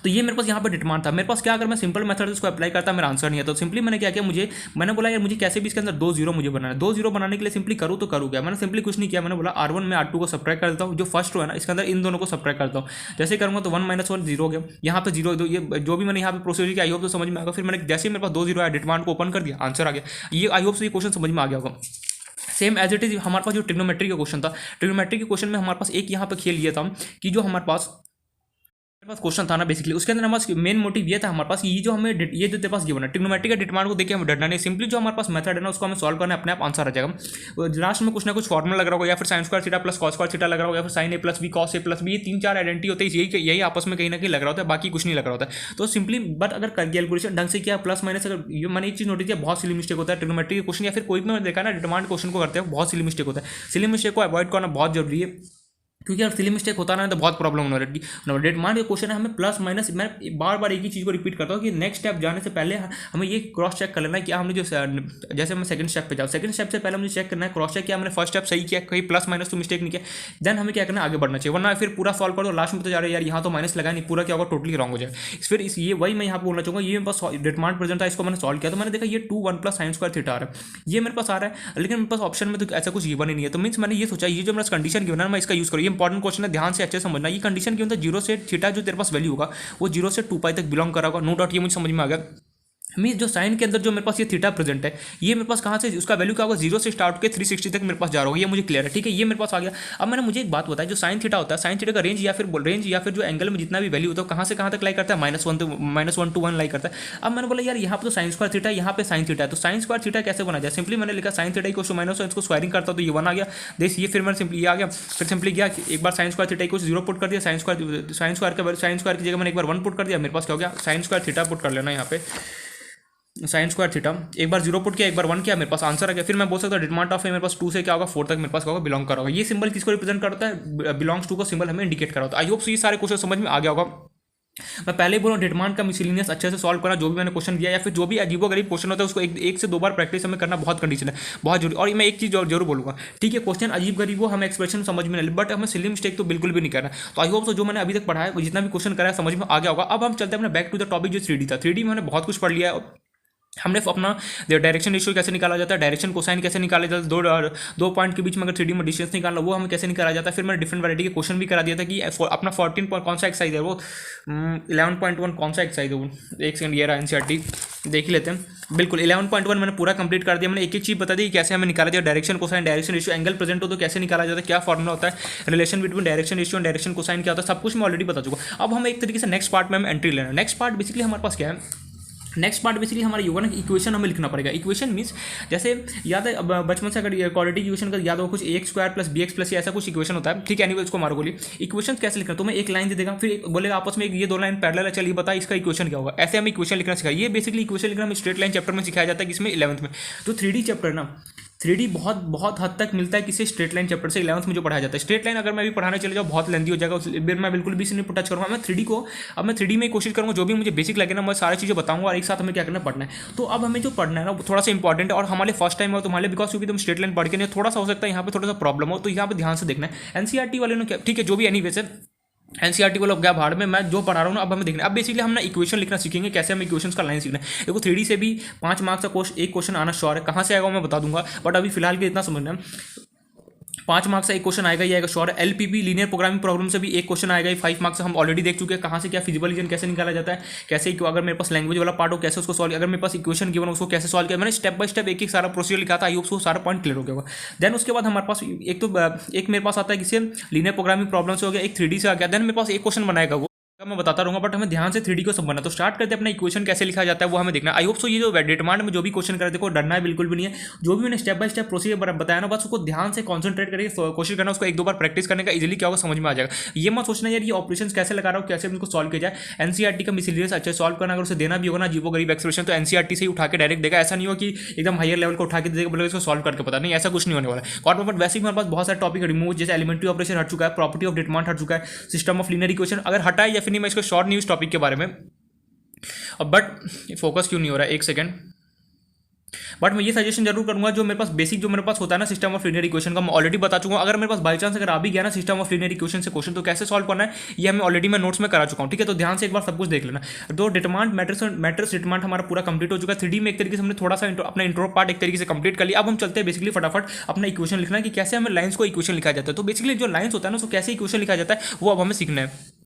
तो ये मेरे पास यहाँ पर डिटरमाइन था। मेरे पास क्या अगर मैं सिंपल मेथड इसको अप्लाई करता मेरा आंसर नहीं है, तो सिंपली मैंने क्या किया, मैंने बोला यार मुझे कैसे भी इसके अंदर 2 जीरो मुझे बनाना है। 2 जीरो बनाने के लिए सिंपली करूँ तो करूँ क्या, मैंने सिंपली कुछ नहीं किया, मैंने बोला R1 में R2 को सब्ट्रैक्ट कर देता हूँ, जो फर्स्ट रो है ना इसके अंदर इन दोनों को सब्ट्रैक्ट करता हूँ। जैसे करूँगा तो 1 - 1 0 हो गया, यहाँ पे 0 ये जो भी मैंने यहाँ पे प्रोसीजर किया आई होप तो समझ में आ गया। फिर मैंने जैसे मेरे पास 2 जीरो आया डिटरमाइन को ओपन कर दिया, आंसर आ गया। ये आई होप से ये क्वेश्चन समझ में आ गया होगा। सेम एज इट इज हमारे पास जो ट्रिग्नोमेट्री का क्वेश्चन था, ट्रिग्नोमेट्री के क्वेश्चन में हमारे पास एक यहाँ पे खेल ये था कि जो हमारे पास क्वेश्चन था ना बेसिकली, उसके अंदर हमारे मेन मोटिव ये था हमारे पास, ये जो हमें ये जो तेरे पास गिवन है ट्रिग्नोमेट्री का डिटरमाइंट को देखिए हमें डरना नहीं, सिंपली जो हमारे पास मेथड है ना उसको हमें सॉल्व करना है, अपने आप आंसर आ जाएगा। लास्ट में कुछ ना कुछ फॉर्मुला लग रहा होगा, या फिर sign square theta plus cos square theta लग रहा होगा, या फिर sign A plus B cos A plus B, ये 3-4 आइडेंटिटी होते हैं, यही आपस में कहीं ना कहीं लग रहा होता है, बाकी कुछ नहीं लग रहा होता है। तो सिंपली बट अगर कैलकुलेशन ढंग से किया प्लस माइनस, अगर मैंने एक चीज नोटिस किया बहुत सिली मिस्टेक होता है ट्रिग्नोमेट्री के क्वेश्चन, या फिर कोई भी मैंने देखा ना डिटरमाइंट क्वेश्चन को करते हैं बहुत सिली मिस्टेक होता है। सिली मिस्टेक को अवॉइड करना बहुत जरूरी है, क्योंकि अगर सिली मिस्टेक होता ना तो बहुत प्रॉब्लम होने वाली है। डिटरमाइंट के क्वेश्चन है हमें प्लस माइनस, मैं बार बार एक ही चीज़ को रिपीट करता हूँ कि नेक्स्ट स्टेप जाने से पहले हमें ये क्रॉस चेक कर लेना है कि हमने जो जैसे मैं सेकंड स्टेप पे जाऊँ, सेकंड स्टेप से पहले मुझे चेक करना है क्रॉस चेक किया मैंने फर्स्ट स्टेप सही किया, कहीं प्लस माइनस तो मिस्टेक नहीं किया, देन हमें क्या करना है आगे बढ़ना चाहिए, वरना फिर पूरा सॉल्व कर दो लास्ट में तो जा रहे यार यहाँ तो माइनस लगा नहीं, पूरा क्या होगा टोटली रॉन्ग हो जाए। फिर ये वही मैं यहाँ पे बोलना चाहूँगा, ये मेरे पास डिटरमाइंट प्रेजेंट था, इसको मैंने सॉल्व किया तो मैंने देखा ये 2 1 प्लस साइन स्क्वायर थीटा आ रहा है, ये मेरे पास आ रहा है, लेकिन मेरे पास ऑप्शन में तो ऐसा कुछ गिवन ही नहीं है। तो मीन्स मैंने ये सोचा ये जो मेरा कंडीशन गिवन है मैं इसका यूज करूँ, ये इंपॉर्टेंट क्वेश्चन है, ध्यान से अच्छे समझना। ये कंडीशन क्यों होता है, 0 से थीटा जो तेरे पास वैल्यू होगा वो 0 से 2 पाई तक बिलोंग करा होगा, नो डाउट ये मुझे समझ में आ गया। मीन जो साइन के अंदर जो मेरे पास ये थीटा प्रेजेंट है, ये मेरे पास कहाँ से उसका वैल्यू क्या होगा 0 से स्टार्ट के 360 तक मेरे पास जा रहा होगा, ये मुझे क्लियर है, ठीक है, ये मेरे पास आ गया। अब मैंने मुझे एक बात बताया, जो साइन थीटा होता है, साइन थीटा का रेंज या फिर जो एंगल में जितना भी वैल्यू होता है कहाँ से कहाँ तक लाई करता है, -1 to 1 लाई करता है। अब मैंने बोला यार यहाँ पे तो साइन स्क्वायर थीटा है, यहाँ पे साइन थीटा है, तो साइन स्क्वायर थीटा कैसे बना जाए, सिंपली मैंने लिखा साइन थीटा इक्वल टू -1, इसको स्क्वायरिंग करता तो ये 1 आ गया, देख ये फिर मैंने सिंपली आ गया, फिर सिंपली गया एक बार sine square theta equal 0 put कर दिया, साइन स्क्वायर की जगह मैंने एक बार 1 पुट कर दिया, मेरे पास क्या हो गया साइन स्क्वायर थीटा पुट कर लेना यहाँ पे, साइन स्क्वायर थीटा एक बार 0 पुट किया एक बार 1 किया, मेरे पास आंसर आ गया। फिर मैं बोल सकता हूँ डिटरमाइंट ऑफ ए मेरे पास 2 से क्या होगा 4 तक मेरे पास क्या होगा बिलोंग करा होगा। ये सिंबल किसको रिप्रेजेंट करता है, बिलोंग्स टू को सिंबल हमें इंडिकेट करा होता है। आई होप ये सारे क्वेश्चन समझ में आ गया होगा। मैं पहले बोल रहा हूँ डिटरमाइंट का मिसलिनियस अच्छे से सॉल्व करना, जो भी मैंने क्वेश्चन दिया या फिर जो भी अजीबोगरीब क्वेश्चन होता है उसको एक से 2 बार प्रैक्टिस हमें करना बहुत कंडीशन है, बहुत जरूरी। और मैं एक चीज़ जरूर बोलूँगा, ठीक है क्वेश्चन अजीब गरीब हो हमें एक्सप्रेशन समझ में नहीं, बट हमें सिली मिस्टेक तो बिल्कुल भी नहीं करना। तो आई होप जो मैंने अभी तक पढ़ा है जितना भी क्वेश्चन करा है समझ में आ गया होगा। अब हम चलते हैं अपना बैक टू द टॉपिक जो 3D था। 3D में मैंने बहुत कुछ पढ़ लिया है, हमने अपना डायरेक्शन रेशियो कैसे निकाला जाता है, डायरेक्शन कोसाइन कैसे निकाला जाता है, दो पॉइंट के बीच में अगर 3D में डिस्टेंस निकालना वो हमें कैसे निकाला जाता है। फिर मैंने डिफरेंट वैरायटी के क्वेश्चन भी करा दिया था कि अपना 14 कौन सा एक्सरसाइज है, वो 11.1 कौन सा एक्सरसाइज है वो, एक सेकंड ये रहा एनसीईआरटी देख ही लेते हैं। बिल्कुल 11.1 मैंने पूरा कंप्लीट कर दिया, मैंने एक एक चीज़ बता दी कैसे हमें निकाला जाए direction cosine, direction ratio, angle present हो तो कैसे निकाला जाता है, क्या फॉर्मुला होता है, relation between direction ratio and direction cosine क्या होता है, सब कुछ मैं ऑलरेडी बता चुका। अब हम एक तरीके से नेक्स्ट पार्ट में हम एंट्री लेना है। नेक्स्ट पार्ट बेसिकली हमारे पास क्या है, नेक्स्ट पार्ट बेसिकली हमारा योगा ना इक्वेशन हमें लिखना पड़ेगा। इक्वेशन मीन्स जैसे याद है अब बचपन से अगर क्वाड्रेटिक इक्वेशन का याद हो कुछ ax² + bx+ ऐसा कुछ इक्वेशन होता है, ठीक है। एनीवे इसको मारो गोली। इक्वेशन कैसे लिखना, तो मैं एक लाइन दे देगा फिर बोलेगा आपस में ये 2 लाइन पैरेलल है, चलिए बता इसका इक्वेशन क्या होगा। ऐसे हमें इक्वेशन लिखना सिखाया। ये बेसिकली इक्वेशन लिखना हमें स्ट्रेट लाइन चैप्टर में सिखाया जाता है, किसमें 11th में। तो 3D चैप्टर ना 3D बहुत हद तक मिलता है किसी स्ट्रेट लाइन चैप्टर से 11th में जो पढ़ाया जाता है। स्ट्रेट लाइन अगर मैं भी पढ़ाने चले जाऊँ बहुत लेंदी हो जाएगा, उस मैं बिल्कुल भी इसे नहीं टच करूँगा। मैं 3D को अब मैं 3D में कोशिश करूँगा जो भी मुझे बेसिक लगे ना मैं सारी चीज़ें बताऊँगा और एक साथ हमें क्या करना पढ़ना है। तो अब हमें जो पढ़ना है ना वो थोड़ा सा इंपॉर्टेंट है और हमारे फर्स्ट टाइम है तुम्हारे, बिकॉज क्योंकि तुम स्ट्रेट लाइन पढ़ के नहीं, थोड़ा सा हो सकता है यहाँ पे थोड़ा सा प्रॉब्लम हो, तो यहाँ पे ध्यान से देखना है। एनसीईआरटी वाले ने क्या, ठीक है जो भी एनीवे से एनसीईआरटी वाला गया भाड़ में, मैं जो पढ़ा रहा हूँ ना अब हमें देखना है। अब बेसिकली हम ना इक्वेशन लिखना सीखेंगे, कैसे हम इक्वेशंस का लाइन सीखना है। देखो 3D से भी 5 मार्क्स का एक क्वेश्चन आना श्योर है, कहाँ से आएगा मैं बता दूंगा, बट अभी फिलहाल के इतना समझना है 5 मार्क्स का एक क्वेश्चन आएगा ही आएगा श्योर है। एलपीपी लीनियर प्रोग्रामिंग प्रॉब्लम से भी एक क्वेश्चन आएगा ही 5 मार्क्स से, हम ऑलरेडी देख चुके हैं कहाँ से क्या फिजिबल रीजन कैसे निकाला जाता है, कैसे अगर मेरे पास लैंग्वेज वाला पार्ट हो कैसे उसको सॉल्व, अगर मेरे पास इक्वेशन गिवन उसको कैसे सॉल्व किया, मैंने स्टेप बाय स्टेप एक सारा प्रोसीजर लिखा था। आई होप उसको सारा पॉइंट क्लियर हो गया होगा। देन उसके बाद हमारे पास एक मेरे पास आता है किसी लीनियर प्रोग्रामिंग प्रॉब्लम से हो गया, एक 3D से आ गया। देन मेरे पास एक क्वेश्चन बनाएगा वो मैं बताता रहूंगा, बट हमें ध्यान से 3D को सब बनना। तो स्टार्ट करते हैं अपना इक्वेशन कैसे लिखा जाता है वो हमें देखना। आई होप सो ये जो डिटरमाइंट में जो भी क्वेश्चन करे देखो डरना है बिल्कुल भी नहीं है। जो भी मैंने स्टेप बाय स्टेप प्रोसीजर बताया ना बस उसको ध्यान से कॉन्सेंट्रेट करके कोशिश करना, उसको 1-2 बार प्रैक्टिस करने का इजीली क्या होगा समझ में आ जाएगा। ये मत सोचना यार ये ऑपरेशन कैसे लगा रहा हूँ कैसे उनको सॉल्व किया जाए। एनसीईआरटी का मिसलिनियस अच्छे सॉल्व करना, अगर उसे देना भी होगा ना अजीबो गरीब एक्सप्रेशन तो एनसीईआरटी से ही उठा के डायरेक्ट देगा। ऐसा नहीं हो कि एकदम हायर लेवल को उठा के देगा बोले इसको सॉल्व करके पता नहीं, ऐसा कुछ नहीं होने वाला है। और वैसे ही हमारे पास बहुत सारे टॉपिक रिमूव जैसे एलिमेंट्री ऑपरेशन हट चुका है, प्रॉपर्टी ऑफ डिटरमाइंट हट चुका है, सिस्टम ऑफ लीनियर इक्वेशन अगर हटा है या फिर नहीं मैं इसको शॉर्ट न्यूज टॉपिक के बारे में। बट फोकस क्यों नहीं हो रहा है, एक सेकेंड। बट मैं ये सजेशन जरूर करूंगा जो मेरे पास बेसिक जो मेरे पास होता है ना सिस्टम ऑफ लीनियर इक्वेशन का मैं ऑलरेडी बता चुका हूं। अगर मेरे पास बाई चांस अगर आ भी गया ना सिस्टम ऑफ लीनियर इक्वेशन से क्वेश्चन तो कैसे सॉल्व करना है ये हमें ऑलरेडी मैं नोट्स में करा चुका हूं, ठीक है। तो ध्यान से एक बार सब कुछ देख लेना। तो डिटरमाइंट मैट्रिक्स डिटरमाइंट हमारा पूरा कंप्लीट हो चुका है। 3D में एक तरीके से हमने थोड़ा सा अपना इंट्रो पार्ट एक तरीके से कंप्लीट कर लिया। अब हम चलते हैं बेसिकली फटाफट अपना इक्वेशन लिखना कि कैसे हमें लाइन्स को इक्वेशन लिखा जाता है। तो बेसिकली जो लाइन्स होता है ना उसको कैसे इक्वेशन लिखा जाता है वो अब हमें सीखना है।